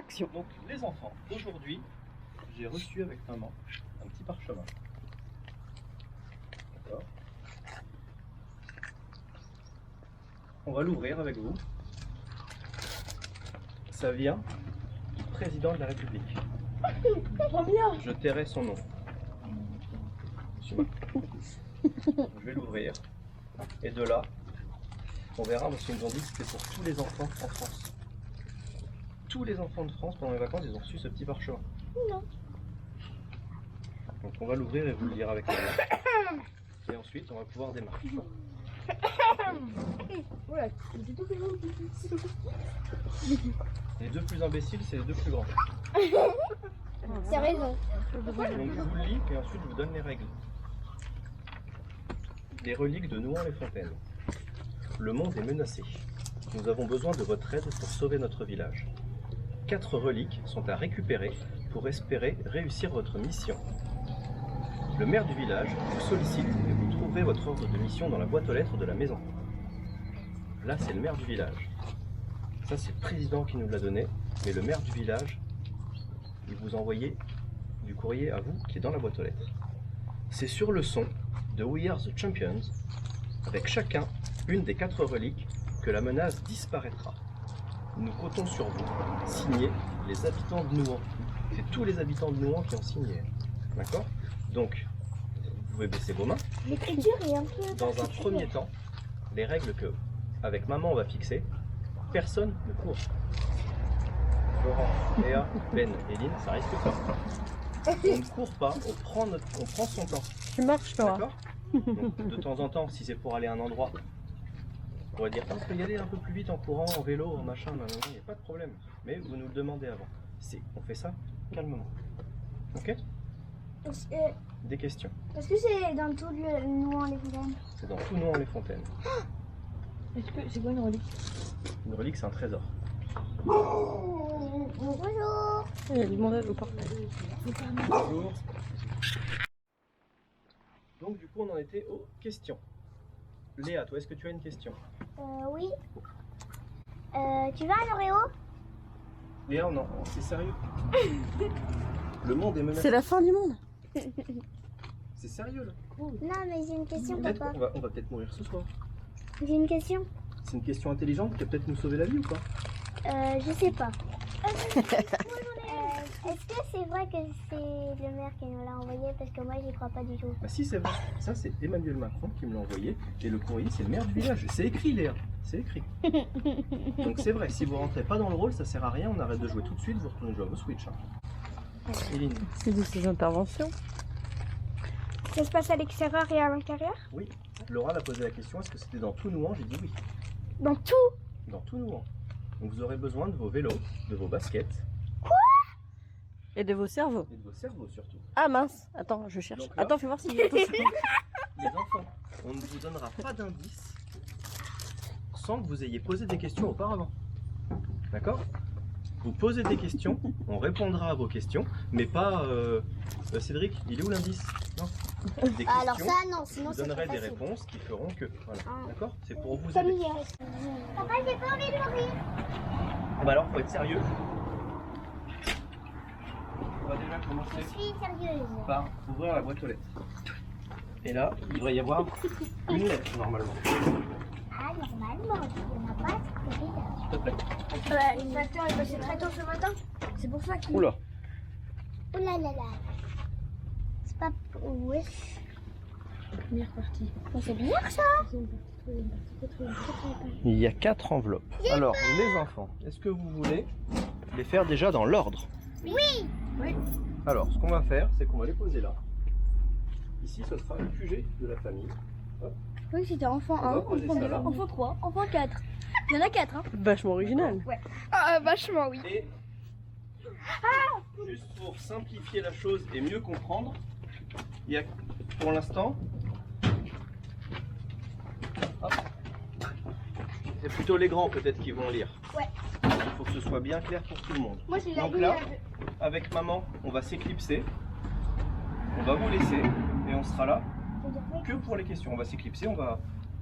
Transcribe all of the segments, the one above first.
action. Donc les enfants, aujourd'hui, j'ai reçu avec maman un petit parchemin. D'accord. On va l'ouvrir avec vous. Ça vient du président de la République. Trop bien. Je tairai son nom. Monsieur Macron. Je vais l'ouvrir. Et de là, on verra parce qu'ils nous ont dit que c'était pour tous les enfants en France. Tous les enfants de France pendant les vacances, ils ont reçu ce petit parchemin. Non. Donc on va l'ouvrir et vous le lire avec moi. Et ensuite, on va pouvoir démarrer. Voilà. Les deux plus imbéciles, c'est les deux plus grands. T'as raison. Donc je vous le lis et ensuite je vous donne les règles. Les reliques de Nouan-les-Fontaines. Le monde est menacé. Nous avons besoin de votre aide pour sauver notre village. 4 reliques sont à récupérer pour espérer réussir votre mission. Le maire du village vous sollicite et vous trouverez votre ordre de mission dans la boîte aux lettres de la maison. Là, c'est le maire du village. Ça, c'est le président qui nous l'a donné, mais le maire du village, il vous a envoyé du courrier à vous qui est dans la boîte aux lettres. C'est sur le son de We Are the Champions, avec chacun une des 4 reliques, que la menace disparaîtra. Nous comptons sur vous. Signez les habitants de Nouan. C'est tous les habitants de Nouan qui ont signé. D'accord? Donc, vous pouvez baisser vos mains. L'écriture est un peu... Dans un premier temps, les règles que, avec maman, on va fixer, personne ne court. Laurent, Léa, Ben et Lynn, ça risque pas. On ne court pas, on prend son temps. Tu marches, Laura. D'accord? Donc, de temps en temps, si c'est pour aller à un endroit, on pourrait dire, on peut y aller un peu plus vite en courant, en vélo, en machin, il n'y a pas de problème. Mais vous nous le demandez avant. On fait ça calmement. Ok? Des questions. Est-ce que c'est dans tout le Nouan-les-Fontaines? C'est dans tout Nouan-les-Fontaines. Est-ce que c'est quoi une relique? Une relique, c'est un trésor. Bonjour. Il y a du monde au portail. Bonjour. Donc du coup, on en était aux questions. Léa, toi, est-ce que tu as une question? Oui. Tu veux un Oreo? Léa, non, c'est sérieux? Le monde est menacé. C'est la fin du monde. C'est sérieux là? Non, mais j'ai une question, Peut-être papa. on va peut-être mourir ce soir. J'ai une question. C'est une question intelligente qui va peut-être nous sauver la vie ou pas? Je sais pas. Est-ce que c'est vrai que c'est le maire qui nous l'a envoyé? Parce que moi, j'y crois pas du tout. Bah si, c'est vrai. Ça, c'est Emmanuel Macron qui me l'a envoyé. Et le courrier, c'est le maire du village. C'est écrit, Léa. C'est écrit. Donc c'est vrai, si vous rentrez pas dans le rôle, ça sert à rien. On arrête de jouer tout de suite, vous retournez jouer à vos Switch. Hein. Eline. C'est de ces interventions. Ça se passe à l'extérieur et à l'intérieur? Oui. Laura l'a posé la question, est-ce que c'était dans tout Nouan? J'ai dit oui. Dans tout? Dans tout Nouan. Donc vous aurez besoin de vos vélos, de vos baskets. Et de vos cerveaux. Et de vos cerveaux surtout. Ah mince, attends, je cherche. Donc là- Attends, fais voir si... Les enfants, on ne vous donnera pas d'indices sans que vous ayez posé des questions auparavant. D'accord? Vous posez des questions, on répondra à vos questions, mais pas... Cédric, il est où l'indice? Non. Des questions, Alors ça, non, sinon vous c'est trop donnerez des facile. réponses qui feront que... Voilà. Ah. D'accord? C'est pour vous aider. Familière. Papa, j'ai pas envie de mourir. Bah alors, faut être sérieux. On va déjà Je commencer suis sérieuse. par ouvrir la boîte aux lettres. Et là, il devrait y avoir une lettre normalement. Ah, normalement, il n'y en a pas, c'est bizarre. S'il te plaît. Le facteur est passé très tôt ce matin. C'est pour ça qu'il... Oula. Oh là là là. C'est pas... Ouais. Première partie. Mais c'est bizarre ça. Il y a 4 enveloppes. Alors, les enfants, est-ce que vous voulez les faire déjà dans l'ordre? Oui. Alors, ce qu'on va faire, c'est qu'on va les poser là. Ici, ce sera le QG de la famille. Oui, c'était enfant On va 1, poser enfant ça 2, là. enfant 3, enfant 4. Il y en a 4, hein. Vachement original. Ouais. Ah, vachement, oui. Et juste pour simplifier la chose et mieux comprendre, il y a pour l'instant, hop, c'est plutôt les grands peut-être qui vont lire. Ouais. Il faut que ce soit bien clair pour tout le monde. Moi, j'ai la Donc lune. là, avec maman, on va s'éclipser. On va vous laisser et on sera là que pour les questions. On va s'éclipser, on va...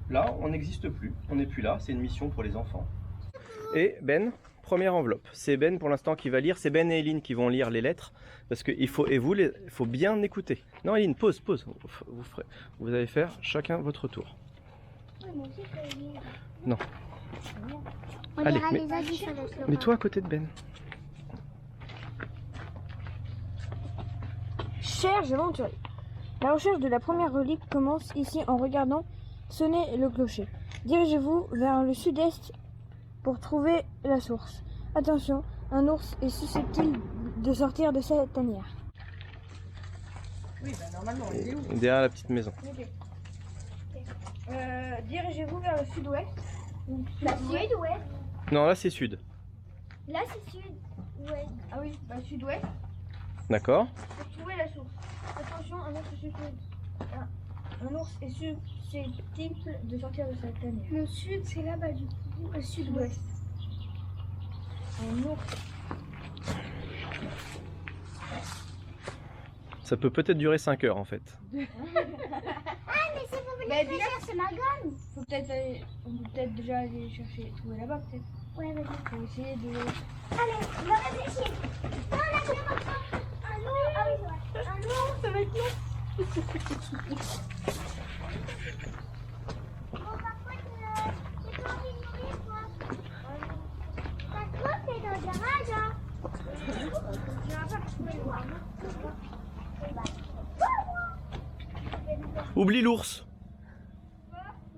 Là, on n'existe plus. On n'est plus là. C'est une mission pour les enfants. Et Ben, première enveloppe. C'est Ben pour l'instant qui va lire. C'est Ben et Eline qui vont lire les lettres. Parce que il faut, il faut bien écouter. Non Eline, pause. Vous allez faire chacun votre tour. Non. On Allez, lira les avis sur le slogan. Mets-toi à côté de Ben. Chers aventuriers, la recherche de la première relique commence ici en regardant sonner le clocher. Dirigez-vous vers le sud-est pour trouver la source. Attention, un ours est susceptible de sortir de cette tanière. Oui, bah normalement, il est où? Derrière la petite maison. Dirigez-vous vers le sud-ouest. Sud-ouest. Non, là c'est sud. Là, c'est sud-ouest. Ah oui, sud-ouest D'accord. pour trouver la source. Attention, un ours est susceptible de sortir de cette tanière. Le sud, c'est là-bas du coup. Le sud-ouest. Un ours. Ça peut peut-être durer 5 heures en fait. Ah, mais c'est pour venir Bah, réfléchir, c'est ma gomme. On peut peut-être déjà aller chercher, trouver là-bas peut-être. Ouais, vas-y. Pour essayer de. Allez, on va réfléchir. Non, là, je vais voir. Un ours. Ah oui, c'est vrai. Un ours, ça va être long. Bon, par contre, j'ai pas envie de mourir, toi. Ça se trouve, c'est dans le garage, hein. Oublie l'ours.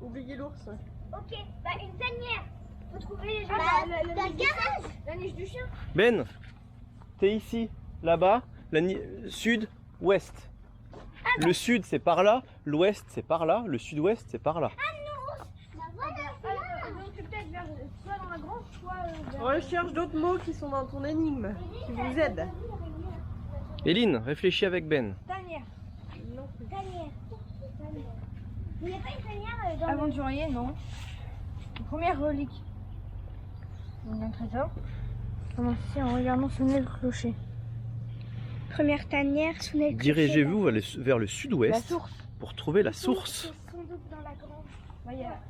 Oubliez l'ours. Ok, bah une tanière. Faut trouver déjà le garage. La niche du chien. Ben, t'es ici, là-bas, sud-ouest. Le sud c'est par là, l'ouest c'est par là, le sud-ouest c'est par là. Bah voilà, Donc peut-être vers soit dans la grange, soit vers. On recherche d'autres mots qui sont dans ton énigme, qui vous aident. Eline, réfléchis avec Ben. Tanière. tanière. Il n'y a pas une tanière dans le... Aventurier, non. Première relique. Donc un trésor. Commence ici en regardant sonner le clocher. Première tanière, sous les Dirigez-vous vers le La sud-ouest source. pour trouver la source. Sans doute dans la grange. Ouais, y a-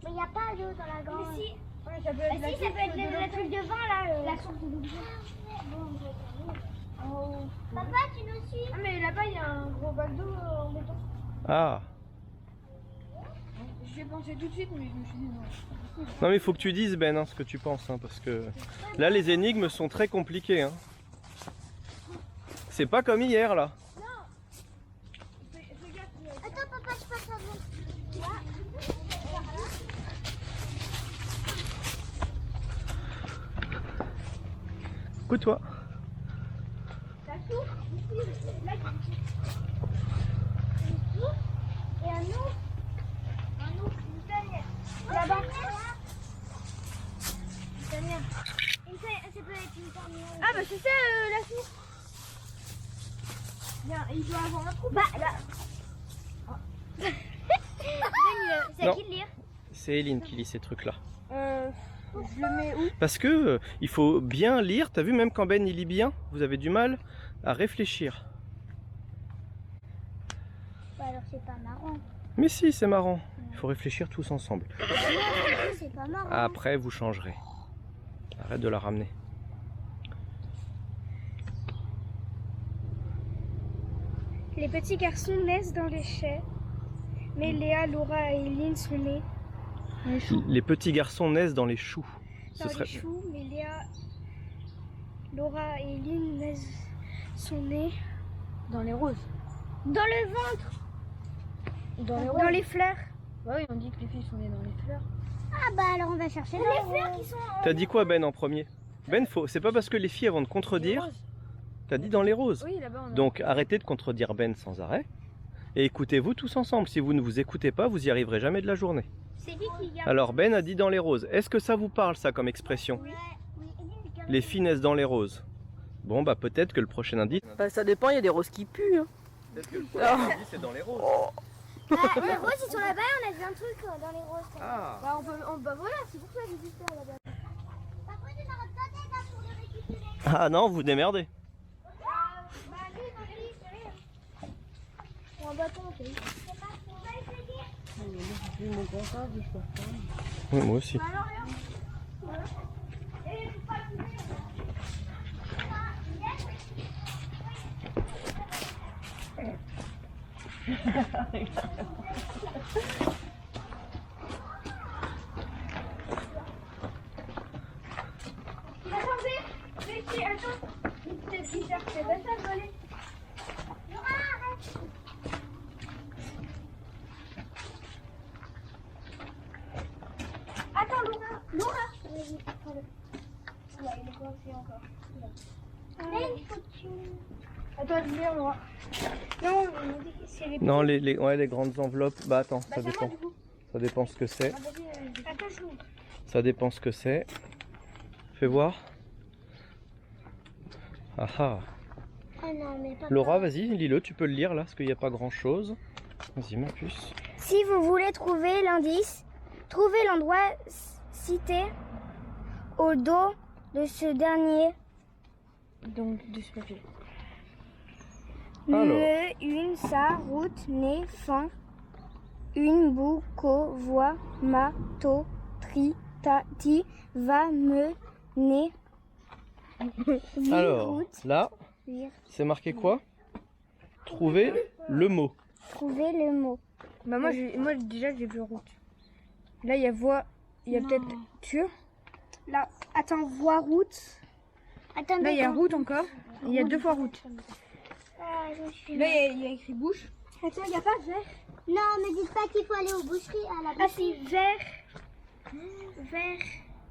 Mais il n'y a pas d'eau dans la grange. Mais si. Ouais, ça peut Ah être la si, ça source peut être de le l'eau. truc de vin là. La source de l'eau. Oh. Papa, tu nous suis? Ah mais là-bas il y a un gros bac d'eau en béton. Ah, J'y ai pensé tout de suite mais je me suis dit non. non mais il faut que tu dises Ben hein, ce que tu penses hein, parce que là les énigmes sont très compliquées. Hein. C'est pas comme hier là. Attends, papa, je passe avant. Écoute-toi. La source, ici, là, et un ours. Un ours, une tanière. Là-bas. Une tanière. Ça peut être une tanière. Ah bah c'est ça la source. Bien, il doit avoir un trou. Bah là. C'est à Non. qui de lire? C'est Eline qui lit ces trucs là. Je le mets où? Parce que il faut bien lire. T'as vu même quand Ben il lit bien, vous avez du mal à réfléchir. Bah alors c'est pas marrant. Mais si, c'est marrant. Il faut réfléchir tous ensemble. C'est pas marrant. Après, vous changerez. Arrête de la ramener. Les petits garçons naissent dans les chais, mais Léa, Laura et Eileen sont nés Les petits garçons naissent dans les choux. dans les choux, mais Léa, Laura et Eileen sont nés Dans les roses. dans le ventre, Dans les dans les fleurs. Bah oui, on dit que les filles sont nées dans les fleurs. Ah bah alors on va chercher dans les fleurs qui sont... T'as dit quoi Ben en premier? Ben, c'est pas parce que les filles elles vont te contredire. T'as dit dans les roses. Oui, là-bas on a. Donc arrêtez de contredire Ben sans arrêt. Et écoutez-vous tous ensemble. Si vous ne vous écoutez pas, vous y arriverez jamais de la journée. C'est lui qui garde. Alors Ben a dit dans les roses. Est-ce que ça vous parle ça comme expression? Ouais, oui, Eileen, il garde. Les filles naissent dans les roses. Bon bah peut-être que le prochain indice. Bah, ça dépend, il y a des roses qui puent. Hein. Peut-être que le prochain indice c'est dans les roses. Ah, les roses ils sont là-bas, on a vu un truc dans les roses. Ah. Bah, bah voilà, c'est pour ça que j'ai dit ça là-bas. Par contre, on n'arrête pas d'être là pour le récupérer. Ah non, vous démerdez. Bah lui, c'est rien. Ou un bâton, ok. C'est pas on va essayer. Oui, moi aussi. Et pas Attendez, Betty, attends. Peut-être qu'il cherche, c'est pas ça, voler. Laura, arrête. Attends, Laura. Laura. Vas-y, prends-le. Ouais, il est coincé encore. Mais il faut que tu... Attends, je viens, Laura. Non, on m'a dit que c'est les... Non, les grandes enveloppes, bah attends, ça c'est moi, dépend. du coup. Ça dépend ce que c'est. Attends, je l'ouvre. Ça dépend ce que c'est. Fais voir. Ah ah. Ah non, mais pas... Laura, vas-y, lis-le, tu peux le lire là, parce qu'il n'y a pas grand chose. Vas-y, ma puce. Si vous voulez trouver l'indice, trouvez l'endroit cité au dos de ce dernier. Donc, de ce papier. Alors. Le, une, sa, route, né, fin, une, bout, co, voix, ma, to, tri, ta, ti, va, me, né. Alors, route, là, vir. c'est marqué quoi? Trouver le mot. Trouver le mot. Bah, moi, déjà, j'ai vu route. Là, il y a voie, il y a peut-être tur. Là, attends, voix, route. Attends, Là, il y a route encore. Il y a 2 fois route. Ah, je suis Là, il y a écrit bouche. Attends, il n'y a pas vert. Non, ne dites pas qu'il faut aller aux boucheries à la boucherie. Ah, c'est vert. Vert.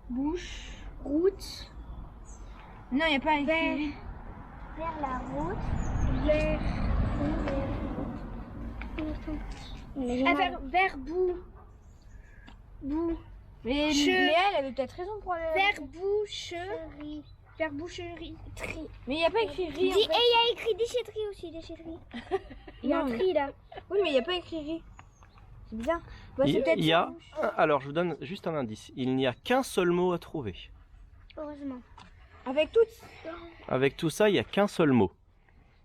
Bouche. Route. Non, il n'y a pas écrit. Vers la route. Vers. Vers bout. Bout. Mais Léa, elle avait peut-être raison pour aller. Vers boucherie. Vers boucherie. Tri. Mais il n'y a pas écrit riz. Et il y a écrit déchetterie aussi, déchetterie. Il y a un Non, tri là. Oui, mais il n'y a pas écrit riz. C'est bizarre. Bah, c'est Il peut-être y a... Alors, je vous donne juste un indice. Il n'y a qu'un seul mot à trouver. Heureusement. avec toutes. Avec tout ça, il n'y a qu'un seul mot.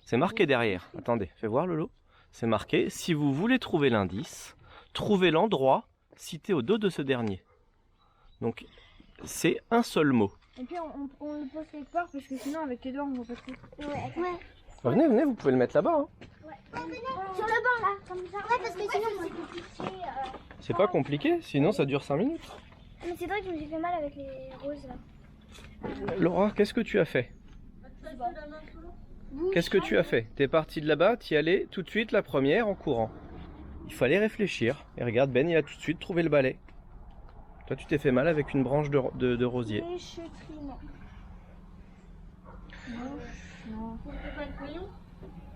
C'est marqué derrière. Attendez, fais voir Lolo. C'est marqué, si vous voulez trouver l'indice, trouvez l'endroit cité au dos de ce dernier. Donc, c'est un seul mot. Et puis on le pose quelque part parce que sinon avec tes doigts on voit pas trop. Ouais. Venez, venez, vous pouvez le mettre là-bas. Hein. Sur le banc là, comme ça. Ouais, parce que sinon c'est compliqué. C'est pas compliqué, sinon ça dure 5 minutes. Mais c'est vrai que je me suis fait mal avec les roses là. Laura, qu'est-ce que tu as fait? Qu'est-ce que tu as fait? T'es parti de là-bas, t'y allais tout de suite la première en courant. Il fallait réfléchir. Et regarde, Ben, il a tout de suite trouvé le balai. Toi, tu t'es fait mal avec une branche de rosier. Déchetterie, non.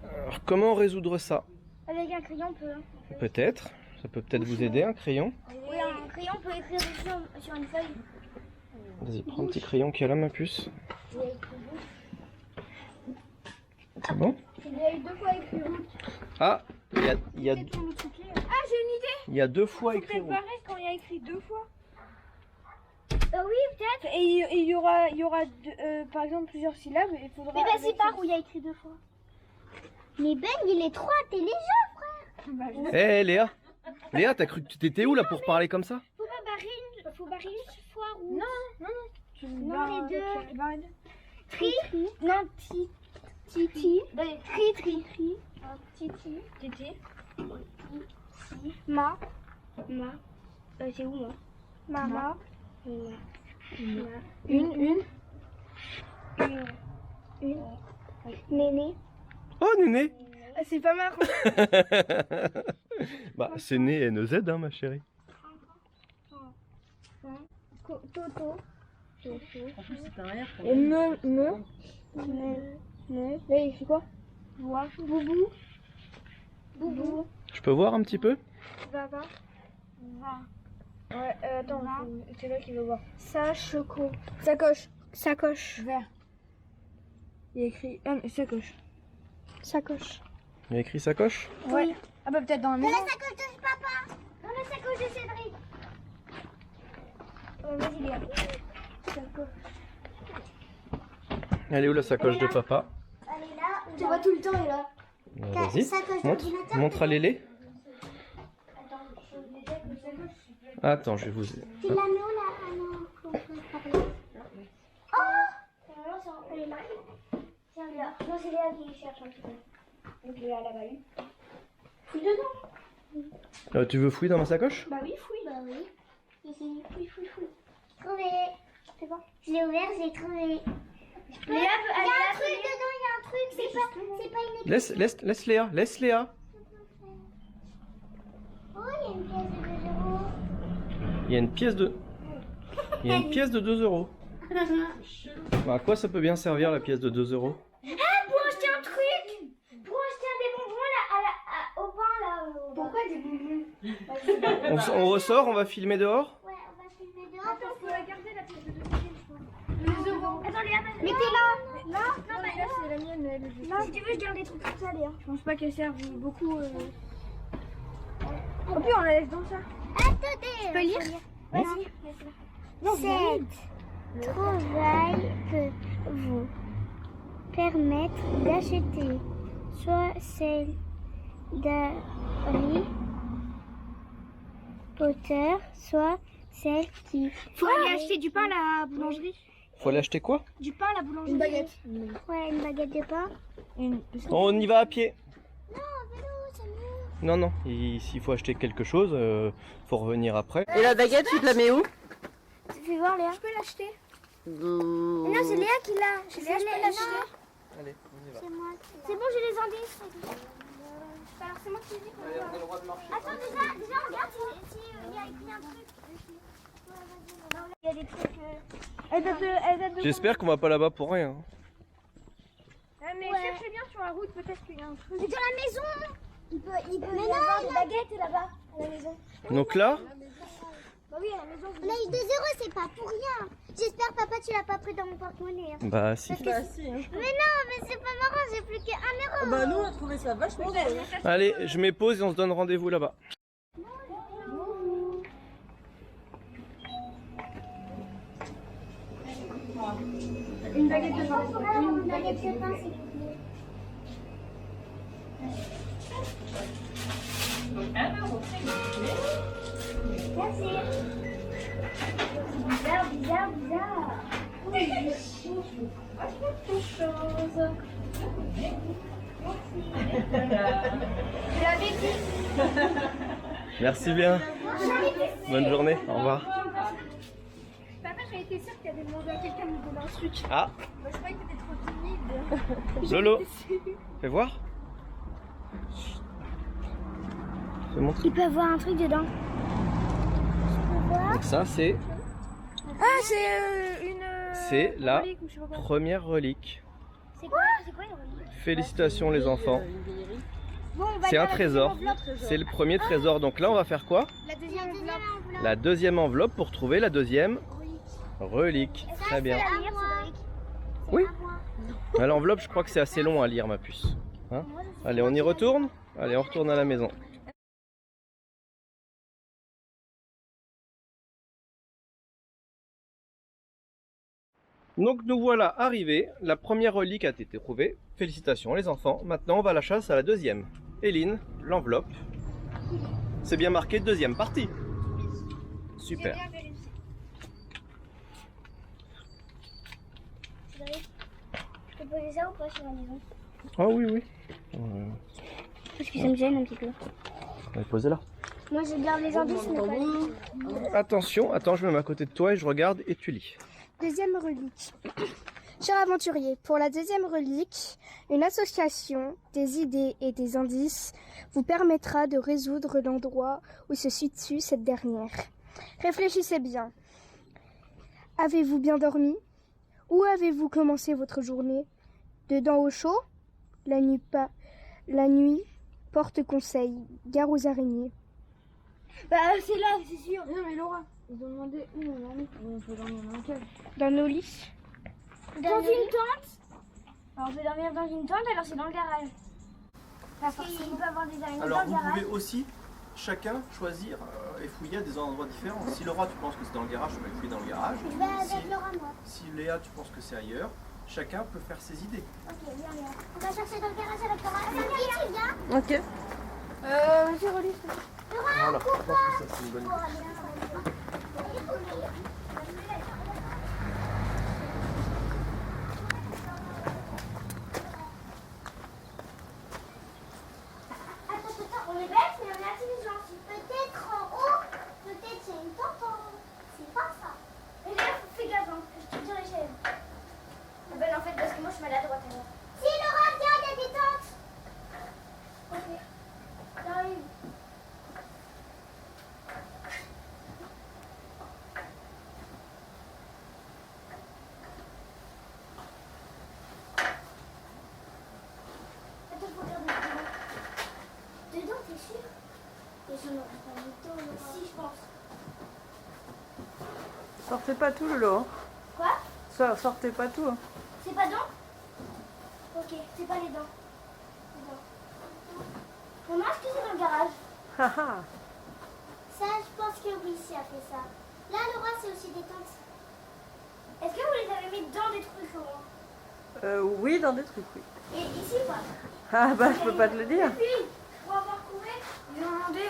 Alors, comment résoudre ça? Avec un crayon, on peut. Hein. Peut-être. Ça peut peut-être vous aider, un crayon. Oui, un crayon, on peut écrire dessus sur une feuille. Vas-y, prends un petit crayon qui est là, ma puce. C'est bon? Il y a eu 2 fois écrit route. Ah, il y a Ah, j'ai une idée. il y a 2 fois C'est écrit peut-être route. pareil quand il y a écrit 2 fois. Oui, peut-être. Et il y aura, par exemple plusieurs syllabes. Il faudra. Mais vas-y, avec- par où il y a écrit 2 fois. Mais Ben, il est trop intelligent, frère. Bah, je- Hé Léa, Léa, t'as cru que tu t'étais où là pour parler comme ça? Faut barrer une fois route. Tu Non, barres- les deux. tu barres les deux. Tri. Non, ti. Titi. Tri. Titi. Tété. Ma. C'est où, moi? Mama. Une. Néné. Oh, Néné. Ah, c'est pas mal. Bah, c'est né N-Z, hein, ma chérie. Toto. Et me. Là, il écrit quoi? Voix. Boubou. Boubou. Je peux voir un petit peu? Baba. Ouais, attends, c'est là qu'il veut voir. Sacoche. Sacoche. Vert. Il y a écrit. Ah, mais sacoche. Sacoche. Il y a écrit sacoche? Ouais. Ah, bah peut-être dans la Dans maison. la sacoche de papa. Dans la sacoche de Cédric. Vas-y, Léa. Sacoche. Elle est où la sacoche de papa? Elle est là. Tu vois tout le temps, elle est là. Vas-y, Sacoche montre, d'ordinateur. montre à Lélé. Attends, je vais déjà que sacoche. Attends, je vais vous... Tu la mets où là? Ah non, qu'on peut parler. Oh! Elle est là. Tiens, là. Non, c'est Léa qui cherche un petit peu. Donc Léa, là-bas. Fouille dedans. Tu veux fouiller dans ma sacoche? Bah oui, fouille. Bah oui. Fouille. Trouvé. C'est bon. Je l'ai ouvert, j'ai trouvé. Il y a un truc dedans, il y a un truc. C'est pas une Laisse Léa, laisse Léa. Oh, il y a une pièce de 2 euros. Il y a une pièce de 2 euros. Bah, à quoi ça peut bien servir la pièce de 2 euros? Ah, pour acheter un truc. Pour acheter des bonbons là, au pain là. Pourquoi des bonbons? On ressort, on va filmer dehors? Ouais, on va filmer dehors. Attends, faut la garder la pièce de 2 euros, je crois. Attends, Léa, mettez-la. Non, Là, c'est la mienne, elle est juste. non, si tu veux, je garde des trucs comme ça, Léa. Je pense pas qu'elle serve beaucoup. En plus, on la laisse dans ça. Attendez. Tu peux lire? Vas-y. Cette trouvaille peut vous permettre d'acheter soit celle d'Harry Potter, soit celle qui... Faut aller acheter du pain à la boulangerie. Faut aller acheter quoi? Du pain à la boulangerie. Une baguette. Ouais, une baguette de pain. On y va à pied. Non, vélo, c'est mieux. Non, s'il faut acheter quelque chose, faut revenir après. Et la baguette, tu te la mets où? Fais voir, Léa. Je peux l'acheter. Non, c'est Léa qui l'a. Je peux l'acheter. Allez, on y va. C'est moi. C'est bon, j'ai les indices. Alors, c'est moi qui dis qu'on Allez, on a le droit de marcher. Attends, déjà, regarde si il y a écrit un truc. Il y a des trucs. Elle date de J'espère qu'on va pas là-bas pour rien. mais Ouais. cherchez bien sur la route, peut-être qu'il y a un truc. C'est dans la maison. Il peut y avoir des baguettes là-bas, à la maison. Donc là, Bah oui, à la maison. On a eu 2 euros, c'est pas pour rien. J'espère, papa, tu l'as pas pris dans mon porte-monnaie. Hein. bah si. Bah si. Hein. Mais non, mais c'est pas marrant, j'ai plus que 1 euro. Bah nous, on a trouvé ça vachement drôle. Allez, je mets pause et on se donne rendez-vous là-bas. Une baguette de pain. Une baguette de pain, s'il vous plaît. Merci. Bizarre. Je l'avais dit. Merci bien. Bonne journée, au revoir. Papa, j'ai été sûre que tu avais demandé à quelqu'un de me donner un truc. Ah, Moi, je croyais que t'étais trop timide. Lolo, fais voir. Fais montrer. Il peut avoir un truc dedans. Donc ça, c'est Ah, c'est une. C'est la relique ou je sais pas quoi. première relique. C'est quoi une relique? Félicitations les enfants. Une vieillerie. Bon, on va C'est aller un à la trésor. deuxième enveloppe. C'est le premier trésor. Donc là, on va faire quoi? La deuxième enveloppe. La deuxième enveloppe pour trouver la deuxième relique. Très bien. C'est à lire, Cédric. C'est Oui. à moi. Ah, l'enveloppe, je crois que c'est assez long à lire, ma puce. Hein? Allez, on y retourne? Allez, on retourne à la maison. Donc nous voilà arrivés, la première relique a été trouvée. Félicitations les enfants. Maintenant on va à la chasse à la deuxième. Éline, l'enveloppe. C'est bien marqué deuxième partie. Super. Cédric, je peux poser ça ou pas sur la maison? Ah oui, oui. Parce que ça me gêne un petit peu. On va poser là. Moi, je garde les indices, mais pas les... Attention, attends, je me mets à côté de toi et je regarde et tu lis. Deuxième relique. Cher aventurier, pour la deuxième relique, une association des idées et des indices vous permettra de résoudre l'endroit où se situe cette dernière. Réfléchissez bien. Avez-vous bien dormi? Où avez-vous commencé votre journée? Dedans au chaud? La nuit, porte conseil, gare aux araignées. Bah, c'est là, c'est sûr. Non, mais Laura, ils ont demandé où on dormait. On peut dormir dans lequel? Dans nos lits? Dans une tente? Alors, on peut dormir dans une tente, alors c'est dans le garage. Parce qu'il peut y avoir des araignées dans le garage. aussi chacun choisir et fouiller à des endroits différents. Si Laura tu penses que c'est dans le garage, tu peux le fouiller dans le garage. Je vais avec Laura, moi. Si Léa tu penses que c'est ailleurs, chacun peut faire ses idées. Ok, viens, Léa. On va chercher dans le garage avec Laura. Viens, tu viens. Ok. Vas-y, relis. Voilà, je pense que ça c'est une bonne idée. Attends, on est pense. Sortez pas tout, Lolo. Hein. Quoi? Sortez pas tout. Hein. C'est pas dents? Ok, c'est pas les dents. Les dents. Maman, est-ce que c'est dans le garage? Haha. Ça, je pense que oui, si a fait ça. Là, Laura, c'est aussi des tentes. Est-ce que vous les avez mis dans des trucs au moins? Oui, dans des trucs, oui. Et ici ou pas? Ah bah, je peux pas te le dire. Et puis, pour avoir trouvé, ils ont demandé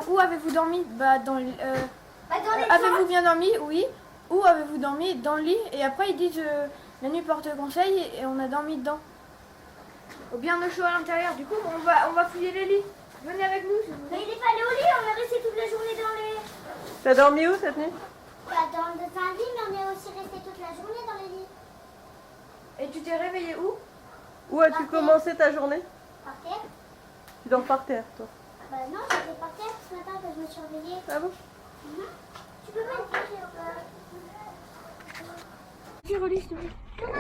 où avez-vous dormi? Bah, dans le. Dans les Avez-vous bien dormi? Oui. Où avez-vous dormi? Dans le lit. Et après, ils disent la nuit porte conseil et on a dormi dedans. Ou bien au chaud à l'intérieur. Du coup, on va fouiller les lits. Venez avec nous si vous voulez. Mais il est pas allé au lit, on est resté toute la journée dans les... T'as dormi où cette nuit? Dans un lit, mais on est aussi resté toute la journée dans les lits. Et tu t'es réveillé où? Où as-tu commencé ta journée? Par terre? Tu dors par terre, toi. Bah non, j'étais par terre ce matin quand je me suis réveillée. Ah bon? Tu peux pas me toucher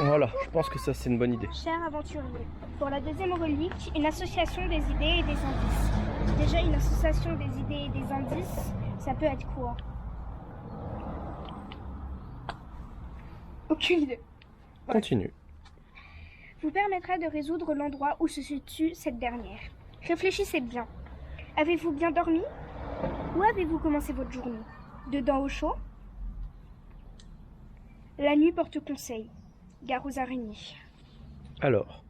Voilà, je pense que ça c'est une bonne idée. Cher aventurier, pour la deuxième relique, une association des idées et des indices. Déjà, une association des idées et des indices, ça peut être quoi? Aucune idée. Continue. Vous permettra de résoudre l'endroit où se situe cette dernière. Réfléchissez bien. Avez-vous bien dormi? Où avez-vous commencé votre journée? Dedans au chaud? La nuit porte conseil. Gare aux araignées. Alors,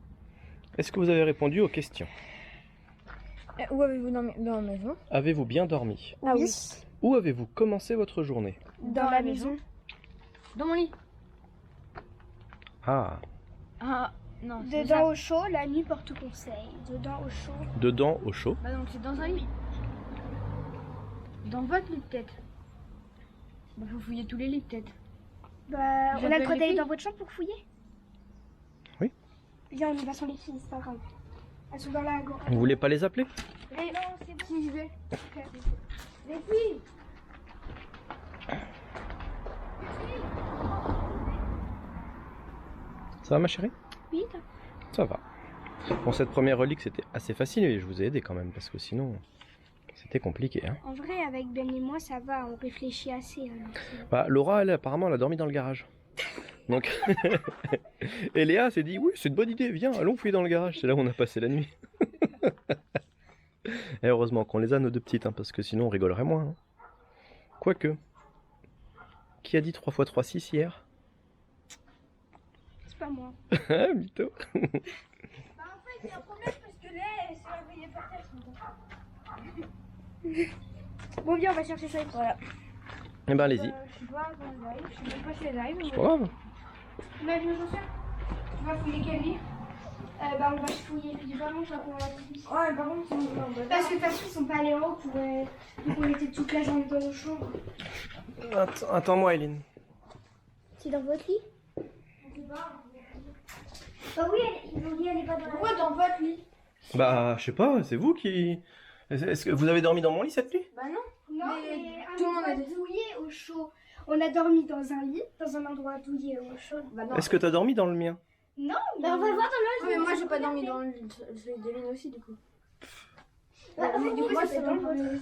est-ce que vous avez répondu aux questions? Où avez-vous dormi? Dans la maison. Avez-vous bien dormi? Ah oui. Où avez-vous commencé votre journée? Dans la maison. Dans mon lit. Ah, Ah, non. c'est Dedans ça. au chaud, la nuit porte conseil. Dedans au chaud. dedans au chaud. Bah donc c'est dans un lit. Dans votre lit peut-être. Bah faut fouiller tous les lits peut-être. Bah, on a J'appelle le droit les d'aller filles. dans votre chambre pour fouiller? Oui. Viens, on y va sans les filles, c'est pas grave. Elles sont dans la gorge. Vous voulez pas les appeler? Et non, c'est bon. Si je vais. Les filles! Ça va ma chérie? Oui, Ça va. Bon, cette première relique c'était assez facile et je vous ai aidé quand même parce que sinon c'était compliqué. Hein. en vrai, avec Ben et moi, ça va, on réfléchit assez. Alors. Bah, Laura, elle, apparemment, elle a dormi dans le garage. Donc, et Léa s'est dit, oui, c'est une bonne idée, viens, allons fouiller dans le garage. C'est là où on a passé la nuit. Et heureusement qu'on les a, nos deux petites, hein, parce que sinon on rigolerait moins. Hein. Quoique. Qui a dit 3 x 3, 6 hier? C'est pas moi. Ah, mytho. Bah, en fait, il y a un problème parce que là, elle s'est réveillée par terre. Bon, viens, on va chercher ça. Voilà. Eh ben, allez-y. Je sais pas quand elle arrive, je sais même pas si elle arrive. C'est pas grave. On a vu nos chaussures? On va fouiller quel lit? Bah, on va fouiller du ballon, je crois qu'on va fouiller. Ouais, par contre, Parce que de toute façon, ils sont pas allés en haut pour. Vu qu'on était toute la journée dans nos chambres. Attends-moi, Eileen. C'est dans votre lit? Bah oui, ils ont dit elle est pas dans la... Pourquoi dans votre lit? Bah, je sais pas, c'est vous qui. Est-ce que vous avez dormi dans mon lit cette nuit? Bah non. Non, mais tout le monde a a douillé au chaud. On a dormi dans un lit, dans un endroit douillé au chaud. Bah non. Est-ce que t'as dormi dans le mien? Non, Bah on va voir dans Ah, mais moi j'ai pas dormi dans le lit. J'ai devine aussi du coup. Bah, du coup, moi, ça ça fait me dans paraît-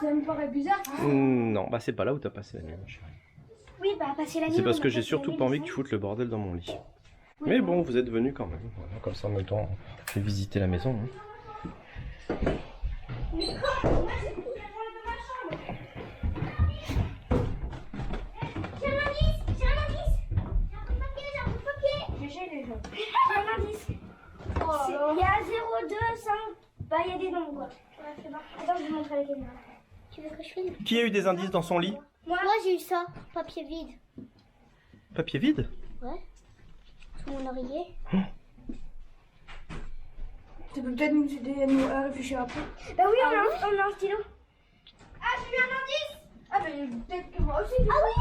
ça me paraît bizarre. Non, bah c'est pas là où t'as passé la nuit, ma chérie. Oui, bah passer la nuit. C'est parce on que a j'ai passé surtout la pas nuit envie que tu foutes le bordel dans mon lit. Mais bon, vous êtes venus quand même. Voilà, comme ça en même temps, je vais visiter la maison. Hein. J'ai un indice. J'ai un indice. J'ai un truc papier, j'ai un truc papier. J'ai les gens. J'ai un indice. Il y a 0, 2, 5. Bah il y a des nombres. Ouais, c'est bon. Attends, je vais montrer à la caméra. Tu veux que je filme? Qui a eu des indices dans son lit? Moi j'ai eu ça. Papier vide. Papier vide? Ouais. Sous mon oreiller. Tu peux peut-être nous aider à nous réfléchir après. Bah oui, Ah on a un stylo. Ah, j'ai eu un indice. Ah, mais peut-être que moi aussi. Ah oui.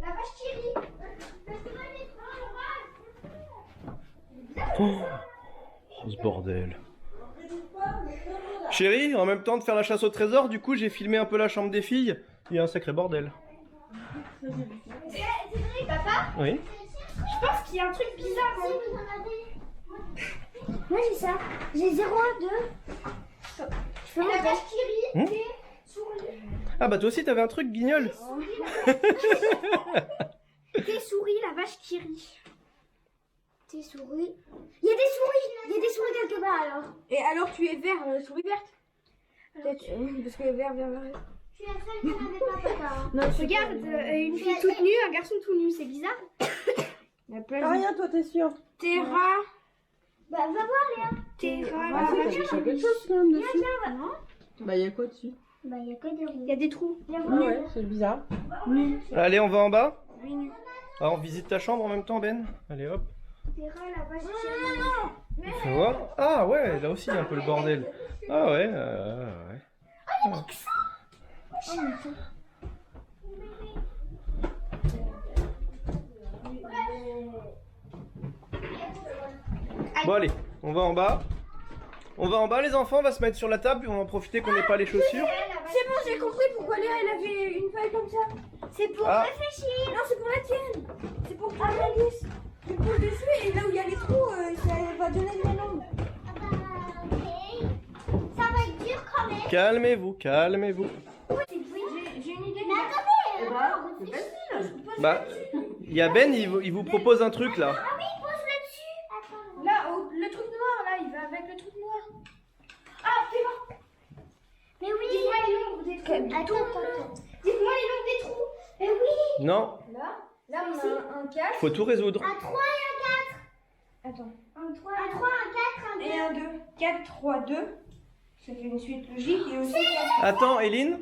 La vache Thierry. Oh, ce bordel. Chérie, en même temps de faire la chasse au trésor, du coup j'ai filmé un peu la chambre des filles. Il y a un sacré bordel. C'est vrai, papa. Oui. Je pense qu'il y a un truc bizarre. Si vous en avez. Moi j'ai ça. J'ai 0, 2. La vache qui rit, Hmm des souris. Ah bah toi aussi t'avais un truc, Guignol. Des souris, la vache qui rit. Des souris. Il y a des souris. Il y a des souris quelque part alors. Et alors tu es vert, souris verte. Peut-être, parce que vert. Je suis la seule qui n'avait pas papa. Non, Regarde, une fille toute nue, un garçon tout nu, c'est bizarre. La T'as plage. rien, toi, t'es sûr? Terra. Bah va voir Léa. Terra. Ah, si, t'as quelque chose quand même dessus. Bah, y a quoi dessus? Bah il y a que des roues. Il y a des trous. Ah ouais, c'est bizarre. Allez, on va en bas. Ah, on visite ta chambre en même temps, Ben. Allez, hop. Terra, la vache qui rit. Fais voir. Ah ouais, là aussi il y a un peu le bordel. Ah ouais, ouais. Bon allez, on va en bas. On va en bas les enfants, on va se mettre sur la table puis on va en profiter qu'on n'ait pas les chaussures. C'est bon, j'ai compris pourquoi Léa elle avait une feuille comme ça. C'est pour Ah. réfléchir. Non, c'est pour la tienne. C'est pour que tu la glisses. Tu poses dessus et là où il y a les trous, ça va donner de l'élan. Ah bah ok. Ça va être dur quand même. Calmez-vous, calmez-vous. J'ai une idée. Mais attendez. Bah, il y a Ben, il vous propose un truc là. Ah oui, pose-le dessus. Attends. Là, le truc noir, là, il va avec le truc noir. Ah, fais voir. Mais oui. Dis-moi les nombres des trous. Attends. Dis-moi les nombres des trous. Mais oui. Non, Là, on a un 4. faut tout résoudre. Un 3 et un 4. Attends. Un 3, un 3, un 4, un 2. Et un 2. 4, 3, 2. Ça fait une suite logique. Et aussi 4. Attends, Éline.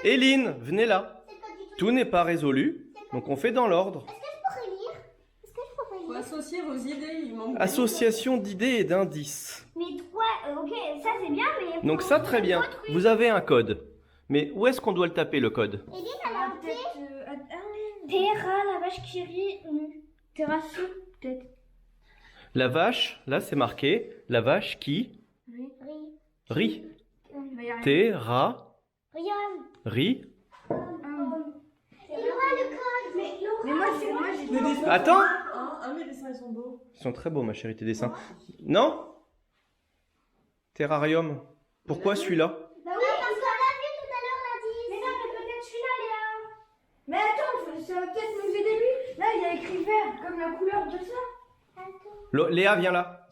Éline, venez là. C'est pas du tout. Tout n'est pas résolu, donc on fait dans l'ordre. Est-ce que je pourrais lire? Est-ce que je pourrais Faut lire? associer vos idées, il manque. Association d'idées et d'indices. Mais 3, ok, ça c'est bien, mais. Donc ça très bien. Vous avez un code. Mais où est-ce qu'on doit le taper le code? Eline, elle a un T. Terra, la vache qui rit, nue. Terrassou, peut-être. La vache, là c'est marqué, la vache qui Ri. rit. Il va y arriver. Terra, Riom. rit. C'est moi le code. Mais Mais moi, j'ai. Attends. Mes dessins, ils sont beaux. Ils sont très beaux ma chérie tes dessins. Non? Terrarium. Pourquoi celui-là? Bah oui, parce qu'on l'a vu tout à l'heure l'indice. Mais non, mais peut-être celui-là, Léa. Mais attends, ça va peut-être nous aider lui. Là, il y a écrit vert, comme la couleur de ça. Léa, viens là.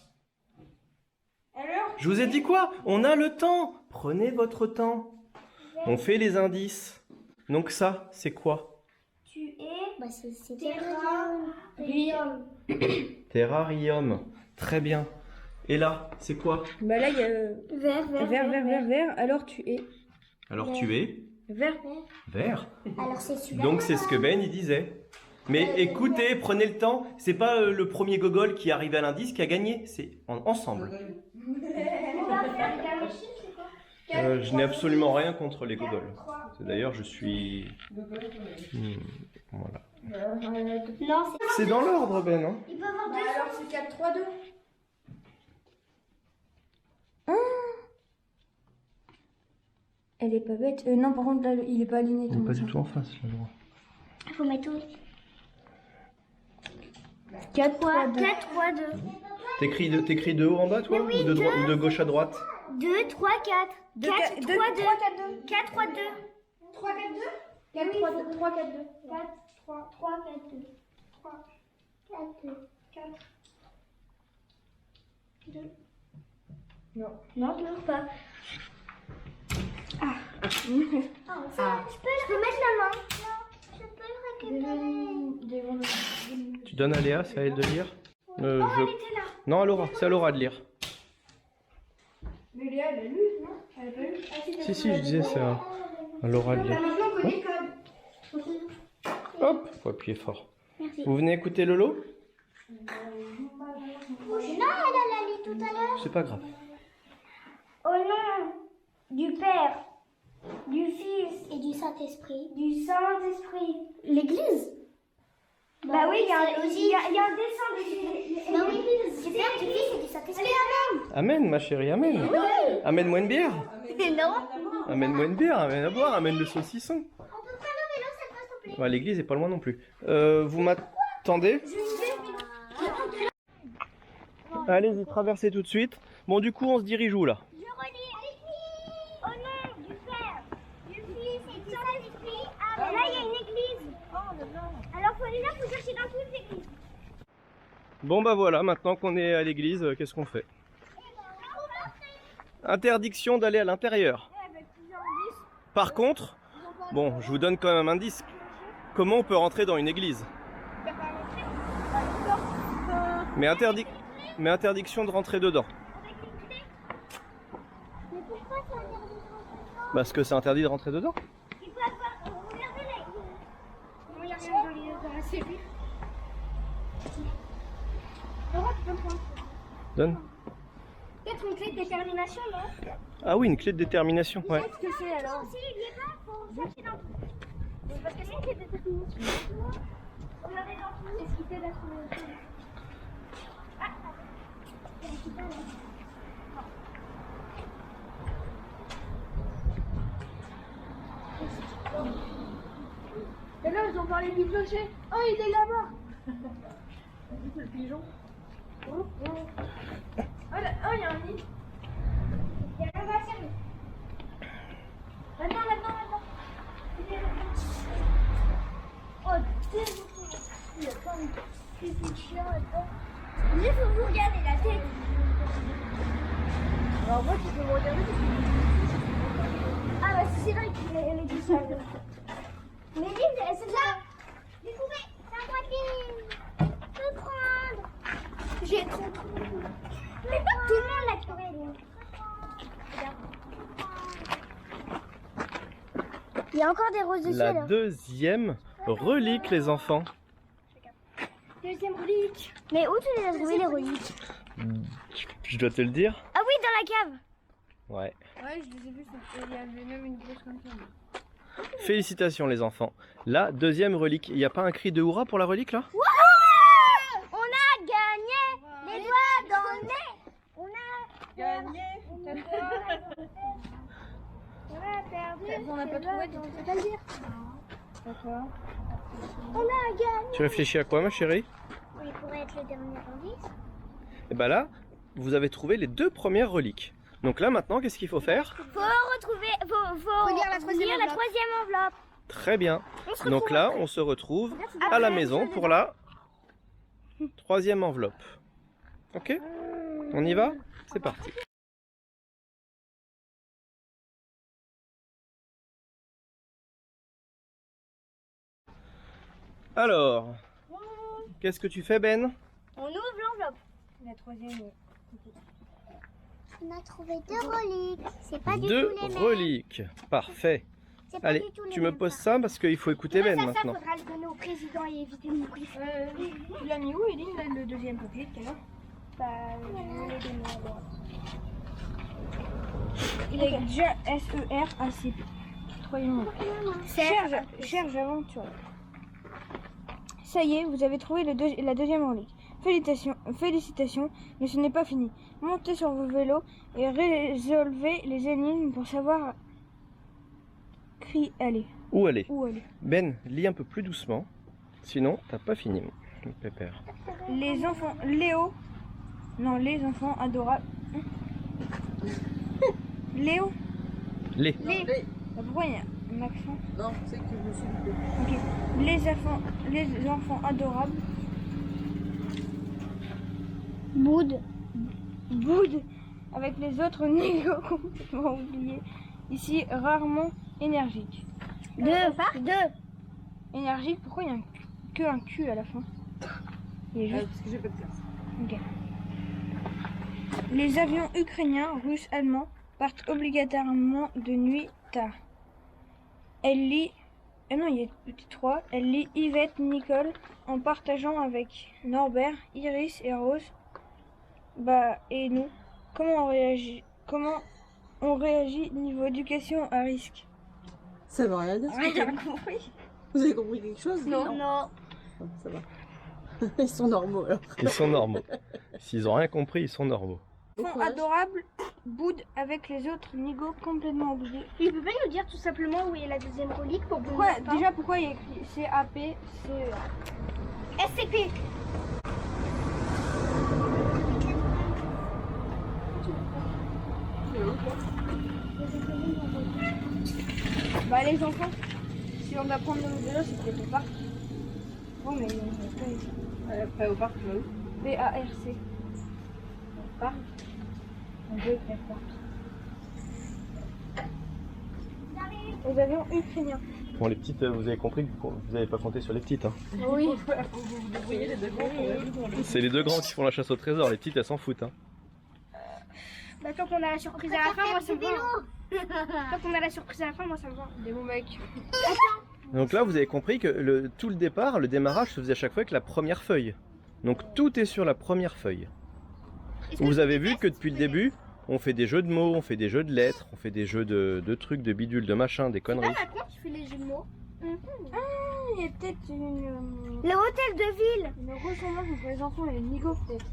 Alors? Je vous ai dit quoi? On a le temps. Prenez votre temps. On fait les indices. Donc ça, c'est quoi? Tu es. Bah c'est Riom. Terrarium. Très bien. Et là, c'est quoi? Bah là, il y a Vert. Alors tu es. Alors tu es Vert. vert. Alors c'est celui-là. Donc c'est ce que Ben il disait. Mais écoutez, prenez le temps. C'est pas le premier gogol qui arrive à l'indice qui a gagné. C'est ensemble. On va faire le dernier chiffre, c'est quoi? Je n'ai absolumoment rien contre les gogols. D'ailleurs, je suis. Voilà. Non, C'est dans l'ordre, Ben. Hein. il peut avoir deux. Alors c'est 4, 3, 2. Elle est pas bête. Non, par contre, là, il est pas aligné. ton Pas dessin. du tout en face, là. Il faut mettre tout. 4, 3, 2. 4, 3, 2. T'écris de haut en bas, toi? Ou de gauche à droite? 2, 3, 4. 4, 3, 2. 4, 3, 2. 3, 4, 2 4, 3, 2. 3, 4, 2. 4, 3, 3, 4, 2. 3, 4, 2. 4. 2. Non, toujours pas. Je peux mettre la main. Non, je peux le récupérer. Tu donnes à Léa, c'est à elle de lire? Non, à Laura, c'est à Laura de lire. Mais Léa, elle a lu, non? Elle a pas lu. Si, je disais, c'est à Laura de lire. Maintenant, on connaît les codes. Hop, faut appuyer fort. Merci. Vous venez écouter Lolo? Non, elle a lu tout à l'heure. C'est pas grave. Au nom du Père, du Fils, Et du Saint-Esprit. du Saint-Esprit. L'église. Bah oui, il y a un dessin de Bah oui, du Père, du Fils et du Saint-Esprit. Amen, ma chérie, amen. Amène-moi une bière. Non. Amène-moi une bière, amène à boire, amène le saucisson. On peut prendre le vélo cette fois, s'il te plaît. Ouais, l'église est pas loin non plus. Vous m'attendez? Allez-y, traversez tout de suite. Bon, du coup, on se dirige où là? Je relis. faut chercher dans toutes les églises. Bon bah voilà, maintenant qu'on est à l'église, qu'est-ce qu'on fait? Interdiction d'aller à l'intérieur. Par contre, bon, je vous donne quand même un indice. Comment on peut rentrer dans une église? Mais interdiction de rentrer dedans. Mais pourquoi c'est interdit? Parce que c'est interdit de rentrer dedans. Il faut avoir... Regardez là. Non, il n'y a rien dans la cellule. Laura, tu peux me prendre. Donne. Peut-être une clé de détermination, non? Ah oui, une clé de détermination, ouais. Qu'est-ce que c'est alors? Si il y est pas, faut chercher dans tout. Parce que c'est une clé de détermination. Regardez dans tout. Qu'est-ce qui t'aide à trouver le clé? Et là, ils ont parlé du clocher. Oh, il est là-bas. C'est le pigeon. Oh, là, oh, il y a un lit. Il y a un bassin. Maintenant. Oh, il y a plein de petits chiens là-dedans. Il faut vous regarder la tête. Alors moi, tu peux me regarder. Ah bah c'est vrai qu'il est tout seul. Mais Lynn, c'est là. J'ai trouvé. C'est à moi qui peux prendre. J'ai trop. Mais pas tout le monde l'a trouvé, Lynn. Il y a encore des roses dessus La là. deuxième relique, les enfants. Deuxième relique. Mais où tu les as trouvées les reliques? Je dois te le dire. Ah oui, dans la cave. Ouais. Ouais, je les ai vus, il y avait même une grosse comme ça. Félicitations les enfants. La deuxième relique. Il n'y a pas un cri de hurrah pour la relique là? On a gagné les doigts dans le nez. On a Gagné. On a perdu. On n'a pas trouvé, tu sais pas le dire. D'accord. On a gagné. Tu réfléchis à quoi ma chérie? Il pourrait être le dernier indice. Et bah là, vous avez trouvé les deux premières reliques. Donc là maintenant, qu'est-ce qu'il faut faire? Faut retrouver. Faut lire la troisième lire la enveloppe. troisième enveloppe. Très bien. On se Donc retrouve là, après. on se retrouve Après, à la maison pour la troisième enveloppe. Ok? On y va? C'est parti. Alors, qu'est-ce que tu fais Ben? On ouvre l'enveloppe. La troisième. On a trouvé deux reliques. C'est pas du Deux tout les mêmes. reliques. Parfait. C'est pas Allez, du tout les tu me mêmes. poses ça parce qu'il faut écouter Ben Ça, maintenant. faudra le donner au président et éviter de mourir. Tu l'as mis où, Eline, le deuxième papier tout à l'heure? Bah, je vais les donner à droite. Il est déjà SERACP. Troisième. Cherche aventure. Ça y est, vous avez trouvé la deuxième relique. Félicitations, mais ce n'est pas fini. Montez sur vos vélos et résolvez les énigmes pour savoir aller. Où aller? Où aller. Ben, lis un peu plus doucement. Sinon, t'as pas fini, mon pépère. Les enfants les enfants adorables. Léo. Les. Pourquoi il y a un accent? Non, c'est que je me suis loupée. Ok. Les enfants adorables. Boud. Avec les autres négos complètement oubliés. Ici, rarement énergique. Deux. Énergique, pourquoi il y a que un Q à la fin? Il est juste... Parce que j'ai pas de place. Ok. Les avions ukrainiens, russes, allemands partent obligatoirement de nuit tard. Elle lit... Ah non, il y a trois. Elle lit Yvette, Nicole, en partageant avec Norbert, Iris et Rose. Bah, et nous, comment on réagit niveau éducation à risque? Ça veut rien dire. compris. Vous avez compris quelque chose? Non. Ah, ça va. Ils sont normaux alors. Ils sont normaux. S'ils ont rien compris, ils sont normaux. Enfant adorable, boude avec les autres nigauds complètement oubliés. Il peut pas nous dire tout simplement où est la deuxième relique pour Pourquoi, déjà, pourquoi il y a écrit CAP, CEA? SCP. Bah les enfants, si on va prendre le vélo, c'est peut-être pas. enfants, mais il y a Après au parc, tu vas où? P-A-R-C. Parc. On peut écrire parc. Les avions ukrainiens. Bon, les petites, vous avez compris que vous n'avez pas compté sur les petites. Hein. Oui. Vous débrouillez les deux grands. C'est les deux grands qui font la chasse au trésor, les petites elles s'en foutent. Hein. Bah, tant qu'on a la surprise à la fin, moi ça me va. Tant qu'on a la surprise à la fin, moi ça me va. Des bons mecs. Donc là vous avez compris que tout le départ, le démarrage se faisait à chaque fois avec la première feuille. Donc tout est sur la première feuille. Vous avez vu que depuis le début, on fait des jeux de mots, on fait des jeux de lettres, on fait des jeux de trucs, de bidules, de machins, des conneries. Ah, maintenant tu fais les jeux de mots. Il y a peut-être Le hôtel de ville. une ressemblance entre les enfants et les Nigo, peut-être.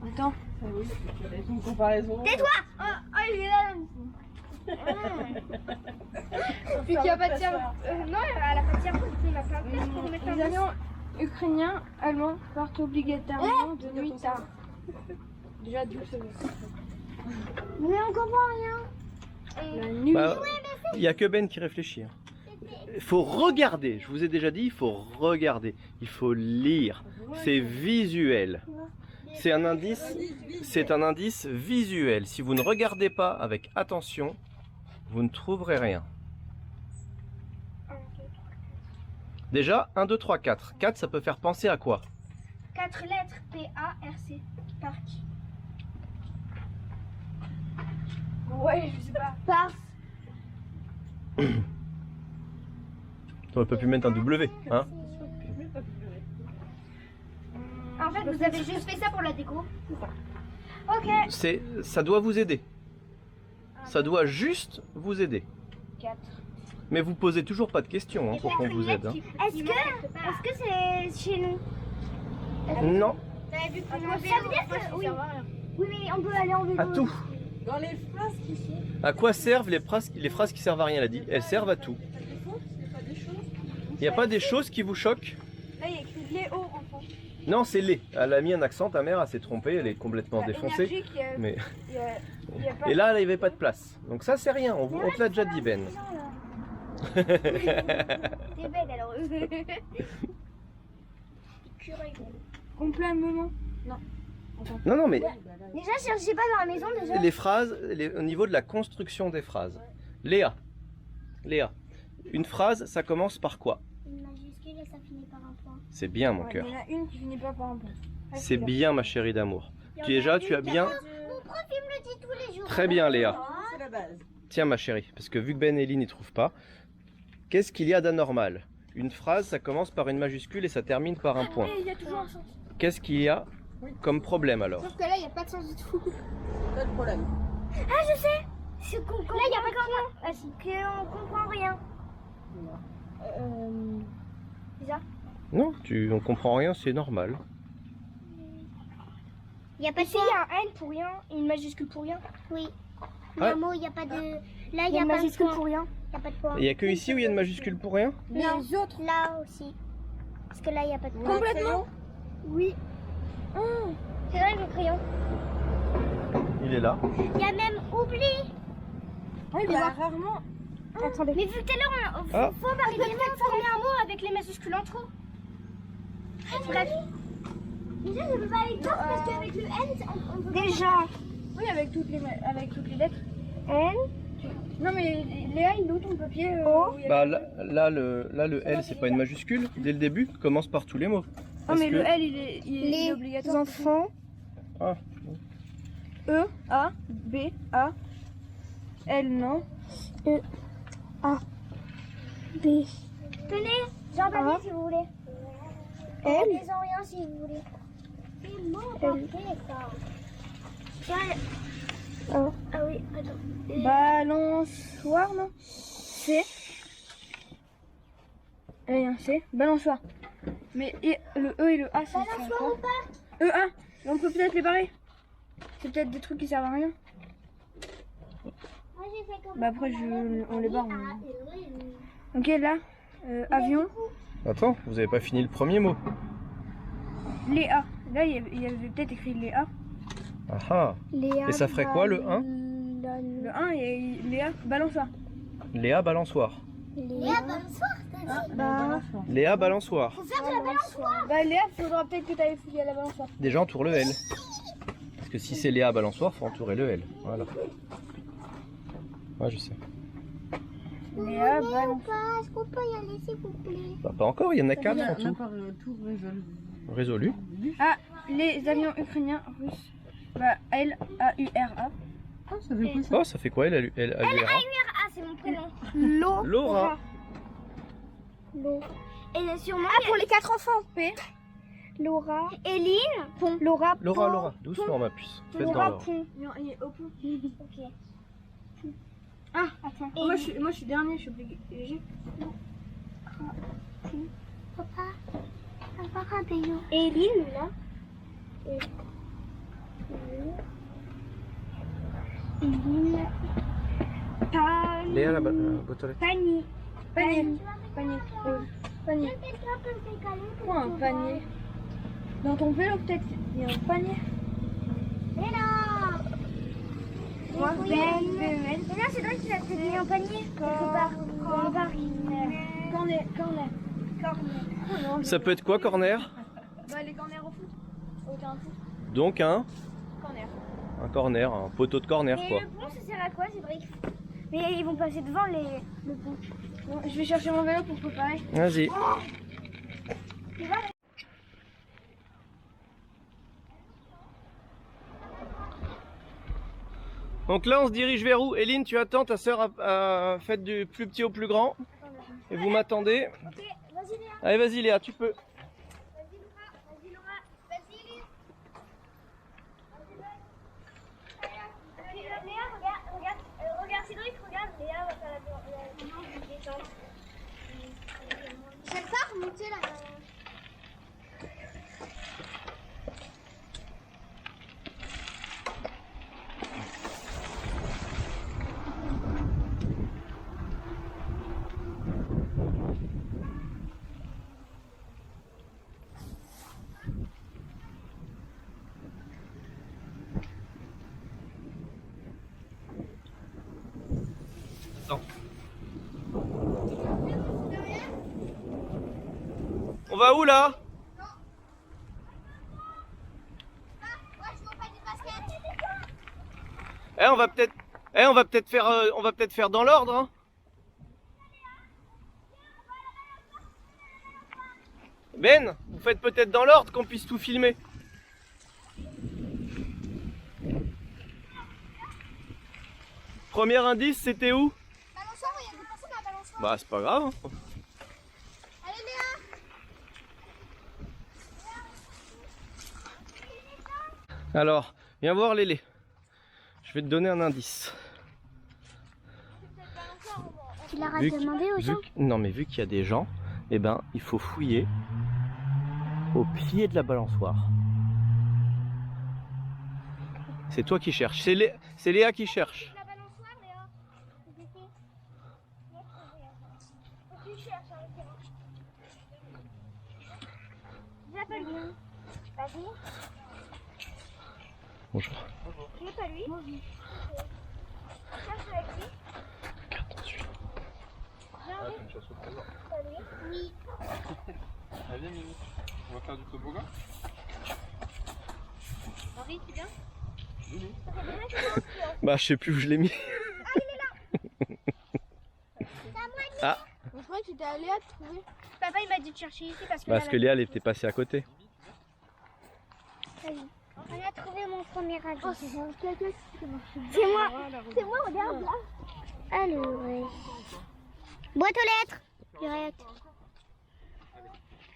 Attends. Ah oui, c'est une comparaison. Tais-toi. Oh, il est là. Puis qu'il n'y a pas de cerveau. Non, elle a pas de cerveau, du coup on a pas de place pour mettre un Les avions ukrainiens, allemands partent obligatoirement de nuit tard. Déjà 12 secondes. Mais on comprend rien. La nuit. Bah, il n'y a que Ben qui réfléchit. Hein. Il faut regarder, je vous ai déjà dit, il faut regarder, il faut lire. C'est visuel. C'est un indice visuel. Si vous ne regardez pas avec attention, vous ne trouverez rien. Déjà, 1, 2, 3, 4. 4, ça peut faire penser à quoi? 4 lettres P-A-R-C. Parc. Ouais, je sais pas. Parc. On ne peut plus mettre un W. Hein? En fait, vous avez juste fait ça pour la déco. Ok. Ça doit vous aider. Ça doit juste vous aider. 4. Mais vous posez toujours pas de questions hein, pour qu'on vous aide. Hein. Est-ce que c'est chez nous? Non, Ça veut dire que oui. Oui, mais on peut aller en vélo. à tout. Dans les phrases qui sont. À quoi servent les phrases qui servent à rien, elle a dit? Elles servent à tout. Il n'y a pas des choses qui vous choquent? Là, il y a écrit Léo, enfant. Non, c'est les. Elle a mis un accent, ta mère, elle s'est trompée, elle est complètement Il y a défoncée. énergique, Mais... il y a pas... Et là, il n'y avait pas de place. Donc ça, c'est rien, on te l'a déjà dit, Ben. T'es belle alors. Complètement. Non, non, mais Déjà, cherchez pas dans la maison déjà. les phrases, au niveau de la construction des phrases. Léa, une phrase, ça commence par quoi? Une majuscule et ça finit par un point. C'est bien, mon Ouais, cœur. il y en a une qui finit pas par un point. Ah, C'est celui-là. bien, ma chérie d'amour. Déjà, tu as bien... Mon prof, il me le dit tous les jours. Très bien, Léa. C'est la base. Tiens, ma chérie, parce que vu que Ben et Lee n'y trouvent pas, qu'est-ce qu'il y a d'anormal? Une phrase, ça commence par une majuscule et ça termine par un point. Il y a toujours un sens. Qu'est-ce qu'il y a comme problème alors? Sauf que là, il n'y a pas de sens du tout. Là, Pas de problème. il n'y a pas de point. Ah, si. Qu'on comprend rien. Non, on comprend rien, c'est normal. Il n'y a pas de Ici, il point. y a un N pour rien et une majuscule pour rien. Oui. Ouais. Un mot, il n'y a pas de. Là, Il il y n'y a a une pas de majuscule point. pour rien. Il n'y a pas de point. Il n'y a que ici où il y a une majuscule pour rien? Les autres. Là aussi. Parce que là, il n'y a pas de point. Complètement. Oui. C'est vrai, le crayon. Il est là. Il y a même oubli. Oui, bah, rarement. Attendez. Mais vu tout à l'heure, on Ah. faut peut-être former un mot avec les majuscules entre eux. Bref. Déjà, je peux pas aller voir parce qu'avec le N, on peut. Déjà. Oui, avec toutes les lettres. N. Non, mais Léa, il note ton papier. Oh. où il y a- Bah là le L, c'est pas une majuscule dès le début, commence par tous les mots. Non, mais Est-ce le que- L, il est obligatoire. enfants. Ah. E, A, B, A. L, non. B. Tenez, j'en papier si vous voulez. L. Mettez-en rien si vous voulez. C'est mon papier, ça. Tiens. Ah. Ah oui, attends. Balançoire, non. C. Il y a un C. Balançoire. Mais le E et le A, c'est Balançoire ou pas? E, A. On peut peut-être les barrer. C'est peut-être des trucs qui servent à rien. Moi, j'ai fait comme Bah après, on les barre. Ah, oui. Ok, là. Avion. Attends, vous avez pas fini le premier mot. Les A. Là, il y avait peut-être écrit les A. Ah ah. Léa. Et ça ferait quoi le 1? Le 1 et les A. Balançoire. Léa balançoire. Léa, bonsoir, t'as dit. Bah, Léa balançoire. Faut faire de la balançoire. bah Léa, faudra peut-être que tu ailles fouiller à la balançoire. Déjà entoure le L. Parce que si c'est Léa balançoire, faut entourer le L. Voilà. Ouais, je sais. Léa, balançoire. Est-ce qu'on peut y aller s'il vous plaît? Bah, pas encore, il y en a 4 en tout. Encore tout résolu. Résolu. Ah, les avions ukrainiens russes. Bah, L-A-U-R-A. Ah, ça fait quoi ça? Oh, ça fait quoi elle a Ah, c'est mon prénom. Lo. Laura. Lo. Et sûrement. Ah, pour les 4 enfants. P. Laura. Éline. Pont. Laura. Laura, Pont. Laura. Doucement ma puce. Faites dans Laura. l'ordre. Pont. Non, il est au pont. Ok. Ah, attends. Moi, je suis dernier, je suis obligé. Papa. Papa, Béo. Éline, là. Éline. Léa la boîte aux lettres. Panier. Panier. Panier. Panier. Quoi, un panier? Dans ton vélo, peut-être, il y a un panier. Mais non. Moi, Mais non, c'est toi qui l'as mis en panier. Quelque part. Cornet. Ça peut être quoi, corner? Bah, les corners au foot. Aucun foot. Donc un Corner. un poteau de corner Et quoi. le pont, ça sert à quoi, Cédric? Mais ils vont passer devant le pont. Bon, je vais chercher mon vélo pour préparer. Vas-y. Donc là on se dirige vers où? Eline, tu attends, ta soeur a fait du plus petit au plus grand. Et vous m'attendez. Ok, vas-y Léa. Allez vas-y Léa, tu peux. Vas-y Laura. Vas-y Laura. Vas-y Éline. Léa, regarde Cédric, regarde. Léa va faire la descente. J'aime pas remonter là. On va où là? On va peut-être faire dans l'ordre. Hein. Ben, vous faites peut-être dans l'ordre qu'on puisse tout filmer. Premier indice, c'était où? Balançoire, il y a des personnes à la balançoire. Bah c'est pas grave. Hein. Allez Léa. Alors, viens voir Lélé. Je vais te donner un indice. Tu leur as demandé aux gens? Non mais vu qu'il y a des gens, eh ben il faut fouiller au pied de la balançoire. C'est toi qui cherches. C'est Léa qui cherche. La balançoire, Léa. Tu cherches avec Léa. J'appelle bien. Vas-y. Bonjour. Tu n'es pas lui? Bonjour. On cherche avec lui. Regarde celui-là. Pas lui? Oui. Allez, Mimi, on va faire du toboggan. Henri, tu viens? Bah je sais plus où je l'ai mis. Ah, Je croyais que c'était à Léa de trouver. Papa, il m'a dit de chercher ici parce que. parce que Léa elle était passée à côté. On a trouvé mon premier indice. Oh, c'est moi. C'est moi, regarde là. Alors, boîte aux lettres. Direct.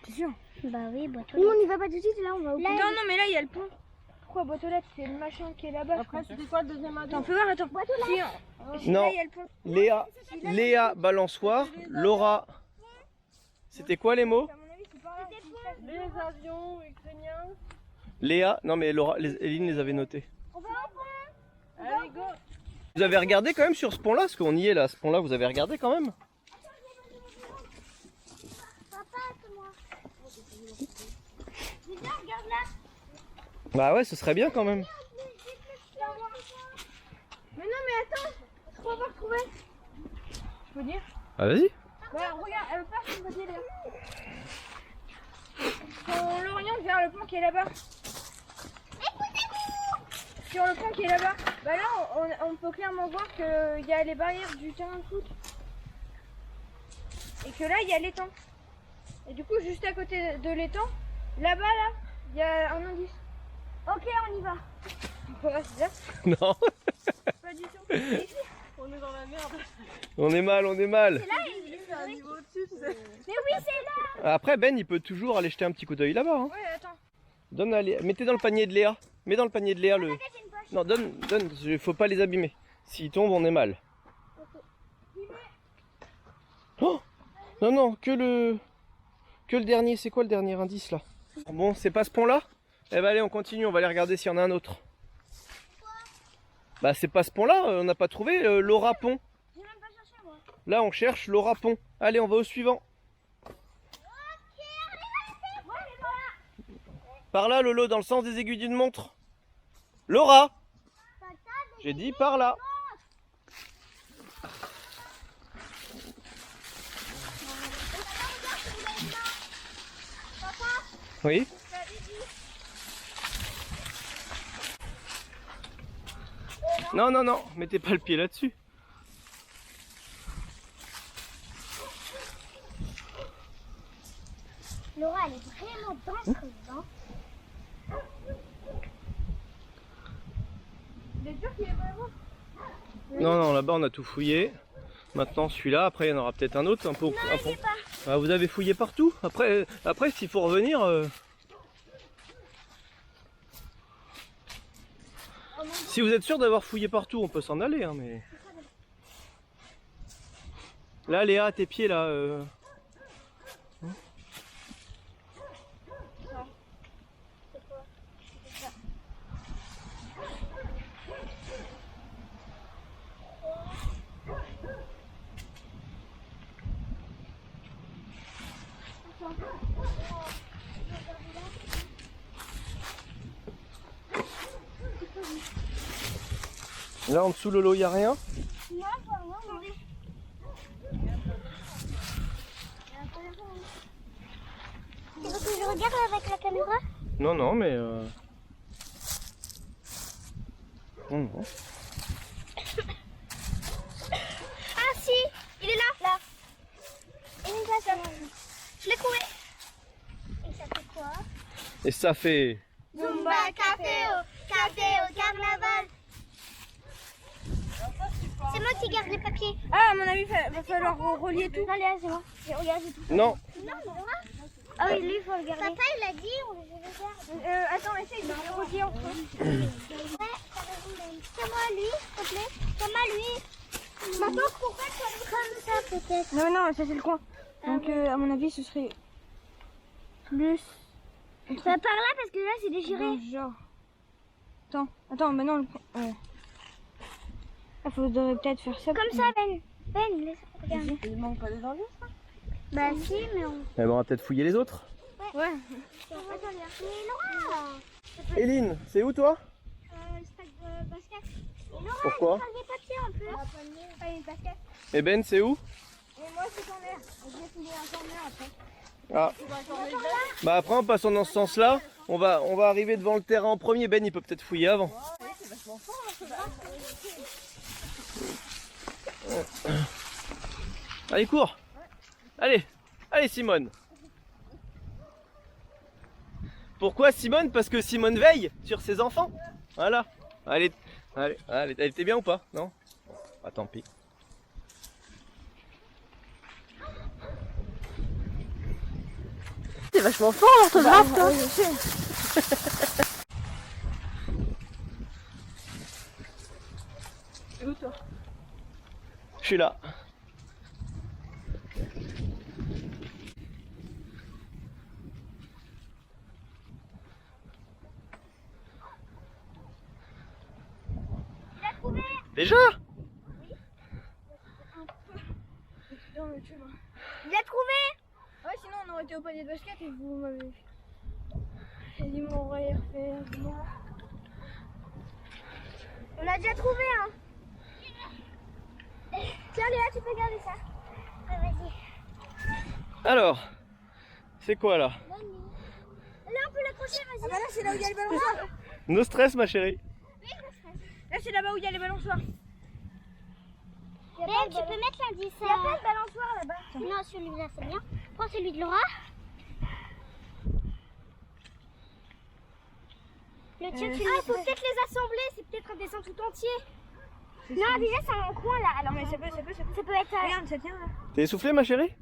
C'est sûr. Bah oui, boîte aux Nous, lettres. on y va pas tout de suite, là, on va au Là, pont. Non, non, mais là, il y a le pont. Pourquoi boîte aux lettres? C'est le machin qui est là-bas. Après, c'était quoi le deuxième indice? Attends, fais voir, attends. Si, Non. là, il y a le pont. Léa balançoire, Laura. C'était quoi les mots? À mon avis, c'est pas là. Les avions ukrainiens. Léa, non mais Laura, Eline les avait notés. on va au pont. Allez, go. Vous avez regardé quand même sur ce pont-là, parce qu'on y est là, ce pont-là, vous avez regardé quand même? Papa, c'est moi. Viens, regarde là. Bah ouais, ce serait bien quand même. Mais non, mais attends. On va pas retrouver. Je peux dire? Ah vas-y. Bah, regarde, passe sur le côté là. On l'oriente vers le pont qui est là-bas. Sur le pont qui est là-bas. Bah là, on peut clairement voir qu'il y a les barrières du terrain de foot. Et que là, il y a l'étang. Et du coup, juste à côté de l'étang, là-bas, là, il y a un indice. Ok, on y va. Ouais, c'est ça. Non, Pas du tout. Et ici. On est dans la merde. on est mal, on est mal. C'est un niveau au-dessus, tu sais. Mais oui, c'est là. Après, Ben, il peut toujours aller jeter un petit coup d'œil là-bas. Hein. Ouais, attends. Donne à Léa. Mettez dans le panier de Léa. Mets dans le panier de Léa le... Non, donne, faut pas les abîmer. S'ils tombent, on est mal. Oh non, non, que le dernier. C'est quoi le dernier indice là? Bon, c'est pas ce pont-là? Eh ben allez, on continue, on va aller regarder s'il y en a un autre. Bah c'est pas ce pont-là, on n'a pas trouvé Laura Pont. J'ai même pas cherché, moi. Là, on cherche Laura Pont. Allez, on va au suivant. Par là, Lolo, dans le sens des aiguilles d'une montre. Laura! J'ai dit par là. Oui? Non, non, non, mettez pas le pied là-dessus. Laura, elle est vraiment dangereuse, hein. Non, non, là-bas on a tout fouillé. Maintenant celui-là, après il y en aura peut-être un autre, un peu. Ah, vous avez fouillé partout. Après s'il faut revenir. Si vous êtes sûr d'avoir fouillé partout, on peut s'en aller, hein, mais. Là, Léa, à tes pieds là. Là en dessous, Lolo, il n'y a rien. Non, pas rien, Tu veux que je regarde avec la caméra? Non, non, mais. Non, non. Ah si, il est là. Là. Il est là, ça. Je l'ai trouvé. Et ça fait quoi? Et ça fait. Zumba, café au carnaval. C'est moi qui garde les papiers. Ah, à mon avis, va falloir relier tout. Allez, c'est moi. Regarde, j'ai tout. Non. Non, ah oui, lui, il faut le garder. Papa, il a dit, on le garde. Attends, essaye de les relier entre eux. Ouais, c'est moi, lui, s'il te plaît. C'est moi, lui. Maintenant, pourquoi tu as comme ça, peut-être? Non, non, ça c'est le coin. Donc, à mon avis, ce serait plus. Ça par là, parce que là, c'est déchiré. Genre. Attends, maintenant le coin. Ouais. Il faudrait peut-être faire ça. Comme ça, Ben. Ben, laisse. Regarde. Il manque pas des indices. Bah, si, mais on. Eh ben, on va peut-être fouiller les autres. Ouais. Mais Laura. Éline, c'est où toi? Stade de basket. Et Laura, Pourquoi? il des papiers en plus. Ah, une basket. Et Ben, c'est où? Et moi, c'est ton air. Je vais filer un corner après. Ah. Bah après, en passant dans ce sens-là, on va arriver devant le terrain en premier. Ben, il peut peut-être fouiller avant. Allez, cours. Allez, allez Simone. Pourquoi Simone? Parce que Simone veille sur ses enfants. Voilà. Allez, elle était bien ou pas? Non? Ah, tant pis. C'est vachement fort l'orthographe, toi. C'est où toi? Je suis là. Déjà? Il a trouvé. Ouais, sinon on aurait été au panier de basket et vous m'avez vu. J'ai dit mon vrai refaire. On a déjà trouvé, hein. Tiens, Léa, tu peux garder ça. Ah, vas-y. Alors, c'est quoi là? Là, on peut l'accrocher, vas-y. Ah bah là, c'est là où il y a les balançoires. No stress, ma chérie. Là, c'est là-bas où il y a les balançoires. Ben, tu peux mettre l'indice. Il n'y a pas de balançoire là-bas. Non, celui-là, c'est bien. Prends celui de Laura. Le tien, tu faut peut-être les assembler. C'est peut-être un dessin tout entier. Non, déjà, c'est un coin là. Alors, Mais ça peut ça peut être. Regarde, ça tient là. T'es essoufflé, ma chérie?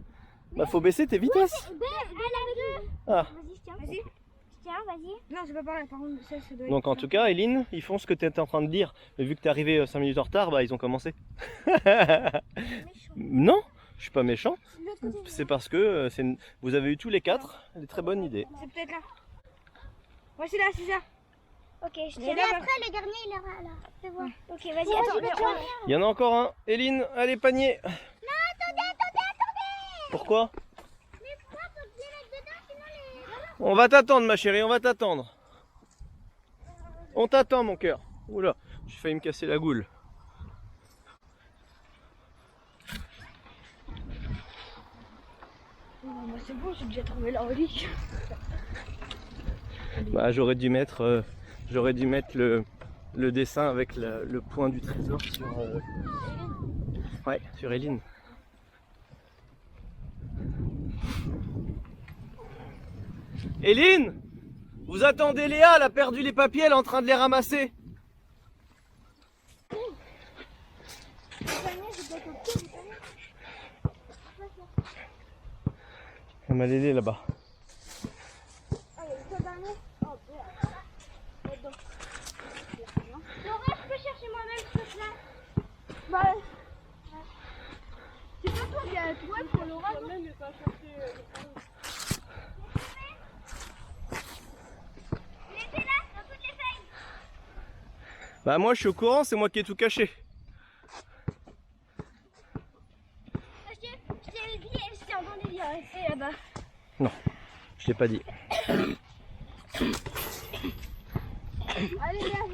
Bah, faut baisser tes vitesses. Ben, elle a deux. Ah. Vas-y, tiens. Vas-y. Tiens, vas-y. Non, c'est pas par là, par contre, ça doit Donc, être en là. tout cas, Eline, ils font ce que tu étais en train de dire. Mais vu que t'es arrivé 5 minutes en retard, bah, ils ont commencé. Non, je suis pas méchant. C'est parce que vous avez eu tous les 4 des très bonnes idées. C'est peut-être là. Ouais, c'est là, c'est ça. Ok, je Et tiens. là, Et bah- après, le dernier, il est là. Fais voir. Ok, vas-y, attends. Il y en a encore un. Eline, allez, panier. Non, attendez. Pourquoi? Mais pourquoi faut que je les mette dedans, sinon les... On va t'attendre, ma chérie, on va t'attendre. On t'attend, mon cœur. Oula, j'ai failli me casser la goule. Bah, c'est bon, j'ai déjà trouvé la relique. Bah, j'aurais dû mettre le dessin avec le point du trésor sur, ouais, sur Eline. Eline, vous attendez Léa, elle a perdu les papiers, elle est en train de les ramasser. Elle m'a l'aidé là-bas. Laura, je peux chercher moi-même ce truc-là. Bah, c'est pas toi qui as trouvé pour Laura. Même ne pas chercher. Laissez là, dans toutes les feuilles. Bah moi je suis au courant, c'est moi qui ai tout caché. Je t'ai dit, je t'ai entendu dire, c'est là-bas. Je l'ai pas dit. Allez, viens.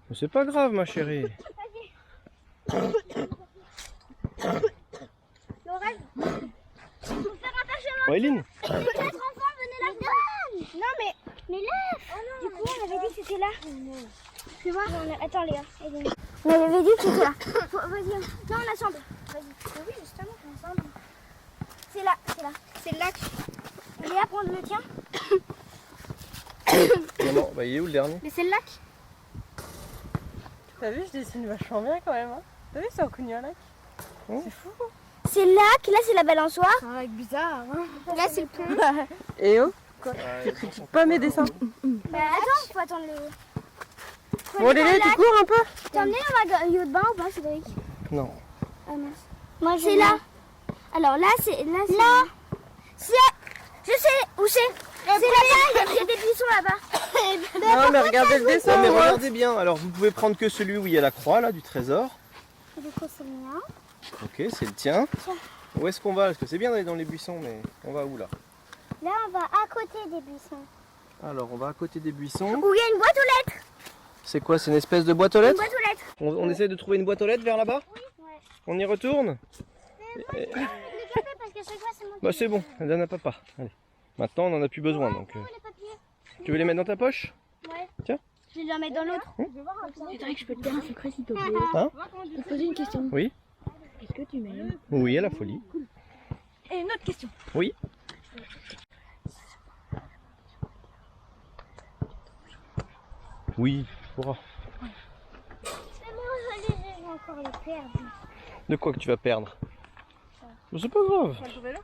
Mais c'est pas grave, ma chérie. Laura, faut faire un parchemin. Bon, Eline, Les 4 enfants, venez là. Non, mais là. Du coup, on avait dit que c'était là. Tu vois attends, Léa. On avait dit que c'était là. Vas-y. Non, on assemble. Vas-y. Oui, justement, on assemble. C'est là, c'est là. C'est le lac. Léa, prends le tien. non, bah il est où le dernier? Mais c'est le lac. T'as vu, je dessine vachement bien quand même. Hein. T'as vu, c'est reconnu un lac. Oh. C'est fou. C'est le lac, là c'est la balançoire. C'est un lac bizarre, hein. Là c'est le pont. Et oh, pas mes dessins. Bah attends, faut attendre le. Bon, Léla, tu cours un peu. T'as emmené un maillot de bain ou pas, Cédric? Non. Ah mince. Moi c'est là. Alors là c'est. Là c'est. Je sais où c'est. C'est là-bas, il y a des buissons là-bas. Non, mais regardez le dessin. Non mais moi. regardez bien, alors vous pouvez prendre que celui où il y a la croix là du trésor. Du coup c'est le mien. Ok, c'est le tien. Tiens. Où est-ce qu'on va? Parce que c'est bien d'aller dans les buissons, mais on va où là? Là on va à côté des buissons. Alors on va à côté des buissons. Où il y a une boîte aux lettres. C'est quoi? C'est une espèce de boîte aux Une lettres? boîte aux lettres. On essaie de trouver une boîte aux lettres vers là-bas? Ouais. On y retourne? Le café parce que chaque fois c'est moi qui. Bah c'est bon, elle donne à papa. Allez. Maintenant on en a plus besoin donc. Les papiers. Tu veux les mettre dans ta poche? Ouais. Tiens. Je vais les remettre dans l'autre. Cédric, je peux te dire un secret s'il te plaît. Hein? Je vais te poser une question. Oui? Est-ce que tu m'aimes? Oui, à la folie. Et une autre question. Oui? Oui, tu pourras. Mais moi je vais encore les perdre. De quoi que tu vas perdre? Mais c'est pas grave. On va le trouver là.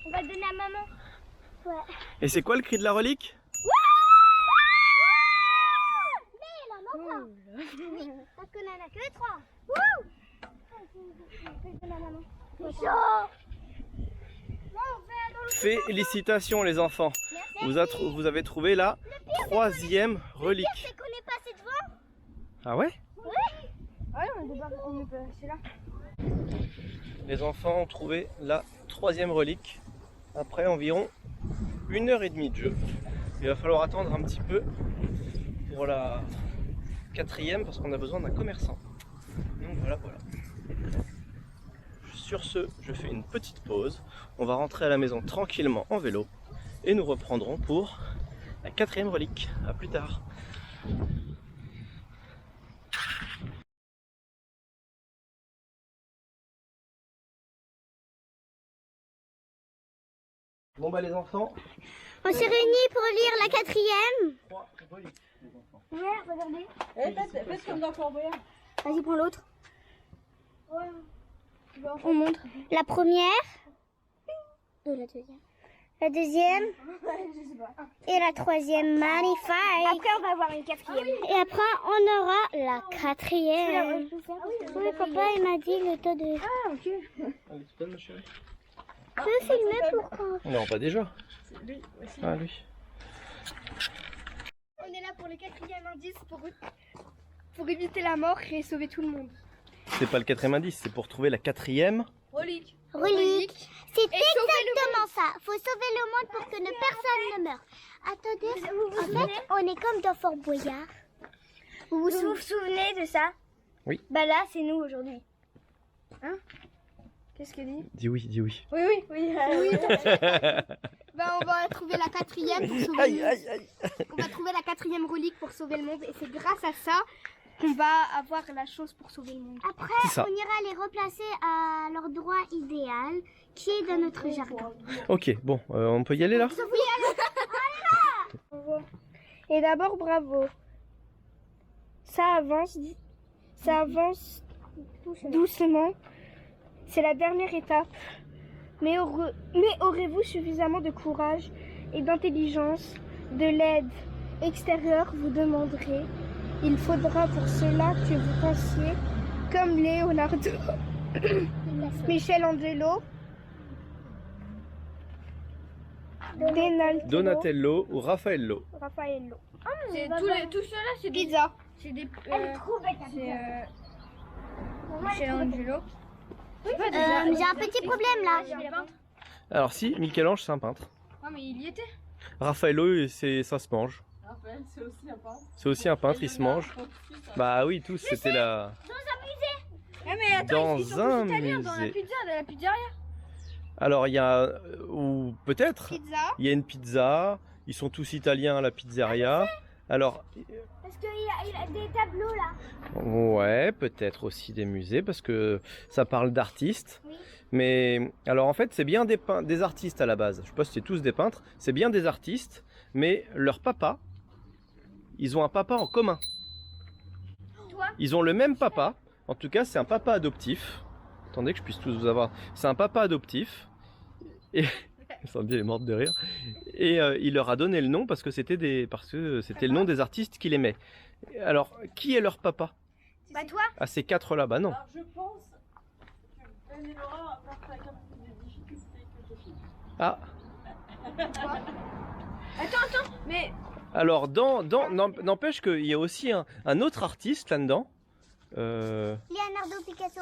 On va le donner à maman. Ouais. Et c'est quoi le cri de la relique? Mais il en manque un. Oui, parce qu'on en a que 3. Wouh! Je donne à maman. C'est chaud. Félicitations les enfants. Vous avez trouvé la 3e relique. C'est qu'on est passé devant. Ah ouais? Oui. Ah ouais, on est pas. C'est là. Les enfants ont trouvé la 3e relique après environ 1h30 de jeu. Il va falloir attendre un petit peu pour la 4e parce qu'on a besoin d'un commerçant. Donc voilà. Sur ce, je fais une petite pause. On va rentrer à la maison tranquillement en vélo et nous reprendrons pour la 4e relique. A plus tard. Bon bah les enfants, On s'est réunis pour lire la 4e. 3 reliques les enfants. Ouais, regardez. Faites comme dans Fort Boyard. Vas-y, prends l'autre. On montre. La première. La deuxième. La deuxième. Et la 3e. Magnifique. Après, on va avoir une 4e. Et après, on aura la 4e. Oui, papa, il m'a dit le tas de... Ah, ok. Allez, tu donnes ma chérie. Je veux filmer pour quand? Non, pas déjà. C'est lui aussi. Ah lui. On est là pour le 4e indice pour éviter la mort et sauver tout le monde. C'est pas le 4e indice, c'est pour trouver la 4e. Relique. Relique. C'est exactement ça. Faut sauver le monde pour que personne ne meure. Attendez, en fait, on est comme dans Fort Boyard. Vous vous souvenez de ça? Oui. Bah là, c'est nous aujourd'hui. Hein? Qu'est-ce qu'elle dit? Dis oui, dis oui. Oui. Bah on va trouver la 4e pour sauver le monde. On va trouver la 4e relique pour sauver le monde. Et c'est grâce à ça qu'on va avoir la chose pour sauver le monde. Après, C'est ça. on ira les replacer à l'endroit idéal qui est dans notre jardin. Ok, bon, on peut y aller là? Et d'abord, bravo. Ça avance doucement. C'est la dernière étape. Mais aurez-vous suffisamment de courage et d'intelligence, de l'aide extérieure, vous demanderez. Il faudra pour cela que vous pensiez comme Leonardo, Michelangelo, Donatello ou Raffaello. Raffaello. C'est tout cela, c'est des. Pizza. C'est des. Michelangelo. J'ai un petit problème là. Alors si, Michel-Ange c'est un peintre. Ah, mais il y était. Raffaello, ça se mange. Raphaël, c'est aussi un peintre. C'est aussi un peintre, il se mange. Bah oui, tous, c'était la... Ah, mais attends, Dans ils sont un tous italiens dans musée. la pizzeria. Alors il y a... Ou peut-être, Pizza. il y a une pizza, ils sont tous italiens à la pizzeria. Alors, Parce qu'il a des tableaux là. ouais, peut-être aussi des musées, parce que ça parle d'artistes. Oui. Mais, alors en fait, c'est bien des artistes à la base. Je sais pas si c'est tous des peintres, c'est bien des artistes, mais leur papa, ils ont un papa en commun. Ils ont le même papa, en tout cas c'est un papa adoptif. Attendez que je puisse tous vous avoir. C'est un papa adoptif. Et... Sandy est morte de rire. Et il leur a donné le nom parce que c'était le nom des artistes qu'il aimait. Alors, qui est leur papa? Bah toi. À ces quatre-là? Bah non. Alors, je pense que Ben et Laura apportent avec un peu de difficulté que je filme. Ah. Attends, mais. Alors, n'empêche qu'il y a aussi un autre artiste là-dedans. Leonardo Picasso.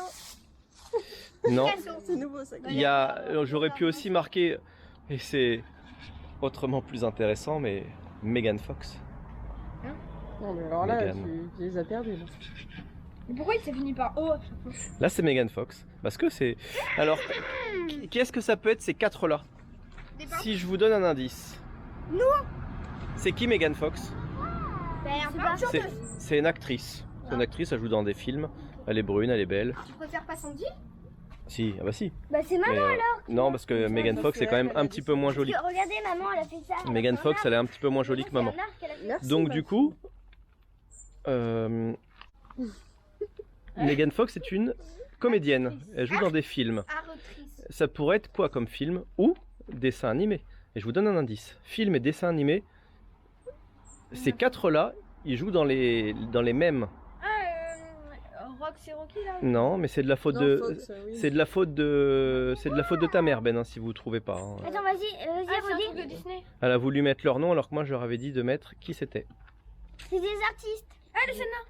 Non. C'est nouveau ça. Il y a, j'aurais pu aussi marquer, et c'est autrement plus intéressant, mais Megan Fox. Non, mais alors là, Megan. tu les as perdus. Là. Mais pourquoi il s'est fini par O? Là, c'est Megan Fox. Parce que c'est. Alors, qu'est-ce que ça peut être ces quatre-là? Si je vous donne un indice. Nous. C'est qui Megan Fox? C'est pas. C'est une actrice. C'est une actrice, elle joue dans des films. Elle est brune, elle est belle. Tu préfères pas Sandy? Si, ah bah si. Bah c'est maman Mais, alors. non, parce que Megan Fox est quand même un petit peu moins jolie. Regardez maman, elle a fait ça. Megan Fox, elle est un petit peu moins jolie que maman. Merci, Donc ma du coup, Megan Fox est une comédienne. Elle joue dans des films. Ça pourrait être quoi comme film ou dessin animé? Et je vous donne un indice. Film et dessin animé, ces quatre-là, ils jouent dans les mêmes. Rox et Rocky là. Non, mais c'est de la faute Non, de... Fox, oui. C'est de la faute de ta mère, Ben, hein, si vous ne trouvez pas. hein. Attends, vas-y, Ah, c'est un truc redis. de Disney. Elle a voulu mettre leur nom alors que moi je leur avais dit de mettre qui c'était. C'est des artistes. Ah, le Sénat.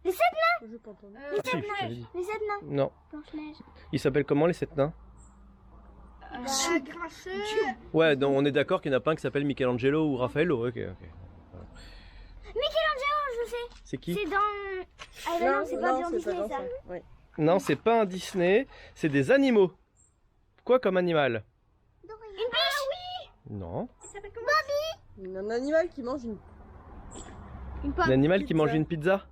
Les 7 nains. J'ai pas entendu. Si, je t'avais dit. Les 7 nains. Non. Blanche-Neige. Ils s'appellent comment les 7 nains? Grincheux. Ouais, donc on est d'accord qu'il n'y en a pas un qui s'appelle Michelangelo ou Raffaello. Ok. Michelangelo, je sais. C'est qui? C'est dans... Ah bah non, c'est pas dans Disney, ça. Ouais. Non, c'est pas un Disney, c'est des animaux. Quoi comme animal? Une biche. Non. Un animal qui mange une Un animal qui pizza. mange une pizza?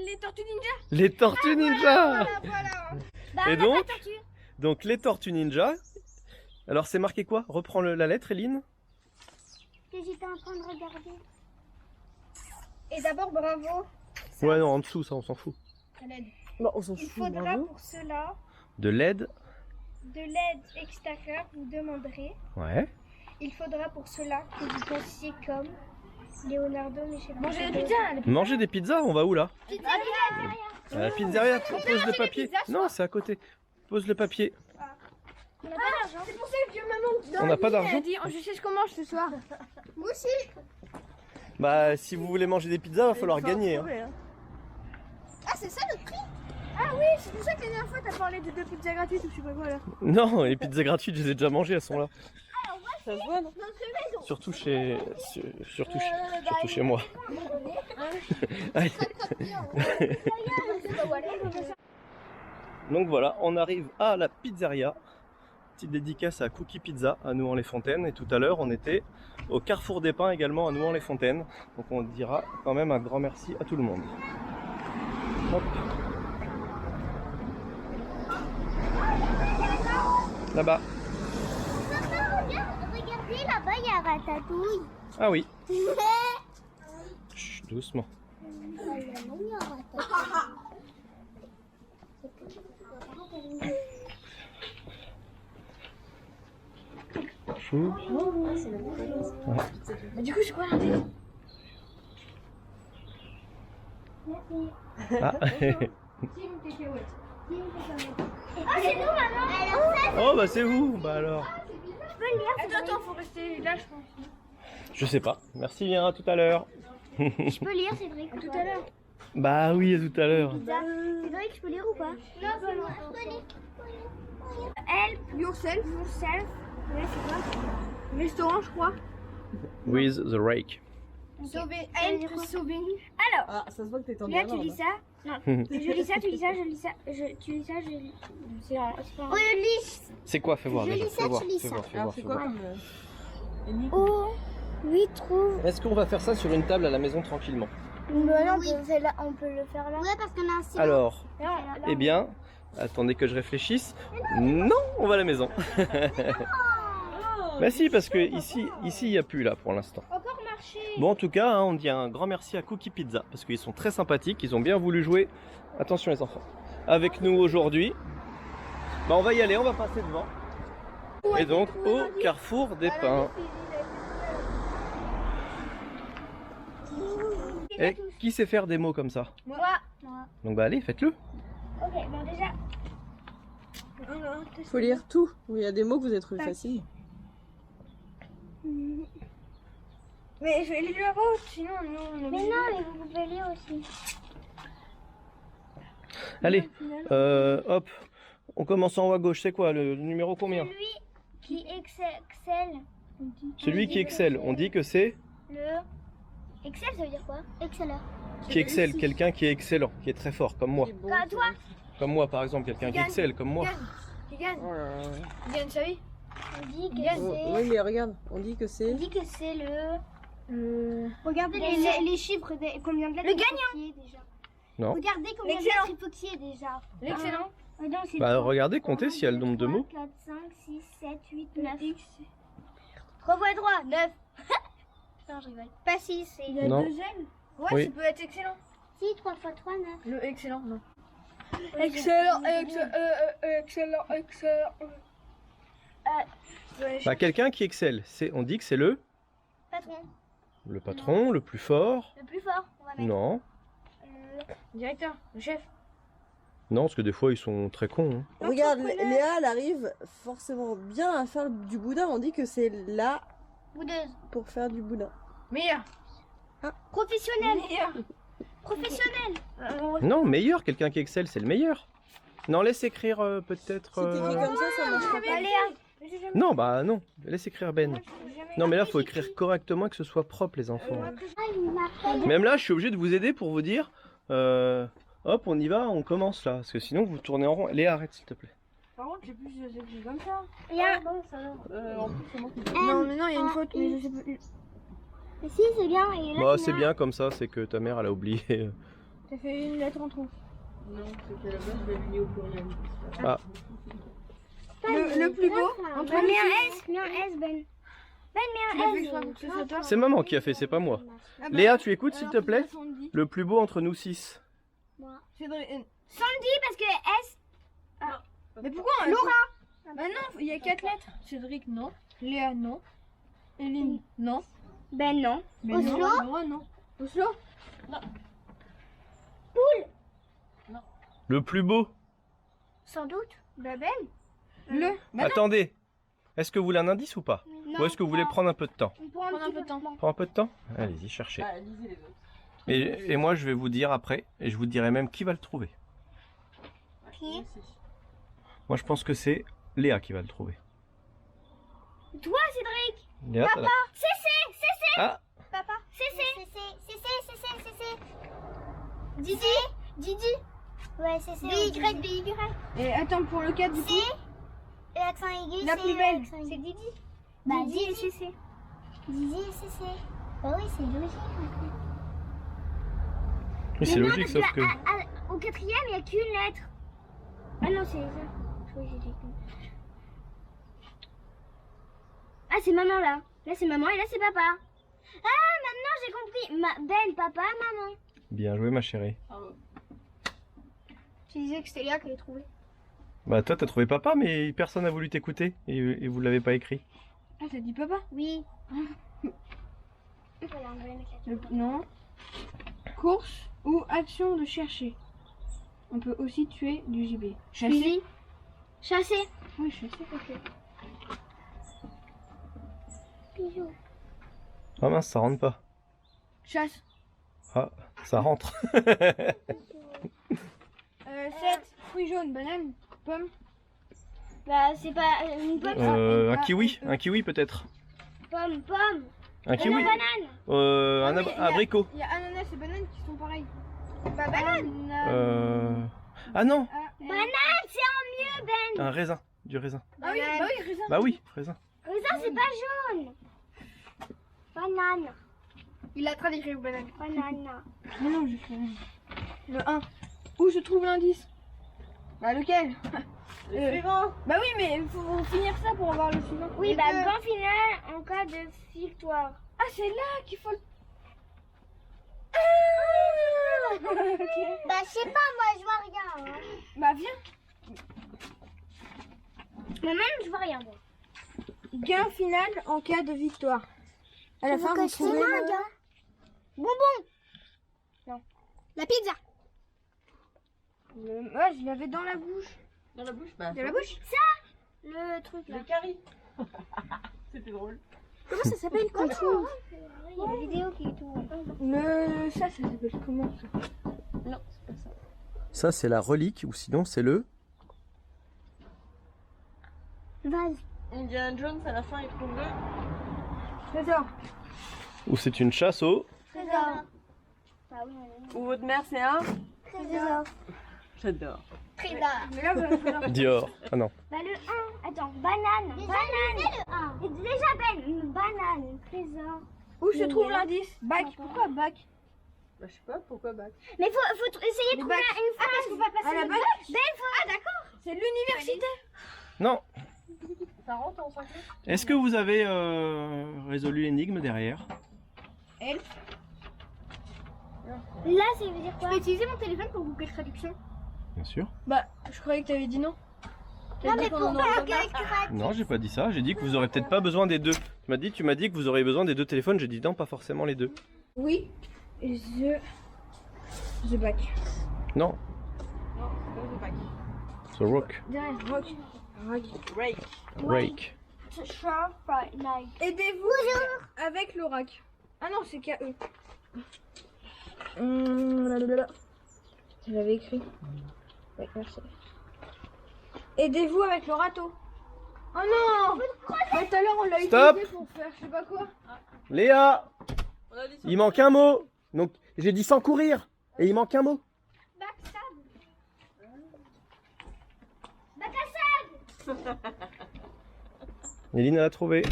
Les tortues ninja. Les tortues ninja! Bah, Et on a donc pas tortue. Donc les tortues ninja. Alors c'est marqué quoi? Reprends la lettre, Eline. Que j'étais en train de regarder. Et d'abord, bravo. Ouais, non, en dessous, ça, on s'en fout. Bon, on s'en Il fout, faudra bravo. pour cela De l'aide. de l'aide extérieure, vous demanderez. Ouais. Il faudra pour cela que vous pensiez comme Leonardo Michelangelo. Manger des pizzas. Manger des pizzas, on va où là? Pizzeria. À la pizzeria. Pose le papier. Non, c'est à côté. Pose le papier. On n'a pas d'argent. C'est pour ça que maman On n'a pas d'argent? dit, je sais ce qu'on mange ce soir. Moi aussi. Bah, si vous voulez manger des pizzas, va falloir gagner. Hein. Ah, c'est ça le prix? Ah oui, c'est pour ça que la dernière fois t'as parlé de 2 pizzas gratuites ou je sais pas quoi là. Non, les pizzas gratuites, je les ai déjà mangées, elles sont là. Ça se voit, non? Surtout chez moi. Allez. Donc voilà, on arrive à la pizzeria. Petite dédicace à Cookie Pizza à Nouan-les-Fontaines. Et tout à l'heure, on était au Carrefour des Pins également à Nouan-les-Fontaines. Donc on dira quand même un grand merci à tout le monde. Hop. Là-bas. Regardez, là-bas, il y a Ratatouille. Ah oui. Chut, doucement. Chou. Du coup, c'est quoi l'indice? Ah. Ah, c'est nous, maman. Oh bah c'est vous. Bah alors. Attends, faut rester là, je pense. Je sais pas. Merci bien, à tout à l'heure. Je peux lire, Cédric. Tout à l'heure. Bah oui, à tout à l'heure. Cédric, je peux lire ou pas? Non, c'est moi. Je peux lire. Help Yourself, yourself. ouais, c'est quoi? Restaurant, je crois. With the rake. Sauver. Ça veut dire Help quoi? sauver. Alors, Ah, ça se voit que t'es en là, tu diamant, lis là. ça. Non, je lis ça, tu lis ça, je lis ça. Tu lis ça, je lis. C'est pas... Oh, je lis. C'est quoi? Fais voir Je déjà. lis ça, Fais voir, tu lis fais ça. voir, fais Alors, voir, c'est fais quoi voir. comme énigme? Oh, oui, trouve. Est-ce qu'on va faire ça sur une table à la maison tranquillement? Bah non, on peut le faire là. Ouais, parce qu'on a un stylo. Alors, Non, eh bien, attendez que je réfléchisse. Non, on va à la maison. Bah si, parce que ici, il n'y a plus là pour l'instant. Encore marcher. Bon, en tout cas, hein, on dit un grand merci à Cookie Pizza parce qu'ils sont très sympathiques, ils ont bien voulu jouer. Attention les enfants. Avec nous aujourd'hui. Bah on va y aller, on va passer devant. Et donc au Carrefour des Pins. Et qui sait faire des mots comme ça? Moi. Donc bah allez, faites-le. Ok, bon déjà. Faut lire tout. Oui, il y a des mots que vous avez trouvés faciles. Mais je vais lire la vôtre, sinon nous. Mais non, mais vous pouvez lire aussi. Allez, hop, on commence en haut à gauche. C'est quoi le numéro combien? Celui qui excelle. Celui qui excelle, on dit que c'est Le. Excel, ça veut dire quoi? Excellent. qui excelle, quelqu'un qui est excellent, qui est très fort, comme moi. C'est bon, Bah, c'est toi. bon. Comme moi par exemple, quelqu'un qui Gagne. excelle, comme moi. Qui gagne? Oh là là. Il gagne sa vie. On dit que Oh, c'est. oui, mais regarde, on dit que c'est. On dit que c'est le. Regardez les chiffres, combien de lettres Le gagnant. il faut qu'il y ait déjà. Non. Regardez combien de L'excellent. lettres il faut qu'il y ait déjà. L'excellent. Ah non, c'est Bah trois. regardez, comptez s'il y a le nombre de mots. 4, 5, 6, 7, 8, 9. 3 fois 3, 9. Non, je rigole. Pas 6, Il c'est. a Non. 2 ailes. Ouais, Oui. ça peut être excellent. Si, 3 fois 3, 9. Le excellent, non. Ouais, Excellent, j'ai- excellent, excellent. Bah quelqu'un qui excelle, on dit que c'est le Patron. patron, le plus fort. Le plus fort, on va mettre. Non, Directeur, le chef. non, parce que des fois ils sont très cons. Hein. Regarde, Léa, elle arrive forcément bien à faire du boudin. On dit que c'est là Boudeuse. pour faire du boudin. Meilleur. Professionnel. Meilleur. Professionnel. Non, meilleur, quelqu'un qui excelle, c'est le meilleur. Non, laisse écrire peut-être... Si t'écris comme ça marchera pas. Allez, Non, bah non, laisse écrire Ben. Non, mais là, faut écrire correctement, que ce soit propre, les enfants. Même là, je suis obligé de vous aider pour vous dire... hop, on y va, on commence là. Parce que sinon, vous tournez en rond. Léa, arrête, s'il te plaît. Par contre, j'ai plus écrit comme ça. il y a... En plus, c'est moi qui Non, mais non, il y a une faute, mais je sais plus. Si, c'est bien. Et là, Bah, c'est bien comme ça, c'est que ta mère, elle a oublié. T'as fait une lettre en trop. Non, c'est qu'à la base, je l'avais mis au pluriel. Ah, Le plus beau, entre Ben, nous mets un six. S, mets un S, Ben. Ben, Tu mets l'as un fait S. exprès pour que ce soit toi. c'est maman qui a fait, c'est pas moi. Ah bah, Léa, tu écoutes, s'il alors, te plaît? c'est Sandy. Le plus beau entre nous 6. Cédric. Sandy, parce que S. Mais pourquoi Laura. Bah non, il y a 4 lettres. Cédric, non. Léa, non. Eline, non. Ben, non. Mais Oslo. non. Laura, non. Oslo. Le plus beau. Sans doute. Bah Ben. Le. Bah non. Attendez. Est-ce que vous voulez un indice ou pas? Non. Ou est-ce que vous voulez prendre un peu de temps? On prend Prends un peu de temps. Prends un peu de temps? Allez-y, cherchez. Ah, lisez les autres. Et moi, je vais vous dire après, et je vous dirai même qui va le trouver. Qui? Moi, je pense que c'est Léa qui va le trouver. Toi, Cédric. Léa, t'as la- CC. Ah, Papa. CC. Didi. Didi. Ouais, CC. BY. Et attends, pour le 4 du coup. C. Et accent aigu. La plus belle. C'est Didi. Bah, Didi et CC. Didi et CC. Bah oui, c'est logique. oui, c'est logique, sauf que... Au quatrième, il n'y a qu'une lettre. Ah non, c'est ça. Je crois que j'ai dit qu'une. Ah, c'est maman là. Là, c'est maman et là, c'est papa. Ah, maintenant, j'ai compris. Ben, papa, maman. Bien joué, ma chérie. Tu disais que c'était Léa qui l'avait trouvé. Bah, toi, t'as trouvé papa, mais personne n'a voulu t'écouter, et vous l'avez pas écrit. Ah, t'as dit papa. Oui. Non. Course ou action de chercher. On peut aussi tuer du gibier. Chasser. Chasser. Oui, chasser. Ok. Bisous. Ah mince, ça rentre pas. Chasse. Ah, ça rentre. 7. Fruits jaunes, banane, pomme. Bah, c'est pas une pomme. Un kiwi peut-être. Pomme. Un kiwi. Banane. Un oui, il y a- abricot. Il y a ananas et banane qui sont pareils. Bah, banane. Ah non, Banane, c'est en mieux, Ben. un raisin, du raisin. Ah oui, bah oui, raisin. Bah oui, raisin. Raisin, c'est pas jaune. Banane. Il a traduit au banane. Banane. Mais non, je fais rien. Le 1. Où se trouve l'indice? Bah lequel? Suivant. Bah oui, mais il faut finir ça pour avoir le suivant. Oui, bah, grand final en cas de victoire. Ah, c'est là qu'il faut le... Ok. Bah, je sais pas, moi, je vois rien. Hein. Bah viens. Mais même, je vois rien. Bon. Gain final en cas de victoire. À la fin, vous trouvez le... Bonbon. La pizza. Ouais, je l'avais dans la bouche. Dans la bouche, bah. De la bouche. Le truc là. Le carré. C'était drôle. Comment ça s'appelle quand tu... Il y a la vidéo qui est tout. Le... Ça s'appelle comment ça? Non, c'est pas ça. Ça, c'est la relique, ou sinon, c'est le... Vase. Indiana Jones, à la fin, il trouve le. Trésor. Ou c'est une chasse au... Trésor. Bah oui, Ou votre mère, c'est un. trésor. J'adore. Trésor. Mais là, il va falloir... Dior. Ah non. Bah le 1. Attends, banane. Banane. Le 1. Déjà, Ben. Banane. Trésor. Où se trouve l'indice? Bac. Pourquoi bac? Bah, je sais pas, pourquoi bac. Mais faut essayer de Le trouver bac. une phrase. Parce qu'on va passer À la le bac? Ben, faut... Ah, d'accord. C'est l'université. Non. Ça rentre en 5 minutes. Est-ce que vous avez résolu l'énigme derrière? Là, ça veut dire Je quoi? peux utiliser mon téléphone pour Google Traduction. Bien sûr. Bah, je croyais que t'avais dit non. Non, mais pourquoi Google Traduction? Non, j'ai pas dit ça. J'ai dit que vous aurez peut-être pas besoin des deux. Tu m'as dit que vous auriez besoin des deux téléphones. J'ai dit non, pas forcément les deux. Oui. The bac. Non. Non, c'est pas le bac. The rock. Derrière, rock. Rake. Rake. Aidez-vous avec l'oracle. Ah non, c'est KE. J'avais écrit. Oui, merci. Aidez-vous avec le râteau. Oh non! Mais tout à l'heure on l'a Stop. utilisé pour faire je sais pas quoi. Léa, On a dit il manque un mot. Donc j'ai dit sans courir. Et il manque un mot. Éline elle a trouvé.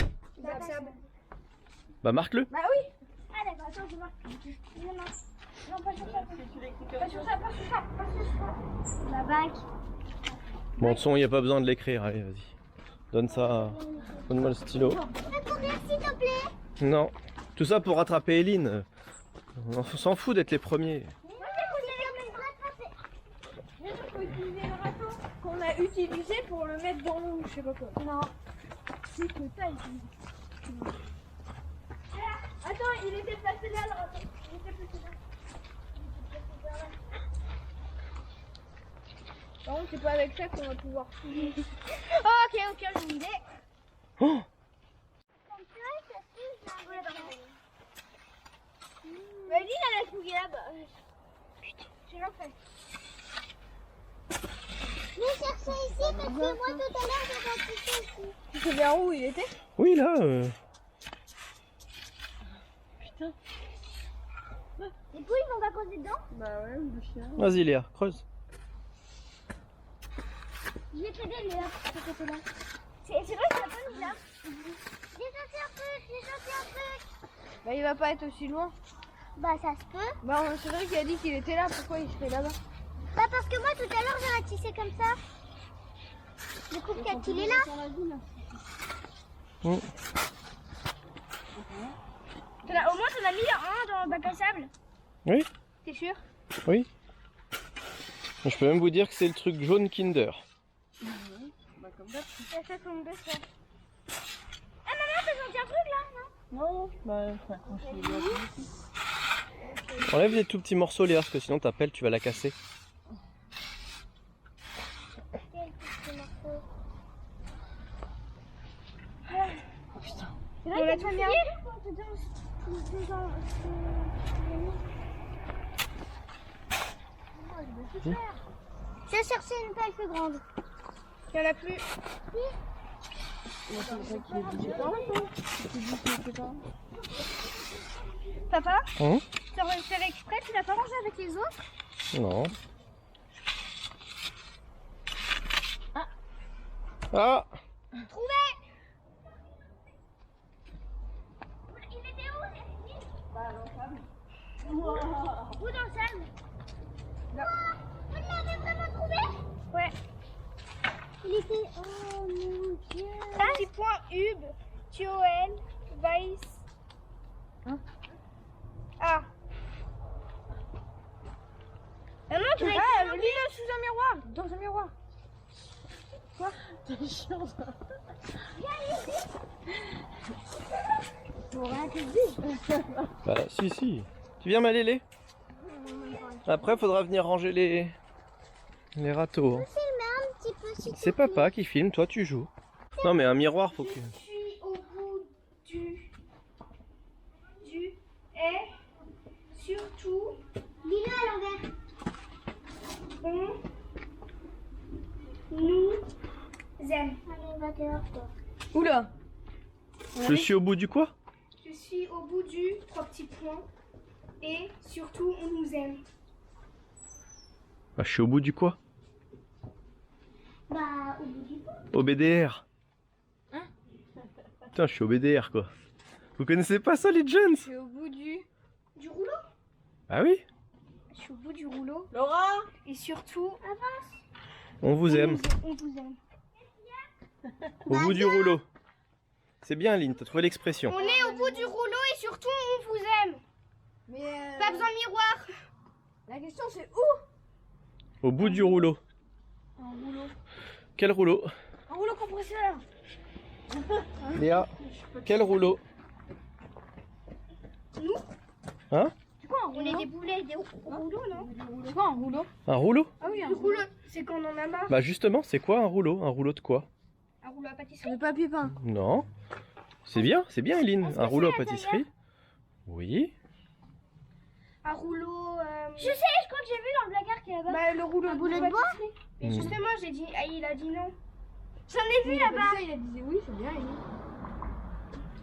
Bah marque-le. Bah oui. Ah d'accord, attends, je vois. Non, non. Non, pas sur ça. Pas sur ça, pas sur ça, pas sur ça. La bague. Bon, de toute façon, il n'y a pas besoin de l'écrire. Allez, vas-y. Donne ça. Donne-moi le stylo. Courir, s'il te plaît. Non. Tout ça pour rattraper Éline. On s'en fout d'être les premiers. Bien sûr, faut utiliser le râteau qu'on a utilisé pour le mettre dans l'eau, je sais pas quoi. Non. C'est que t'as utilisé. Attends, il était placé là, le râteau. Il était placé là. Par contre, c'est pas avec ça qu'on va pouvoir fouiller. Ok, ok, j'ai une idée. Oh, Vas-y, elle a fouillé là-bas. J'ai rien fait. Je vais chercher ici parce que moi tout à l'heure j'ai cherché ici. Tu sais vers où il était? oui, là. Les poules ils vont pas causer dedans? Bah ouais, le chien. Vas-y, Léa, creuse. Je vais t'aider Léa, de ce côté-là. C'est vrai que ça peut nous là. J'ai cherché un truc, j'ai cherché un truc. Bah, il va pas être aussi loin. Bah ça se peut. Bah, c'est vrai qu'il a dit qu'il était là. Pourquoi il serait là-bas? Bah parce que moi tout à l'heure j'ai ratissé comme ça. Du coup peut-être qu'il est là. Mm. Au moins t'en as mis un dans le bac à sable. Oui, T'es sûr? oui. Je peux même vous dire que c'est le truc jaune Kinder. Ça fait tomber ça. Ah maman t'as senti un truc là? Non? Non, bah ouais, quand je suis bien. Enlève les tout petits morceaux, Léa, parce que sinon ta pelle, tu vas la casser. Quel petit morceau. C'est On vrai l'a qu'il y a tout pas dedans. Je vais chercher une pelle plus grande. Il y en a plus. Papa, Hum tu as fait exprès, tu l'as pas mangé avec les autres? Non. Ah, Trouvé! Il était où? Dans le sable. Où dans le sable? Vous l'avez vraiment trouvé? Ouais. Il était... Oh mon dieu! Petit point Hub, Thioel, Weiss. Ah. Maman, tu l'as Ah, écrit lis-le sous un miroir. Dans un miroir. T'es chiant ça. bah si. Tu viens m'aller. Après, faudra venir ranger les râteaux. hein. un petit peu si C'est papa qui filme, toi tu joues. Non mais un miroir, faut que... Je suis au bout du et surtout dis-le à l'envers. On nous aime. Allez, va dehors toi. Oula. Je suis au bout du quoi? Je suis au bout du 3 petits points et surtout on nous aime. Bah, je suis au bout du quoi? Bah au bout du bout. Au BDR. Putain, je suis au BDR quoi. Vous connaissez pas ça les jeunes? Je suis au bout du rouleau. Ah oui? Je suis au bout du rouleau Laura, et surtout On vous aime. on vous aime. Au bout du rouleau. C'est bien Aline, t'as trouvé l'expression. On est au bout du rouleau et surtout on vous aime. Mais Pas besoin de miroir. la question c'est où? Au bout du rouleau. Un rouleau. Quel rouleau? Un rouleau compresseur. Léa, quel rouleau? Nous? Hein? C'est quoi un On rouleau? est des boulets, des rouleaux, non? C'est quoi un rouleau? Un rouleau? Ah oui, un Le rouleau. rouleau, c'est quand on en a marre. Bah justement, c'est quoi un rouleau? Un rouleau de quoi? Un rouleau à pâtisserie. Le papier peint. Non. C'est bien Aline. Est-ce que Un rouleau à c'est à pâtisserie? Oui. un rouleau. Je sais, je crois que j'ai vu dans le placard qui est là-bas. Bah, le rouleau Un boulot de bois. Et Mm. justement, j'ai dit, ah, il a dit non. J'en ai vu là-bas. Il a dit oui, c'est bien.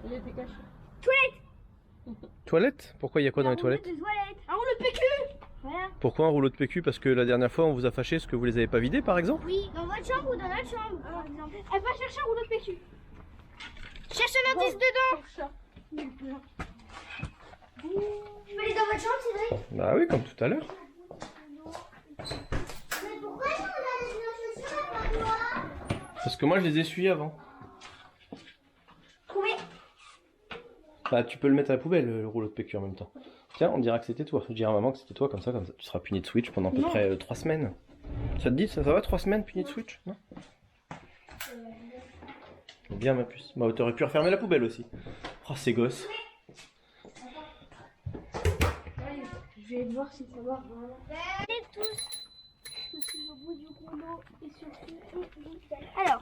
Il était caché. Toilettes? Pourquoi il y a quoi dans les toilettes? Des toilettes. Ah, on le PQ. Voilà. Pourquoi un rouleau de PQ? Parce que la dernière fois on vous a fâché parce que vous les avez pas vidés par exemple? Oui, dans votre chambre ou dans notre chambre, par exemple. Elle va chercher un rouleau de PQ. Cherche l'indice dedans. Je peux aller dans votre chambre, Cédric? Bah oui, comme tout à l'heure. Mais pourquoi on a laissé nos chaussures à toi? Parce que moi je les essuie avant. Trouvé. Bah tu peux le mettre à la poubelle le rouleau de PQ en même temps. Tiens, on dira que c'était toi. Je dirai à maman que c'était toi comme ça tu seras puni de Switch pendant à peu près 3 semaines. Ça te dit, ça va 3 semaines puni de Switch? Non? Bien ma puce. Bah t'aurais pu refermer la poubelle aussi. Oh ces gosses. Je vais voir si ça va. Et tous. Je suis au bout du rouleau et surtout. Alors.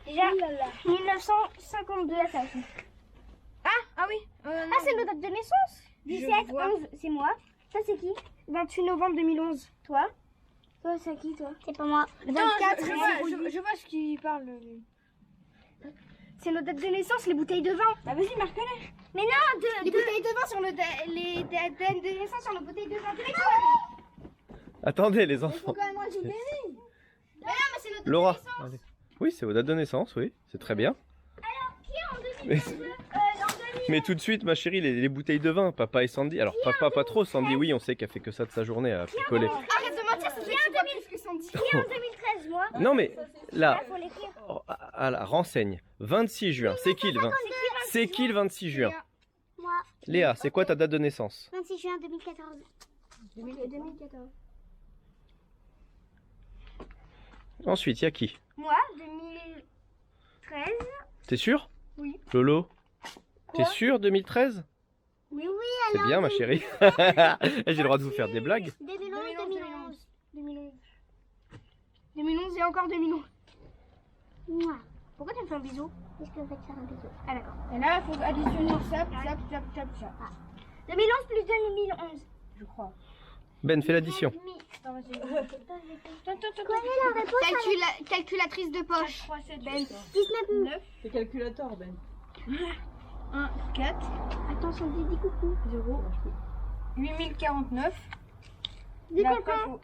Déjà, 1952 à ça. Ah oui. Ah, c'est notre date de naissance. 17, vois. 11, c'est moi. Ça, c'est qui? 28 novembre 2011. Toi? Toi, c'est qui, toi? C'est pas moi. 24, Je vois ce qu'il parle. C'est notre date de naissance, les bouteilles de vin. Bah vas-y, marque-les. Mais non, Les bouteilles de vin sur les dates de naissance sur nos bouteilles de vin. Attendez les enfants. quand même rajouter. Mais non, mais c'est notre date Laura. de naissance. Allez. Oui, c'est vos dates de naissance, oui. C'est très bien. Mais, mais tout de suite, ma chérie, les bouteilles de vin, papa et Sandy. Alors, papa, pas trop. Sandy, oui, on sait qu'elle fait que ça de sa journée à picoler. Arrête de mentir, c'est bien 2000 que Sandy. Qui en 2013, moi? Non, mais là, Faut l'écrire. renseigne. 26 juin. C'est qui le 20? C'est qui le 26 juin? Moi, Léa, c'est quoi ta date de naissance? 26 juin 2014. 2014. Ensuite, il y a qui? Moi, 2013. T'es sûr? Oui. Lolo? T'es sûr 2013? Oui, oui, C'est bien, ma chérie. J'ai le droit de vous faire des blagues. 2011, 2011. 2011 et encore 2011. Mouah. Pourquoi tu me fais un bisou? Est-ce que je vais te faire un bisou? Ah d'accord. Et là, il faut additionner ça, ça, ça, ça. 2011 plus 2011. Je crois. Ben, fais l'addition. Attends, vas-y. Quelle est la réponse? Calculatrice de poche. 3, 7, 8, 19. 9. C'est calculateur, Ben. 1, 4, Attends, Sandy, dis coucou. 0, 8049. Dis Là, coucou. après, faut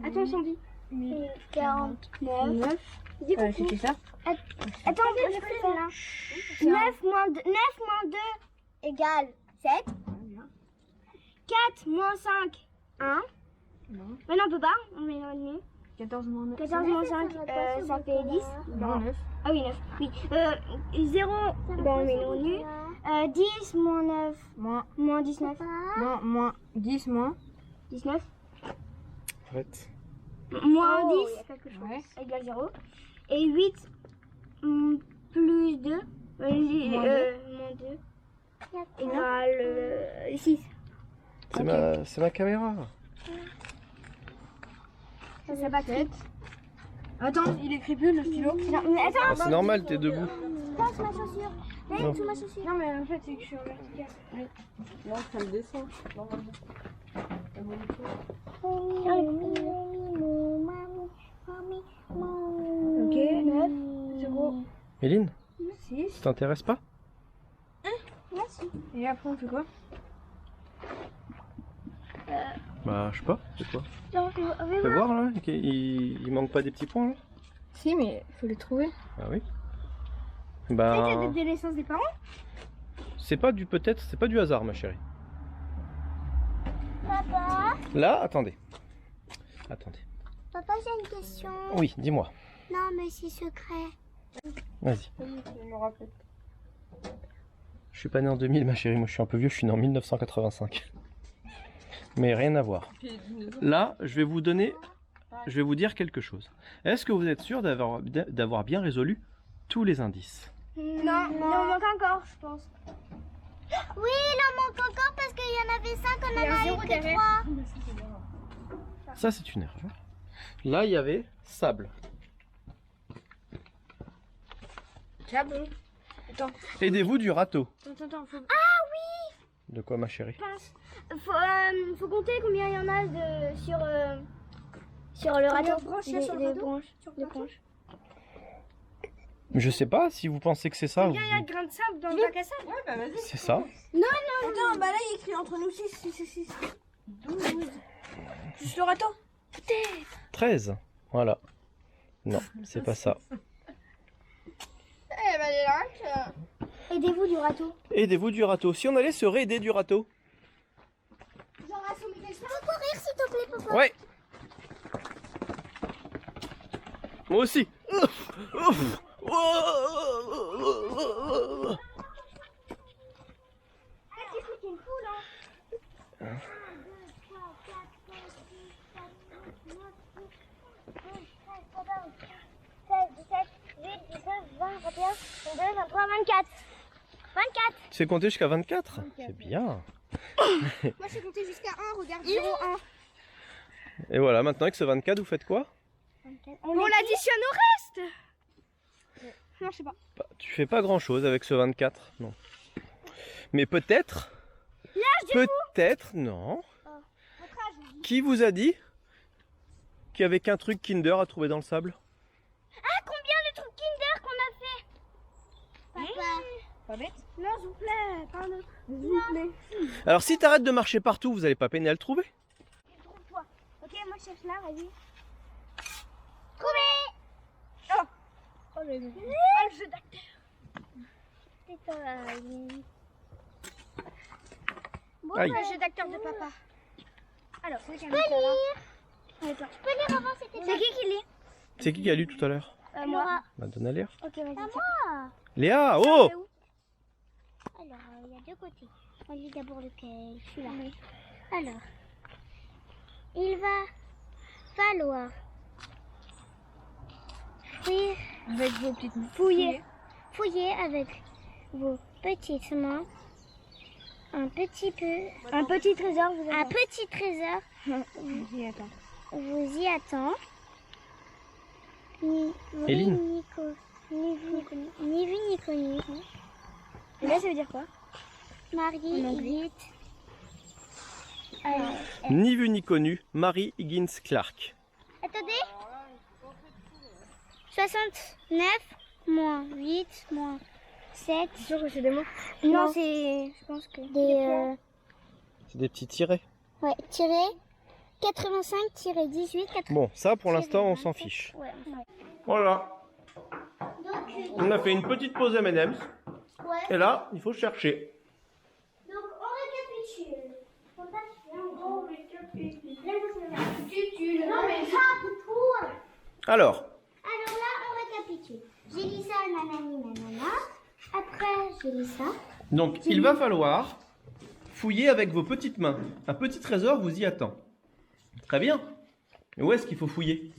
Attends Sandy. 49. 9. Dis coucou. C'était ça. Attends, je fais ça. 9 moins 2 égale 7. 4 moins 5, 1. Mais non, on peut pas. On met dans le nez. 14 moins 9. 14 moins 5, ça fait 10. Non, 9. Ah oui, 9. Oui. 0, bon, on met dans le nez. 10 moins 9, moins 19. Moins 10 moins. 19. Arrête. Moins Oh, 10 Ouais. égale 0. Et 8 plus 2 moins 2 égale 6. C'est ma caméra. Ça va 7. Attends, il écrit plus le stylo. Non, mais attends, Ah, c'est normal, t'es debout. passe ma chaussure. Non. Viens sous ma chaussure. Non, mais en fait, c'est que je suis en vertical. Non, ça me descend. Ok, 9, 0, Méline, 6. ça t'intéresse pas? Merci. Et après, on fait quoi? Bah, je sais pas, c'est quoi? Donc, Fais voir là, il manque pas des petits points là? Si, mais il faut les trouver. Ah oui. C'est la Bah, date de naissance des parents. c'est pas du peut-être, c'est pas du hasard ma chérie. Papa, Là, attendez. Attendez. papa, j'ai une question. Oui, dis-moi. Non, mais c'est secret. Vas-y. Je me rappelle. Je suis pas né en 2000 ma chérie, moi je suis un peu vieux, je suis né en 1985. Mais rien à voir. Là, je vais vous dire quelque chose. Est-ce que vous êtes sûr d'avoir bien résolu tous les indices? Non, il en manque encore, je pense. Oui, il en manque encore parce qu'il y en avait 5, on Il y a un en a zéro eu que derrière. 3. Ça, c'est une erreur. Là, il y avait sable. Ah bon? Aidez-vous du râteau. Attends, faut... De quoi, ma chérie? Faut compter combien il y en a sur le râteau. branches il y a sur le râteau branches. Des branches. Je sais pas, si vous pensez que c'est ça. Combien il y a de grains de sable dans le bac à sable? Ouais, bah vas-y. C'est ça. Attends, bah là il écrit entre nous 6. 12. Juste le râteau. 13. Voilà. Non, c'est pas ça. Eh bah les là. Aidez-vous du râteau. Aidez-vous du râteau. Si on allait se réaider du râteau. Genre assommer quelqu'un. Faut courir s'il te plaît, papa. Ouais. Moi aussi. Ouf, ouf. Tu sais compter jusqu'à 24? C'est bien. Moi j'ai compté jusqu'à 1, regarde 0, 1. Et voilà, maintenant avec ce 24, vous faites quoi? On l'additionne au reste. Non, je sais pas. Bah, tu fais pas grand chose avec ce 24, non. Mais peut-être. Peut-être, non. Qui vous a dit qu'il y avait qu'un truc Kinder à trouver dans le sable? Ah, combien de trucs Kinder qu'on a fait? Papa. Pas bête. Non, s'il vous plaît, pardon. S'il vous plaît. Alors si t'arrêtes de marcher partout, vous allez pas peiner à le trouver. Trouve-toi. Ok, moi je cherche là, vas-y. Trouvé. Oh, le jeu d'acteur. C'est toi, Aileen. Bon, Aïe. Le jeu d'acteur de papa. alors, je peux lire. Tu peux lire avant, c'était C'est qui lit? C'est qui a lu tout à l'heure? Moi. Bah donne à lire. Ok, vas-y. Moi. Léa, oh! Alors, il y a deux côtés. On lit d'abord lequel? Celui-là. Alors, il va falloir fouiller Avec vos petites mains. fouiller avec vos petites mains un petit trésor. Un petit trésor vous y attend. Éline. Ni vu ni connu. Et là, ça veut dire quoi? Marie vite. Ni vu ni connu, Mary Higgins Clark. Attendez. 69 moins 8 moins 7. C'est sûr que c'est des mots? Non, c'est. Je pense que. Des. C'est des petits tirets. Ouais, tiré 85 tiré 18. Bon, ça pour l'instant on s'en fiche. Ouais. Voilà. Donc, On a fait une petite pause M&M's. ouais. Et là, il faut chercher. Donc, on récapitule. On récapitule. Non, mais ça, tout. Alors, Alors là, on récapitule. J'ai dit ça, nanani, nanana. Après, j'ai dit ça. donc il va falloir fouiller avec vos petites mains. Un petit trésor vous y attend. Très bien. Mais où est-ce qu'il faut fouiller?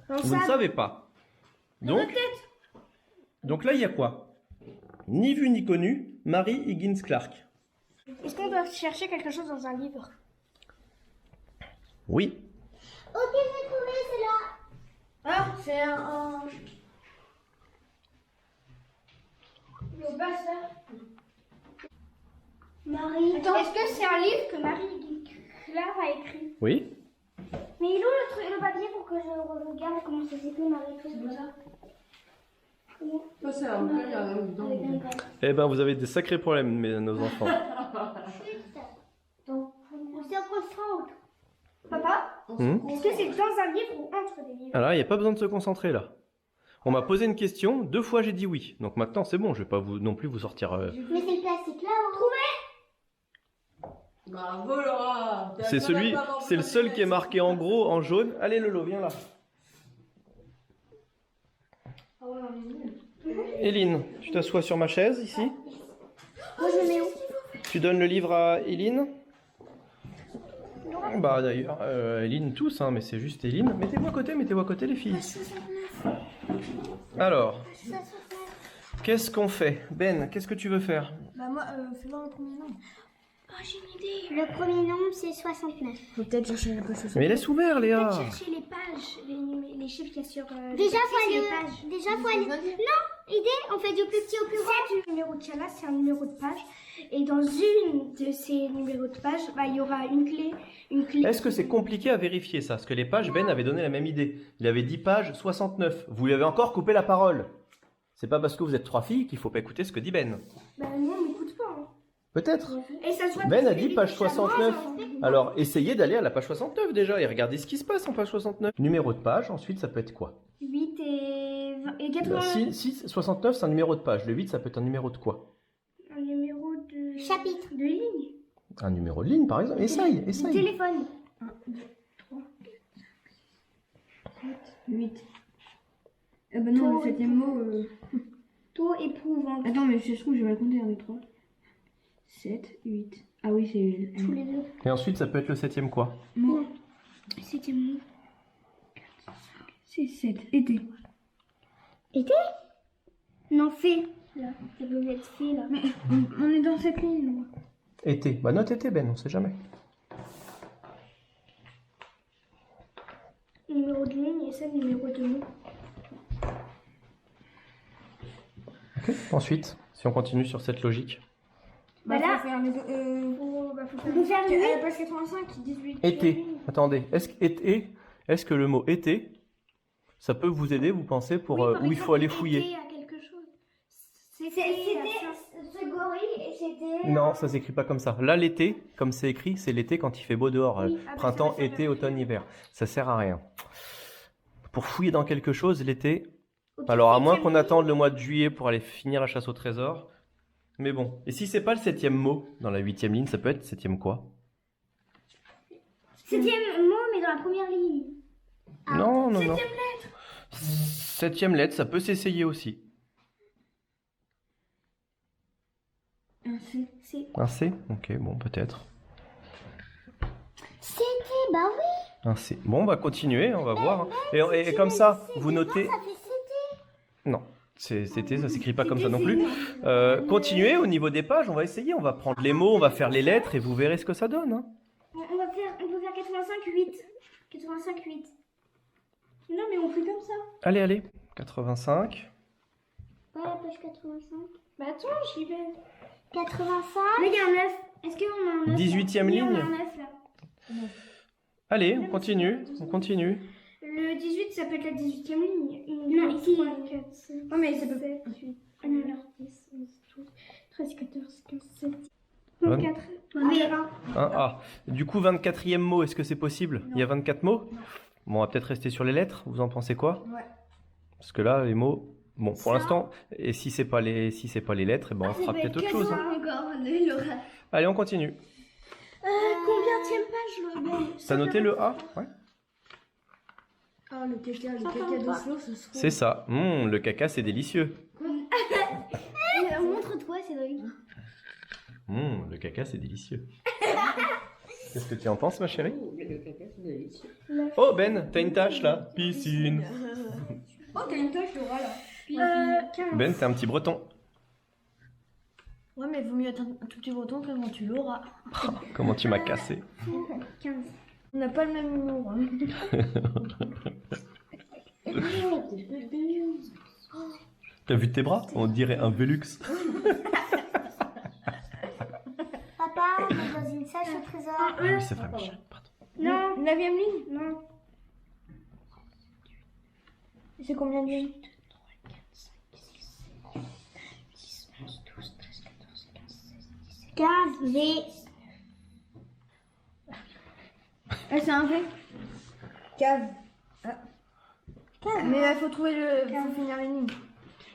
Vous ne savez pas. Donc là, il y a quoi? Ni vu ni connu, Mary Higgins Clark. Est-ce qu'on doit chercher quelque chose dans un livre? Oui. Ok, j'ai trouvé, c'est là. Ah, c'est un... Le basta. Marie. Est-ce que c'est un livre que Marie Claire a écrit? Oui. Mais il est où le papier pour que je regarde comment ça s'écrit Marie tout ça? Ça, c'est un bouquin, il y a rien dedans. Eh ben, vous avez des sacrés problèmes, nos enfants. Donc, on se concentre. Papa, est-ce que c'est dans un livre ou entre des livres? Alors, il n'y a pas besoin de se concentrer là. On m'a posé une question, 2 fois j'ai dit oui. Donc maintenant, c'est bon, je vais pas vous non plus vous sortir. Mais c'est le plastique là, on trouve. Bravo Laura. C'est celui, c'est le seul qui est marqué en gros, en jaune. Allez Lolo, viens là. Éline, tu t'assois sur ma chaise ici. Moi je mets où? Tu donnes le livre à Éline. Bah d'ailleurs, Éline tous, hein, mais c'est juste Éline. Mettez-vous à côté les filles. Alors, qu'est-ce qu'on fait? Ben, qu'est-ce que tu veux faire? Bah moi, fais-moi le premier nombre. Oh, j'ai une idée. Le premier nombre c'est 69. Faut peut-être chercher un peu ce Mais laisse ouvert Léa. Chercher les pages, les chiffres qu'il y a sur... Déjà, les faut aller. pages. Déjà, faut aller. Non, idée, on fait du plus petit au plus grand. Le numéro de là, c'est un numéro de page. Et dans une de ces numéros de page, bah, il y aura une clé. Est-ce que c'est compliqué à vérifier ça? Parce que les pages, Ben avait donné la même idée. Il avait dit page 69. Vous lui avez encore coupé la parole. C'est pas parce que vous êtes 3 filles qu'il faut pas écouter ce que dit Ben. Bah non, on n'écoute pas. Hein. Peut-être. Et ça se voit Ben parce a que dit les page filles, 69. ça mange, hein. Alors, essayez d'aller à la page 69 déjà et regardez ce qui se passe en page 69. Numéro de page, ensuite, ça peut être quoi? 8 et 80. Si 69, c'est un numéro de page. Le 8, ça peut être un numéro de quoi? Un numéro de... Chapitre. De ligne. Un numéro de ligne, par exemple. Essaye, De essaye. téléphone. 8. Ah bah non, le septième mot... Taux éprouvant. Attends, mais je trouve que j'ai mal compté, 1, 2, 3. 7, 8. Ah oui, c'est... Tous les deux. Et ensuite, ça peut être le 7e quoi? Mot. Septième mot. C'est 7. Été. Été? Non, fait. Là, ça peut être fait, là. Mais on est dans cette ligne, là. Été. Bah note été, Ben, on sait jamais. Numéro de ligne et ça, numéro de mot. Ok. Ensuite, si on continue sur cette logique. Bah là, faut faire les... on peut faire à une la page 85, 18. Été. Attendez, est-ce que le mot été, ça peut vous aider, vous pensez, pour où il faut aller fouiller? À quelque chose. C'était ce gorille et c'était... Non, ça s'écrit pas comme ça. Là, l'été, comme c'est écrit, c'est l'été quand il fait beau dehors. Oui, ah bah, Printemps, ça va, été, automne, hiver. Ça sert à rien. Pour fouiller dans quelque chose, l'été, Ok, alors à moins septième qu'on mot. attende le mois de juillet pour aller finir la chasse au trésor. Mais bon. Et si c'est pas le 7e mot dans la 8e ligne, ça peut être 7e quoi? Septième mot, mais dans la première ligne. Non, non, non. 7e lettre, ça peut s'essayer aussi. Un C. C'est Un C? Ok, bon, peut-être. C'était, bah oui. Un C. Bon, on va continuer, on va voir. Et comme ça, vous notez. Ça fait c'était. Non, c'était, ça s'écrit pas comme ça non plus. Continuez au niveau des pages, on va essayer, on va prendre les mots, on va faire les lettres et vous verrez ce que ça donne. Hein. on peut faire 85, 8. 85, 8. Non, mais on fait comme ça. Allez, allez. 85. Pas la page 85. Bah attends, j'y vais. 85. Là, il y a un 9. Est-ce qu'on a un 9? 18e Oui, on a ligne. un 9 là. Allez, on continue, on continue. Le 18, ça peut être la 18e ligne. Non, ici. 3, 4, 5, Oh, mais ça peut... 7, 8, 9, 10, 11, 12, 13, 14, 15, 16, 20. 24. Oui. Ah. Du coup, 24e mot, est-ce que c'est possible? Il y a 24 mots? Bon, on va peut-être rester sur les lettres, vous en pensez quoi? Ouais. Parce que là, les mots... Bon, pour l'instant, et si c'est pas les lettres, eh ben, on fera peut-être autre chose. Hein. Encore, Allez, on continue. Combienième page là? T'as noté le A? Ouais. Ah, le caca d'Oslo, ce serait... C'est ça. Le caca, c'est délicieux. Montre-toi, Cédric. Le caca, c'est délicieux. Qu'est-ce que tu en penses, ma chérie? Oh, Ben, t'as une tâche là. Piscine. Oh, t'as une tâche, Laura, là. 15. Ben, t'es un petit breton. Ouais, mais vaut mieux être un tout petit breton que quand tu l'auras. Comment tu m'as cassé? 15. On n'a pas le même humour. Hein. T'as vu tes bras? On dirait un Velux. Papa, on est dans une salle au trésor. Ah oui, c'est vrai, ma chérie. Pardon. Non. 9e ligne. Non. C'est combien de lignes? 15. V. Ah, c'est un V. Cave. Ah. Mais il faut trouver le... faut finir les lignes.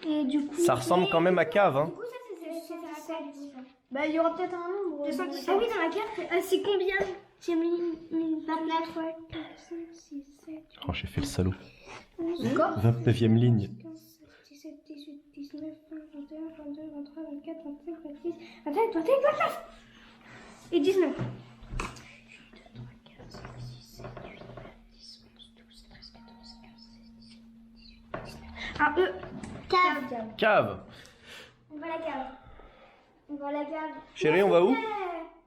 Et du coup... Ça ressemble quand même à cave, hein. Du coup, ça sert à quoi, du coup? Bah, il y aura peut-être un nombre. 217. Ah oui, dans la carte, c'est combien? J'ai mis 29, 3, 4, 5, 6, 7, Oh, j'ai fait le salaud. 11, Encore 29e ligne. 15, 16, 17, 18, 19, 20, 21, 22, 23, 24, 25, 26, 27, 28, 29 et 19. 1 E. Cave. Cave. On va à la cave. On va à la cave. Chérie, on va où?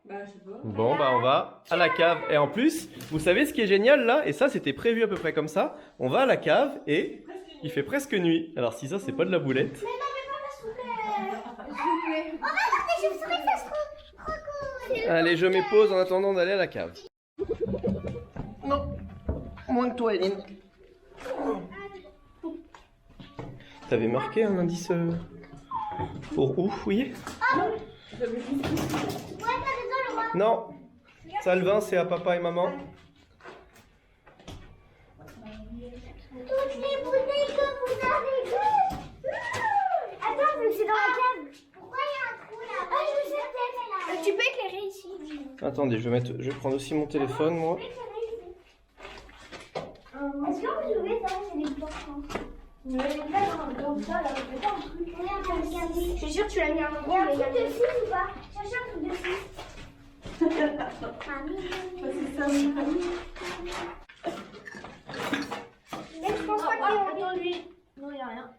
Bah, je sais pas. Bon, bah on va à la cave. Et en plus, vous savez ce qui est génial là? Et ça, c'était prévu à peu près comme ça. On va à la cave et Il fait presque nuit. Alors si ça c'est pas de la boulette. Mais non, mais pas s'il vous plaît. Oh, regardez, je me souviens que ça se trouve. Allez, je mets pause en attendant d'aller à la cave. Non, moins que toi, Eline. T'avais marqué un indice pour où fouiller? Ouais, t'as raison, le roi. Non, ça le vin c'est à papa et maman. Toutes les bouteilles que vous avez vues. Attends, mais c'est dans la cave. Pourquoi il y a un trou là? Ah, je sais peut-être là. Tu peux éclairer ici. Attendez, je vais prendre aussi mon téléphone moi. Est-ce que vous trouvez ça? C'est des portions. Mais là, dans ça, là, c'est pas un truc. Regardez. Je suis sûre que tu l'as mis à un Il y a endroit. un truc de 6 ou pas? Cherchez un truc de 6. Mais je pense pas qu'il y ait un Attends, lui. Non, il n'y a rien.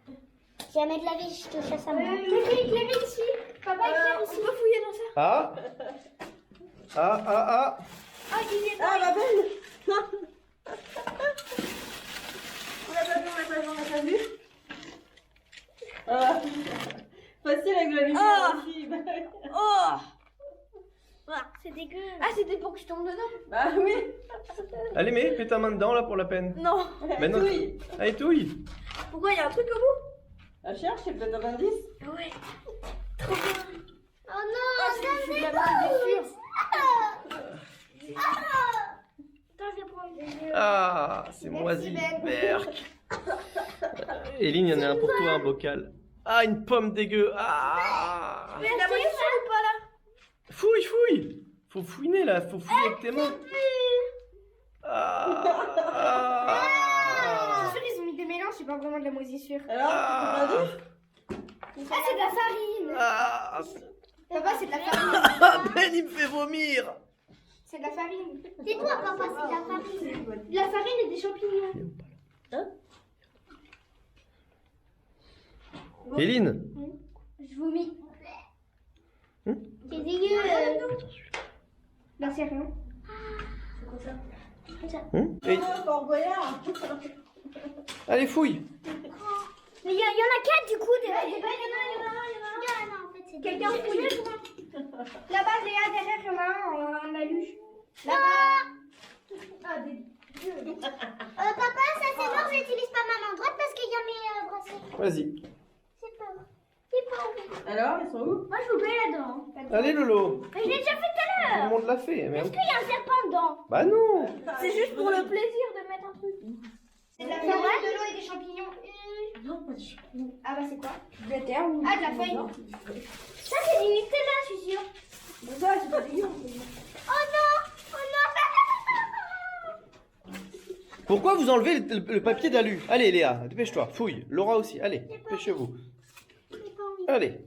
Je vais mettre la vie, je touche à ça. Moi. Tu peux éclairer ici. Papa, éclaire ici. On peut fouiller dans ça. Ah ah. Ah, il est Ah, ma belle. On l'a pas vu. Ah. Facile avec la lumière aussi. Oh. C'est dégueu. Ah, c'était pour que je tombe dedans. Bah oui. Allez, mets ta main dedans là pour la peine. Non. Mais non. Oui. Allez, touille. Pourquoi il y a un truc au bout? La cherche, c'est peut-être un indice. Ouais. Oh non, C'est de la moisissure. Attends, je vais prendre des yeux. Ah, c'est moisi, berk. Eline, il y en a un pour toi, un bocal. Ah, une pomme dégueu. Ah. Mais la moisissure ou pas là? Fouille. Faut fouiner là, faut fouiller avec tes mains. Ah. C'est sûr qu'ils ont mis des mélanges, c'est pas vraiment de la moisissure. Alors, Ah. c'est un indice. Ah, c'est de la farine. Ah. Papa, c'est de la farine. Ah, Ben, il me fait vomir. C'est de la farine. C'est toi, papa, c'est de la farine. De la farine et des champignons. Eline. Je vomis. C'est dégueu. Bah, c'est rien. Et- Fort Boyard. Allez, fouille. Mais il y en a 4 du coup. Il y en a un, en fait, c'est Quelqu'un fouille. Là-bas, Léa, derrière, il y en a un, on a lu. Papa, ça c'est mort, je n'utilise pas ma main droite parce qu'il y a mes bracelets. Vas-y. C'est pas horrible. Alors, ils sont où? Moi je vous paye là-dedans. Allez, Lolo. Mais je l'ai déjà fait tout à Tout l'heure. le monde l'a fait. Mais... Est-ce qu'il y a un serpent dedans? Bah non. C'est juste pour le plaisir de mettre un truc. C'est de la farine, de l'eau et des champignons. Non, pas de champignons. Ah bah c'est quoi? De la terre ou Ah, de la feuille. Ça c'est du Nutella, je suis sûre. ça, c'est pas dégueu. Oh non. Pourquoi vous enlevez le papier d'alu? Allez, Léa, dépêche-toi. Fouille. Laura aussi. Allez, dépêchez-vous. Allez.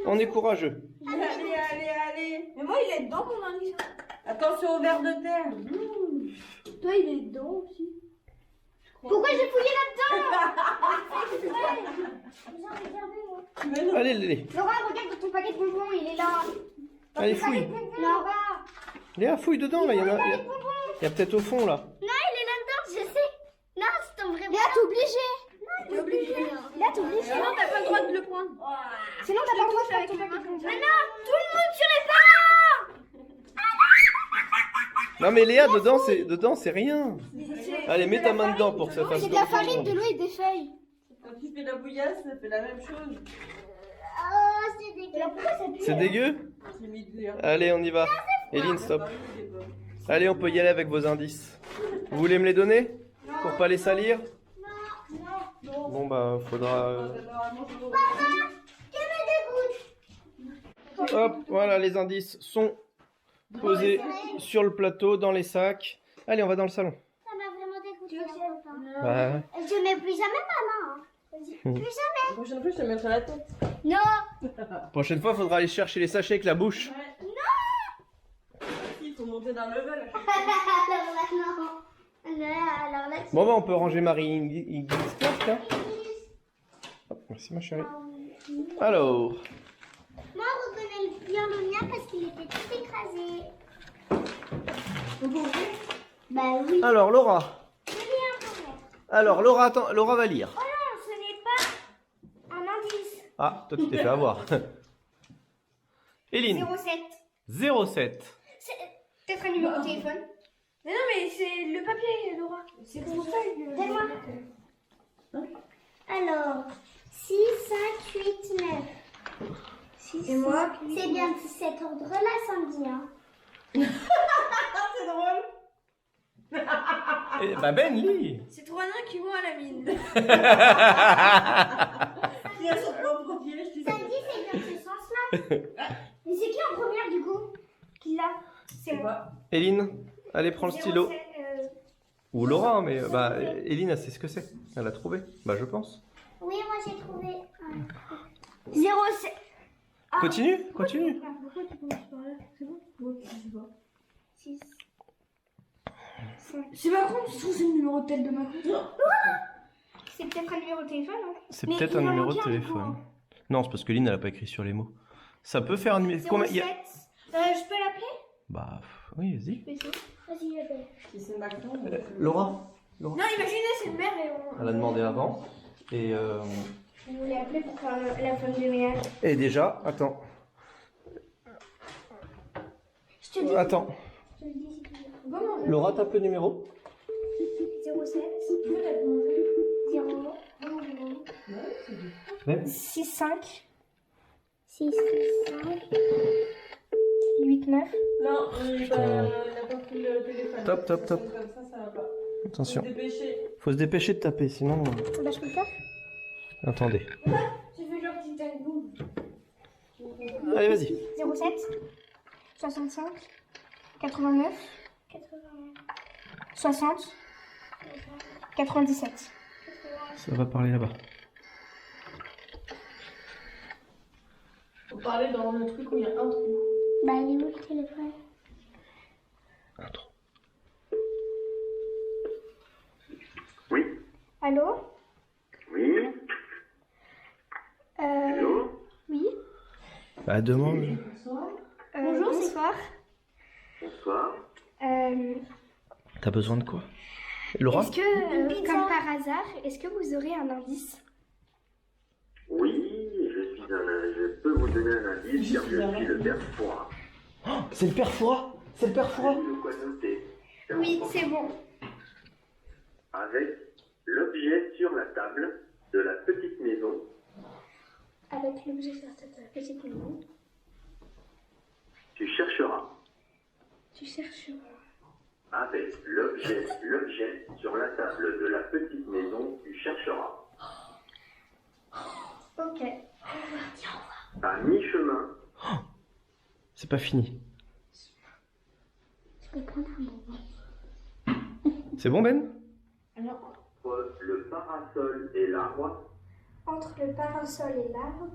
On est courageux. Allez. Mais moi, il est dedans, mon indice. Attention au ver de terre. Toi, il est dedans aussi. Pourquoi j'ai fouillé là-dedans? Mais non. Allez, Lélé. Laura, regarde dans ton paquet de bonbons, il est là. Allez, fouille. Laura. Léa, fouille dedans, là. Il y a peut-être au fond, là. Non, il est là-dedans, je sais. Non, c'est ton vrai. Léa, t'es obligée. T'es obligé. Léa, t'es obligée. Sinon, t'as pas le droit de le prendre. Sinon, t'as pas le droit de faire ton paquet de bonbons. Mais non, tout le monde sur les parents. Non, mais Léa, dedans, c'est rien. Allez, mets ta main dedans pour que ça fasse. C'est de la farine, de l'eau et des feuilles. Quand tu fais la bouillasse, ça fait la même chose. Oh, c'est dégueu. Et là, pourquoi ça pue? C'est dégueu? J'ai mis de l'air. Allez, on y va. Eline, stop. Allez, on peut y aller avec vos indices. Vous voulez me les donner? Pour pas les salir? Bon, bah, faudra. Hop, voilà, les indices sont posés sur le plateau, dans les sacs. Allez, on va dans le salon. Ça m'a vraiment dégoûté. Bah, ouais. Je mets plus jamais ma main. Hein. Plus jamais. La prochaine fois, je te mettrai la tête. Non. Prochaine fois, faudra aller chercher les sachets avec la bouche. Il faut monter d'un level. Alors là, non. Alors là, Bon, bah, on peut ranger Marie Ingrid Clark, hein. Hop, merci, ma chérie. Alors, moi, on reconnaît bien le mien parce qu'il était tout écrasé. Bah oui. alors Laura. Je l'ai un peu. Alors, Laura, attends, Laura va lire. Oh Ah, toi tu t'es fait avoir. Eline, 07. 07. Peut-être un numéro de téléphone. Mais non, mais c'est le papier, Laura. C'est pour ça que... Donne-moi. Alors, 6, 5, 8, 9. 6, Et moi? C'est bien de cet ordre-là, Sandy. Hein. C'est drôle. Eh, bah Ben, lis. C'est trois nains qui vont à la mine. Il a son propre piège, tu sais. Sandy, c'est bien ce sens-là. Mais c'est qui en première, du coup? Qui l'a? C'est C'est moi. pas. Eline, allez, prends le stylo. 07, Ou Laura, hein, mais bah, Eline, elle sait ce que c'est. Elle a trouvé. Bah, je pense. Oui, moi j'ai trouvé. 07. Continue, continue. Pourquoi tu commences par là? C'est bon? Ouais, je sais pas. 6. C'est Macron, je trouve que c'est le numéro de tel de Macron. C'est peut-être un numéro de téléphone. Hein. C'est Mais peut-être il un en numéro de manque un, du téléphone. coup. Non, c'est parce que Eline, elle a pas écrit sur les mots. Ça peut faire un numéro. 07. Combien il y a- Je peux l'appeler? Bah, oui, vas-y. Vas-y, j'appelle. Si c'est Macron. Laura, Non, imaginez, c'est une mère et on... elle a demandé avant. Et, Je voulais appeler pour faire la femme de ménage. et déjà, attends. Je te dis. Attends. Je te le dis si tu veux. Comment Laura, tape le numéro. 07, peut-être manger? 0, Ben. 6, 5, 6, 5. 8, 9. Non, il n'a pas pris le téléphone. Top, top, top. Comme ça va pas. Attention. Dépêcher. Faut se dépêcher de taper, sinon. Bah, je peux le faire. Attendez. J'ai fait genre que c'était une boum. Allez, vas-y. 07, 65, 89, 60, 97. Ça va parler là-bas. Faut parler dans le truc où il y a un trou. Bah, il est où le téléphone? Un trou. Allô? Oui, Oui. Bah, demande. Bonjour, bonsoir. bonsoir. T'as besoin de quoi? Laura? Est-ce que, comme par hasard, est-ce que vous aurez un indice? Oui, je peux vous donner un indice car je suis le père Foura. Oh, c'est le père Foura. C'est le père Foura. De quoi noter. Oui, c'est bon. Avec l'objet sur la table de la petite maison, Avec l'objet sur cette petite maison, tu chercheras. tu cherches. Avec l'objet sur la table de la petite maison, tu chercheras. Ok. À mi-chemin, C'est pas fini. C'est bon, Ben? entre le parasol et l'arbre, Entre le parasol et l'arbre,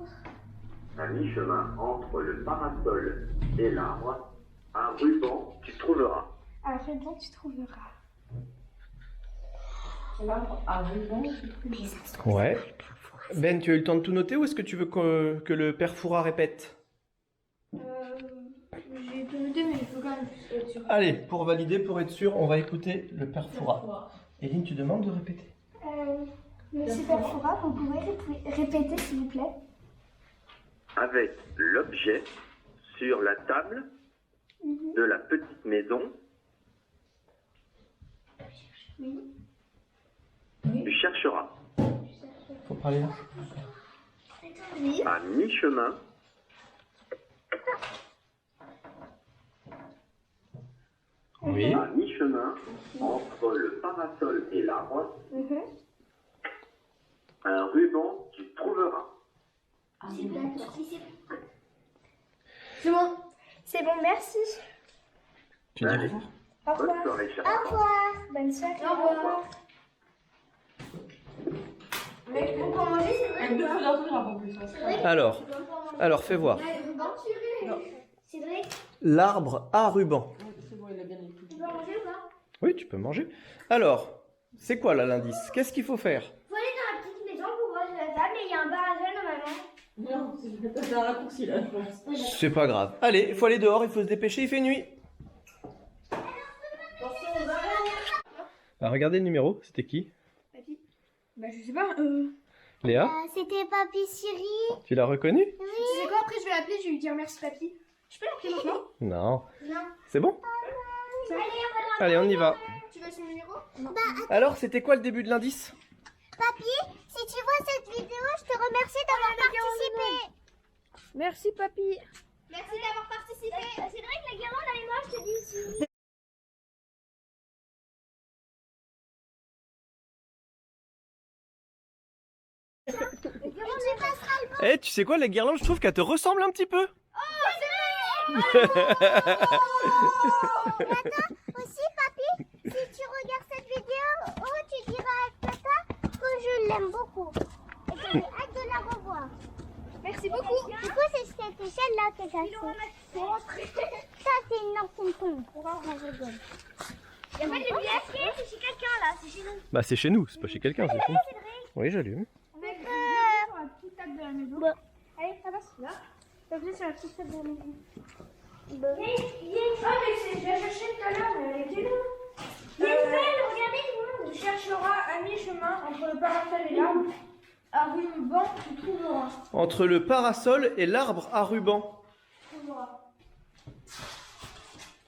à mi-chemin, entre le parasol et l'arbre, un ruban, tu trouveras. un ruban, tu trouveras. L'arbre à ruban. Ouais. Ben, tu as eu le temps de tout noter ou est-ce que tu veux que le père Foura répète? J'ai tout noté, mais il faut quand même plus être sûr. Allez, pour valider, pour être sûr, on va écouter le père Foura. Eline, tu demandes de répéter. Monsieur Perfora, vous pouvez répéter s'il vous plaît? Avec l'objet sur la table de la petite maison, tu chercheras. Faut parler là. À mi-chemin, Oui. à mi-chemin, entre le parasol et l'arbre, un ruban, tu trouveras. C'est bon. C'est bon, merci. Tu dis au Allez. revoir. Au Bonne revoir. soirée, chère Au maman. revoir. Bonne soirée. Au revoir. Mais on peut manger, c'est vrai? Avec deux feux d'un truc en plus. Hein. Alors, fais voir. Cédric, L'arbre à ruban. C'est bon, il a bien écouté. tu peux manger ou pas? Oui, tu peux manger. Alors, c'est quoi là l'indice? Qu'est-ce qu'il faut faire? Faut aller dans la petite maison pour ranger la table et il y a un parasol normalement. Non, c'est un raccourci là, je pense. C'est pas grave. Allez, il faut aller dehors, il faut se dépêcher, il fait nuit. Bah, regardez le numéro, c'était qui? Bah, je sais pas. Léa, C'était Papy Siri. tu l'as reconnu? Tu sais quoi, après je vais l'appeler, je vais lui dire merci papy. Je peux l'appeler maintenant? Non. Non. C'est bon? Allez, Allez, on y va. Tu veux son numéro? Alors, c'était quoi le début de l'indice? Papy, si tu vois cette vidéo, je te remercie d'avoir participé. Merci, papy. Merci d'avoir participé. C'est vrai que la guirlande, elle est moche, je te dis ici. Tu passeras le bon. Eh, tu sais quoi, la guirlande, je trouve qu'elle te ressemble un petit peu. Aussi, papy, si tu regardes cette vidéo, tu diras à papa que je l'aime beaucoup. Et que j'ai hâte de la revoir. Merci beaucoup. Du coup, c'est cette échelle-là que j'ai fait. Ça, c'est une ancienne tombe. On rigole. Il y a pas de lumière? C'est chez quelqu'un, là. C'est chez nous. Bah, c'est chez nous, c'est pas chez quelqu'un, c'est chez nous. Oui, j'allume. Sur la petite table de la maison. Allez, ça passe là. Ça venait sur la petite table de la maison. Ah, mais c'est, je l'ai cherché tout à l'heure, mais elle était là. Il y a une belle, regardez tout le monde. Tu chercheras à mi-chemin entre le parasol et l'arbre. À ruban, tu trouveras. Entre le parasol et l'arbre à ruban.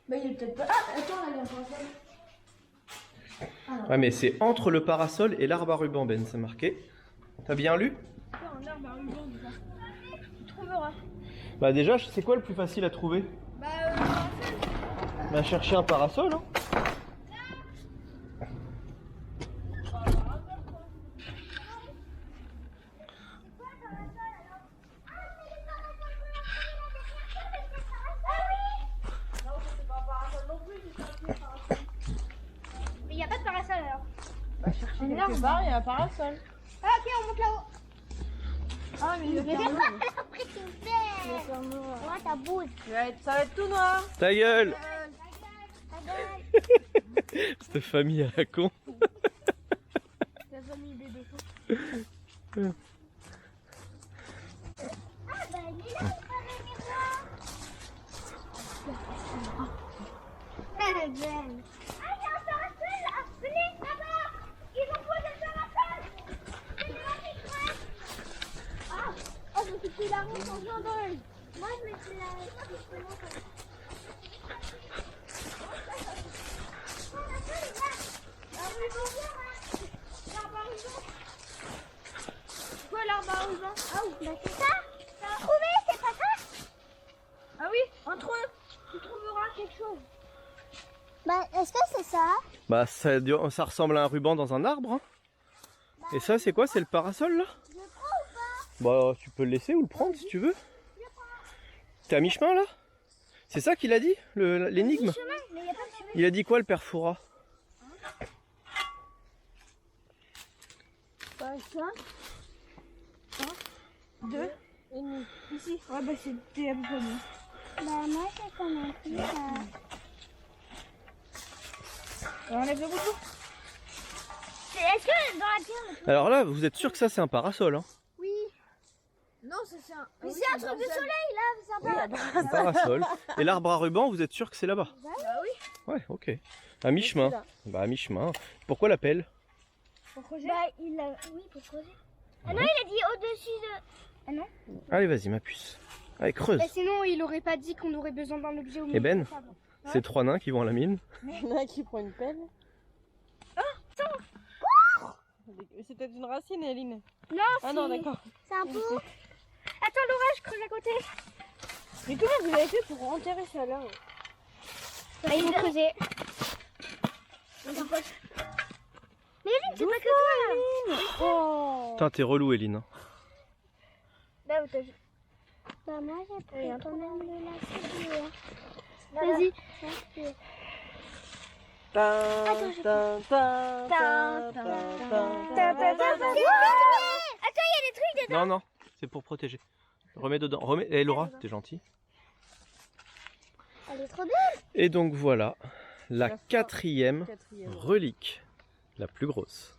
Bah, il est peut-être pas. Ah, attends, là, il y a un parasol. Ouais, mais c'est entre le parasol et l'arbre à ruban, Ben, c'est marqué. T'as bien lu? Un arbre à ruban, déjà. Tu trouveras. Bah, déjà, c'est quoi le plus facile à trouver? Bah, chercher un parasol, hein. Mais il n'y a pas de parasol alors. Un arbre, il y a un parasol. Ah, ok, on monte là-haut. Ah, mais il va faire noir. Après, tu me fais. Ouais, ta boule. Ça va être tout noir. Ta gueule! Cette famille à la con. La famille bébé. Ah, bah, il est là, c'est pas le miroir. Elle est belle. Ah, il y a un parasol là. Venez, là-bas. Ils ont posé le parasol. C'est moi qui crève. Ah, oh, je me suis pris la roue sans j'envole. Moi, je me suis la roue. Quoi l'arbre à ruban? Ah, bah, c'est ça. T'as trouvé, c'est pas ça? Ah oui, entre eux, tu trouveras quelque chose. Bah, est-ce que c'est ça? Bah, ça ressemble à un ruban dans un arbre, hein. Et ça, c'est quoi? C'est le parasol, là? Je prends ou pas? Bah, tu peux le laisser ou le prendre si tu veux. T'es à mi-chemin, là? C'est ça qu'il a dit, l'énigme? Mais il y a pas de chemin. Il a dit quoi, le père Fouras? Bah, ça. Deux. Ici. Ouais, bah, c'était à peu près bien. Bah, moi, j'ai commencé ça. On enlève le bouton. Est-ce que dans la terre, Alors là, vous êtes sûr que ça, c'est un parasol, hein? Non, c'est un. mais c'est un truc de soleil là, c'est un peu. Un parasol. Et l'arbre à ruban, vous êtes sûr que c'est là-bas? Bah oui. Ouais, ok. À mi-chemin. Bah, à mi-chemin. Pourquoi l'appel? Bah, il a. Oui, pour creuser. Ah non, il a dit au-dessus de. Ah non? Allez, vas-y, ma puce. Allez, creuse. Bah, sinon, il aurait pas dit qu'on aurait besoin d'un objet au milieu. Et Ben, c'est 3 nains qui vont à la mine. Il y en a un qui prend une pelle. C'est peut-être une racine, Eline. Non, Ah non, d'accord. C'est un pot. Attends, Laura, je creuse à côté. Mais comment vous avez fait pour enterrer ça là? Bah, il faut creuser. Mais Eline, c'est pas que toi là. Oh. Putain, t'es relou, Eline. Là où t'as. Bah, moi, j'ai pris quand même de la cédule. Vas-y. Attends, je Non, non, c'est pour protéger. Remets dedans. Remets. Eh, Laura, t'es gentille. Elle est trop belle. Et donc voilà, la quatrième relique, la plus grosse.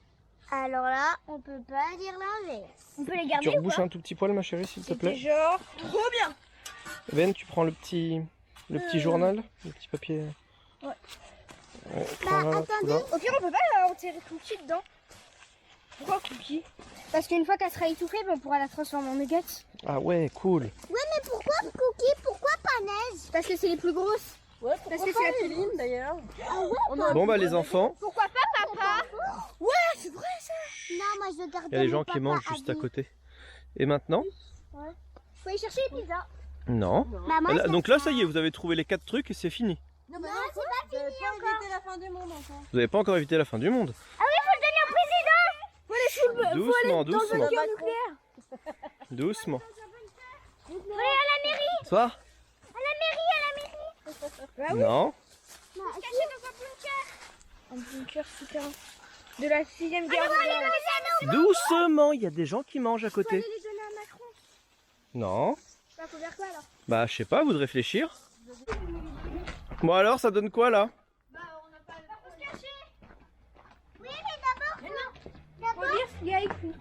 Alors là, on peut pas dire l'inverse. On peut les Tu garder ou rebouches pas? un tout petit poil, ma chérie, s'il te plaît. Genre, trop bien. Ben, tu prends le petit journal, le petit papier. Ouais. Prends là, attendez. là. Au pire, on peut pas enterrer tout de suite dedans. Pourquoi Cookie? Parce qu'une fois qu'elle sera étouffée, on pourra la transformer en nuggets. Ah ouais, cool. Mais pourquoi Cookie? Pourquoi pas Neige? Parce que c'est les plus grosses. Ouais, Parce pourquoi que c'est pas la Eline d'ailleurs? Bon bah les enfants, Pourquoi pas, papa? Ouais, c'est vrai ça. Non, moi je veux garder il y a les mon gens qui papa mangent juste à vie. côté. Et maintenant? Faut aller chercher les pizzas. Non. Maman, Là, je donc là, ça y est, vous avez trouvé les 4 trucs et c'est fini. Non, mais c'est pas fini encore. Éviter la fin du monde encore. Vous n'avez pas encore évité la fin du monde. Doucement, doucement. Doucement. Soit à la mairie. Non. Un bunker souterrain. De la 6e guerre mondiale. Doucement, il y a des gens qui mangent à côté. Les donner à Macron. Non. Bah, faut faire quoi alors? Bah, je sais pas, vous de réfléchir. Bon alors, ça donne quoi là? Faut lire ce qu'il y a écrit.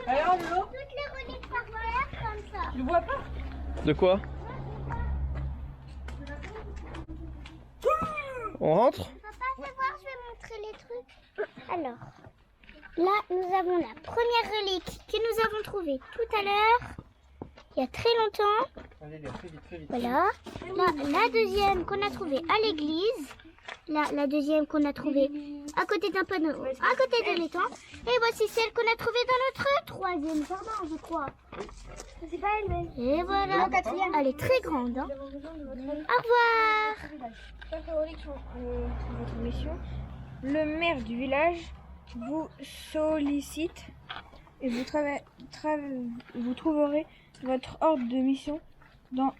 Alors, de l'eau, Toutes les reliques par terre comme ça. tu le vois pas? De quoi? On rentre? Papa, fais voir, je vais montrer les trucs. Alors, là, nous avons la première relique que nous avons trouvée tout à l'heure, il y a très longtemps. Allez, très vite, très vite. Voilà. Là, la deuxième qu'on a trouvée à l'église. Là, la deuxième qu'on a trouvée à côté d'un panneau, à côté de l'étang. Et voici celle qu'on a trouvée dans notre troisième jardin, je crois. C'est pas elle, mais. Et voilà. Elle est très grande. Hein. Au revoir. 5 reliques sont votre mission. Le maire du village vous sollicite et vous trouverez votre ordre de mission dans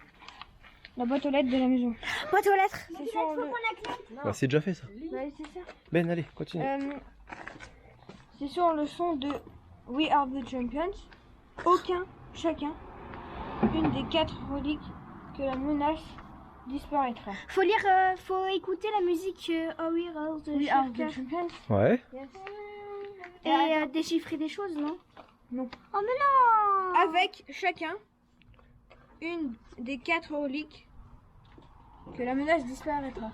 la boîte aux lettres de la maison. Boîte aux lettres. C'est sur le... Bah, c'est déjà fait ça. Ouais, c'est ça. Ben, allez, continue. C'est sur le son de We Are the Champions. Chacun, une des 4 reliques que la menace disparaîtra. Faut lire, faut écouter la musique Oh We Are the We Are the Champions. Champions. Ouais. Et déchiffrer des choses, non? Oh, mais non. Avec chacun une des 4 reliques que la menace disparaîtra.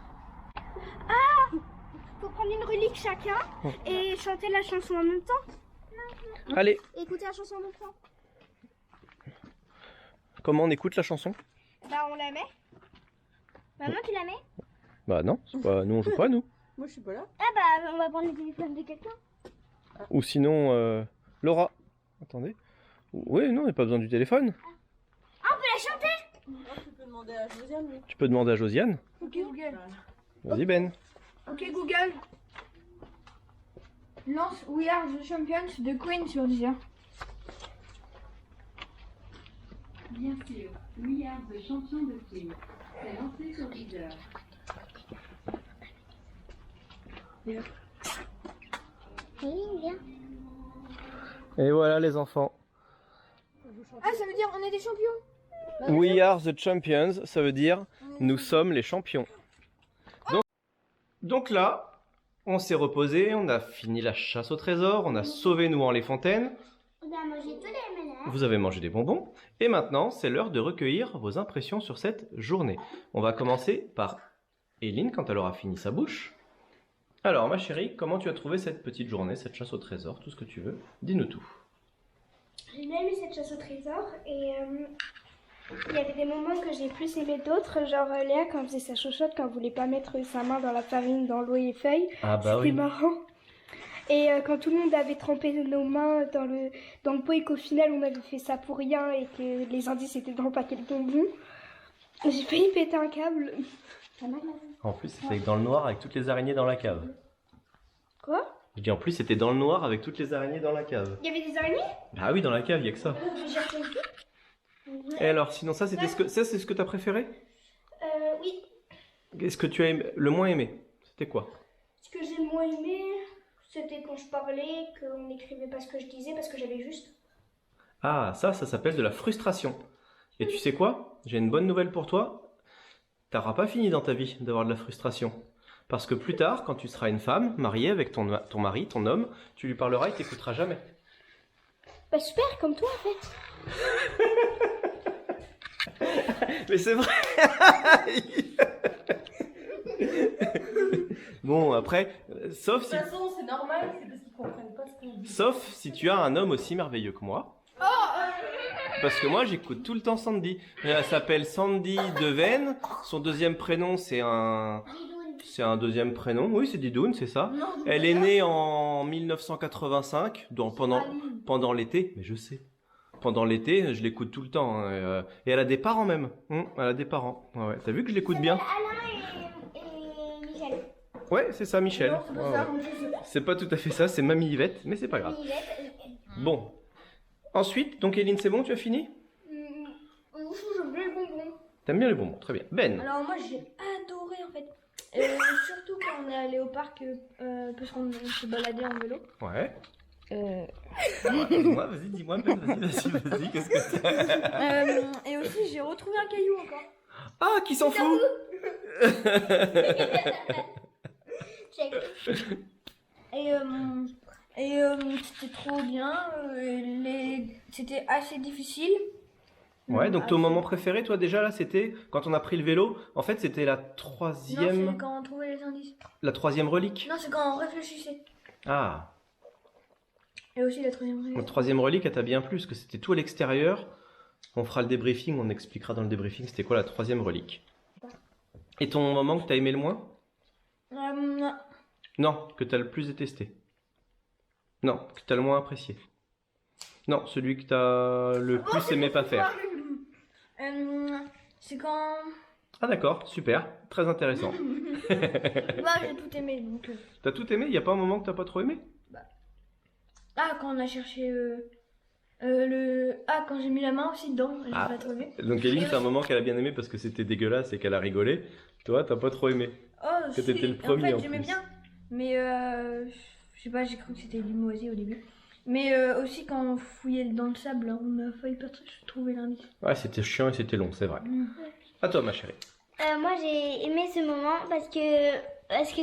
Faut prendre une relique chacun et chanter la chanson en même temps. Allez, Écouter la chanson en même temps. comment on écoute la chanson? Bah, on la met. Maman, tu la mets? Bah non, c'est pas... nous on joue pas nous. Moi, je suis pas là. Ah bah, on va prendre le téléphone de quelqu'un. Ou sinon, Laura. Attendez. Oui, non, il n'y a pas besoin du téléphone. Ah, on peut la chanter? Moi, tu peux demander à Josiane, lui. Tu peux demander à Josiane. Ok Google. Vas-y Ben. Ok Google. Lance We Are the Champions de Queen sur Deezer. Bien sûr, We Are the Champion de Queen. C'est lancé sur Deezer. Oui, viens. Et voilà les enfants. Ah, ça veut dire on est des champions. We are the champions, ça veut dire nous sommes les champions. Donc là, on s'est reposé, on a fini la chasse au trésor, on a sauvé Nouan les fontaines, On a mangé tous les ménages. vous avez mangé des bonbons, et maintenant c'est l'heure de recueillir vos impressions sur cette journée. On va commencer par Eline quand elle aura fini sa bouche. Alors ma chérie, comment tu as trouvé cette petite journée, cette chasse au trésor, tout ce que tu veux? Dis-nous tout. J'ai bien aimé cette chasse au trésor et il y avait des moments que j'ai plus aimé d'autres, genre Léa quand elle faisait sa chochotte, quand elle voulait pas mettre sa main dans la farine, dans l'eau et les feuilles, Ah bah c'était marrant. Et quand tout le monde avait trempé nos mains dans le pot et qu'au final on avait fait ça pour rien et que les indices étaient dans le paquet de bonbons, j'ai failli péter un câble. En plus c'était dans le noir avec toutes les araignées dans la cave. Quoi? Je dis en plus c'était dans le noir avec toutes les araignées dans la cave. Il y avait des araignées? Bah oui, dans la cave, il y a que ça. J'ai reconnu. Et alors, sinon ça, c'était c'est ce que t'as préféré? Oui. Qu'est-ce que tu as aimé, le moins aimé? C'était quoi? Ce que j'ai le moins aimé, c'était quand je parlais, qu'on n'écrivait pas ce que je disais parce que j'avais juste. Ah, ça s'appelle de la frustration. Et tu sais quoi? J'ai une bonne nouvelle pour toi. T'auras pas fini dans ta vie d'avoir de la frustration. Parce que plus tard, quand tu seras une femme, mariée avec ton mari, ton homme, tu lui parleras, il t'écoutera jamais. Bah super, comme toi en fait. Mais c'est vrai. Bon, après, sauf De si... toute façon, c'est normal, c'est parce qu'ils comprennent pas. Sauf si tu as un homme aussi merveilleux que moi. Parce que moi, j'écoute tout le temps Sandy. Elle s'appelle Sandy Deven. Son deuxième prénom, c'est un deuxième prénom. Oui, c'est Didoun, c'est ça. Elle est née en 1985, pendant l'été. Mais je sais. Pendant l'été, je l'écoute tout le temps. Hein, et elle a des parents même. Elle a des parents. Ouais. T'as vu que je l'écoute bien? Alain et Michel. Ouais, c'est ça, Michel. Non, c'est pas Ouais, ça. ouais. C'est pas tout à fait ça, c'est Mamie Yvette, mais c'est pas grave. Bon. Ensuite, donc Eline, c'est bon, tu as fini? J'aime bien les bonbons. T'aimes bien les bonbons, très bien. Ben, Alors moi j'ai adoré en fait. Surtout quand on est allé au parc parce qu'on se baladait en vélo. ouais. Dis-moi, dis-moi, Ben, vas-y, qu'est-ce que c'est? Et aussi j'ai retrouvé un caillou encore. Ah, qui s'en fout? C'était trop bien. C'était assez difficile. Ouais, donc ton moment préféré, toi, déjà, là, c'était quand on a pris le vélo. En fait, c'était Non, c'est quand on trouvait les indices. la troisième relique. Non, c'est quand on réfléchissait. Ah, Et aussi la troisième la relique. troisième relique, elle t'a bien plu, parce que c'était tout à l'extérieur. On fera le débriefing, on expliquera dans le débriefing c'était quoi la troisième relique. Et ton moment que t'as aimé le moins? Non, que t'as le plus détesté. Non, que t'as le moins apprécié. Non, celui que t'as le plus aimé pas faire. C'est quand... Ah d'accord, super, très intéressant. Bah, j'ai tout aimé donc... T'as tout aimé? Y a pas un moment que t'as pas trop aimé? Ah, quand on a cherché Ah, quand j'ai mis la main aussi dedans, j'ai Ah. pas trouvé. Donc Eline, c'est un moment qu'elle a bien aimé parce que c'était dégueulasse et qu'elle a rigolé. Toi, t'as pas trop aimé. Oh, Que t'étais le premier, en en fait, j'aimais plus. bien. Mais je sais pas, j'ai cru que c'était du moisi au début. Mais aussi quand on fouillait dans le sable, on a failli pas trouver l'indice. Ouais, c'était chiant et c'était long, c'est vrai. À toi, ma chérie. Moi j'ai aimé ce moment parce que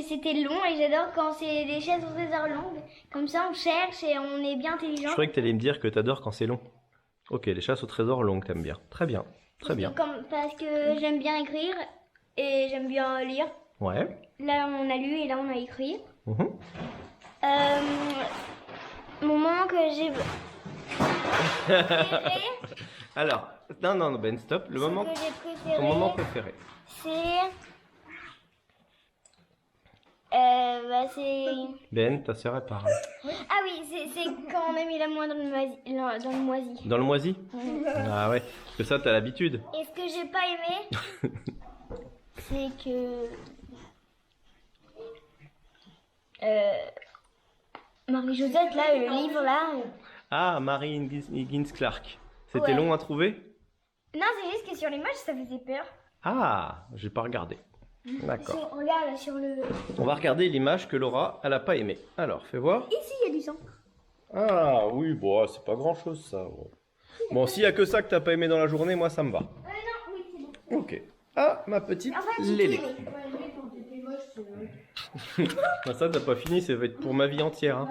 c'était long et j'adore quand c'est des chaises au trésor longues. Comme ça on cherche et on est bien Je intelligent. croyais que t'allais me dire que t'adores quand c'est long. Ok, les chasses au trésor longues, t'aimes bien. Très bien, très bien. Parce que j'aime bien écrire et j'aime bien lire. Ouais. Là on a lu et là on a écrit. Mhm. Moment que j'ai préféré, Alors, non, Ben, stop. Le moment, que j'ai préféré, ton moment préféré. c'est c'est Ben, ta sœur, elle parle. ah oui c'est quand on a mis la main dans le moisi. Dans le moisi? Ah ouais, parce que ça, t'as l'habitude. Et ce que j'ai pas aimé, c'est que Marie-Josette, là, le livre, là... Ah, Mary Higgins Clark. C'était Ouais. long à trouver? Non, c'est juste que sur l'image, ça faisait peur. Ah, j'ai pas regardé. D'accord. Si on regarde là, sur le... On va regarder l'image que Laura, elle a pas aimée. Alors, fais voir. Ici, il y a du sang. Ah oui, bon, c'est pas grand chose ça. Ouais. Bon, s'il y a que ça que t'as pas aimé dans la journée, moi ça me va. Non, oui, c'est bon. Ok. Ah, ma petite En fait, j'ai Lélé. tout aimé. Ah, ça, t'as pas fini, ça va être pour ma vie entière. Hein.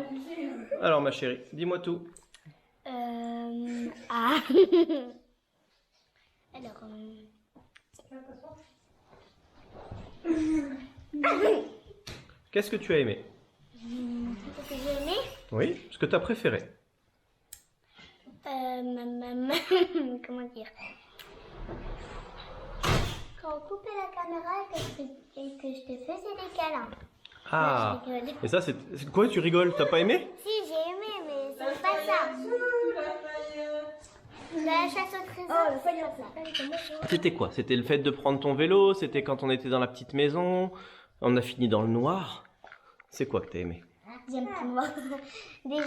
Alors, ma chérie, dis-moi tout. Ah. Alors... Qu'est-ce que tu as aimé? ce que j'ai aimé, Oui, ce que t'as préféré. comment dire, quand on coupait la caméra et que je te faisais des câlins. Ah, Moi, je rigolais. et ça, c'est quoi, tu rigoles? T'as pas aimé? Si, j'ai aimé, mais c'est pas ça. La chasse au trésor, c'est pas ça. C'était quoi? C'était le fait de prendre ton vélo? C'était quand on était dans la petite maison? On a fini dans le noir? C'est quoi que t'as aimé? J'aime plus moi. Déjà,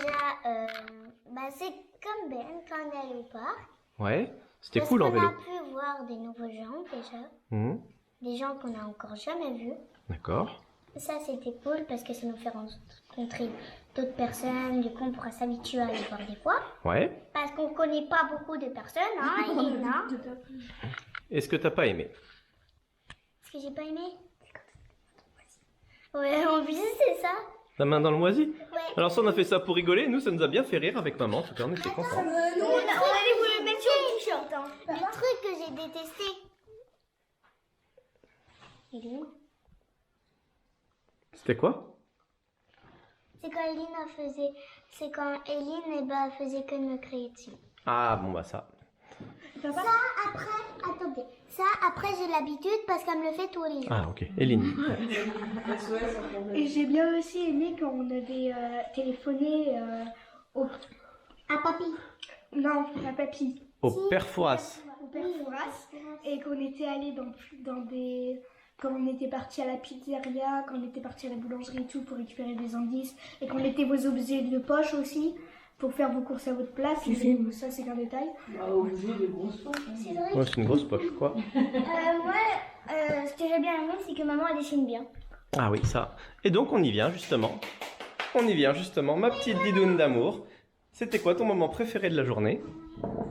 c'est comme Ben quand on est allé au parc. Ouais, c'était Parce cool en qu'on vélo. a pu voir des nouveaux gens déjà. Mhm, Des gens qu'on n'a encore jamais vus. d'accord. Ça, c'était cool parce que ça nous fait rencontrer d'autres personnes. Du coup, on pourra s'habituer à les voir des fois. Ouais. Parce qu'on connaît pas beaucoup de personnes, hein, il y en a. Et ce que t'as pas aimé? Ce que j'ai pas aimé. Ouais, en plus, c'est ça. La main dans le moisi? Ouais. Alors ça, on a fait ça pour rigoler. Nous, ça nous a bien fait rire avec maman. En tout cas, on était contents. On allait vous le mettre sur le t-shirt. Hein. Le truc que j'ai détesté. Il est où? C'était quoi? C'est quand Eline eh ben, faisait que de me crier dessus. Ah bon bah ça. Ça, après, j'ai l'habitude parce qu'elle me le fait tous les jours. Ah ok. Eline. Et j'ai bien aussi aimé quand on avait téléphoné À papy. Non, à papy. Au père Fouras. Au père Fouras, et qu'on était allé dans des... Quand on était parti à la pizzeria, quand on était parti à la boulangerie et tout pour récupérer des indices, et qu'on était vos objets de poche aussi, pour faire vos courses à votre place. Ça, c'est qu'un détail. Ouais, c'est une grosse poche, quoi. Ce que j'ai bien aimé, c'est que maman, elle dessine bien. Ah oui, ça. Et donc, on y vient, justement. Ma petite didoune d'amour. C'était quoi ton moment préféré de la journée?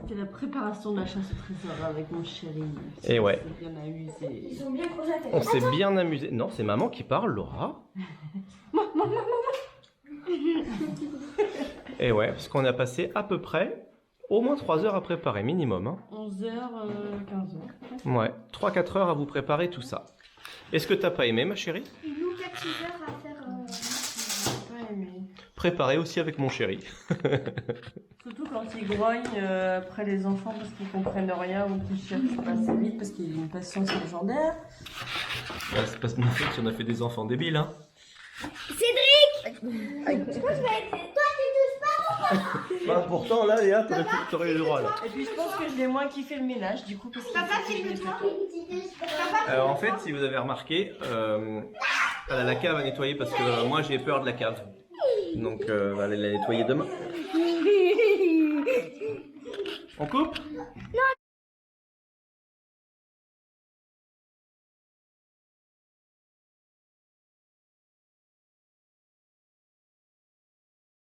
C'était la préparation de la chasse au trésor avec mon chéri. Et ouais. C'est bien amusé. Ils ont bien creusé la tête. On s'est bien amusé. Non, c'est maman qui parle, Laura. Et ouais, parce qu'on a passé à peu près au moins 3 heures à préparer, minimum. Hein. 11h, 15h. Ouais, 3-4 heures à vous préparer tout ça. Est-ce que t'as pas aimé, ma chérie? Il nous 4-6 heures à faire... Pas aimé. Préparer aussi avec mon chéri. Surtout quand ils grognent après les enfants parce qu'ils comprennent rien ou qu'ils cherchent pas assez vite parce qu'il y a une patience légendaire. Bah, c'est parce qu'on a fait des enfants débiles, hein. Cédric! Toi, tu touches pas. Bah, pourtant, là, Léa, t'aurais eu le droit, là. Et puis je pense que je l'ai moins kiffé le ménage du coup parce que... Papa, filme-toi. En fait, si vous avez remarqué, elle a la cave à nettoyer parce que moi, j'ai peur de la cave. Donc, elle va la nettoyer demain. On coupe? Non,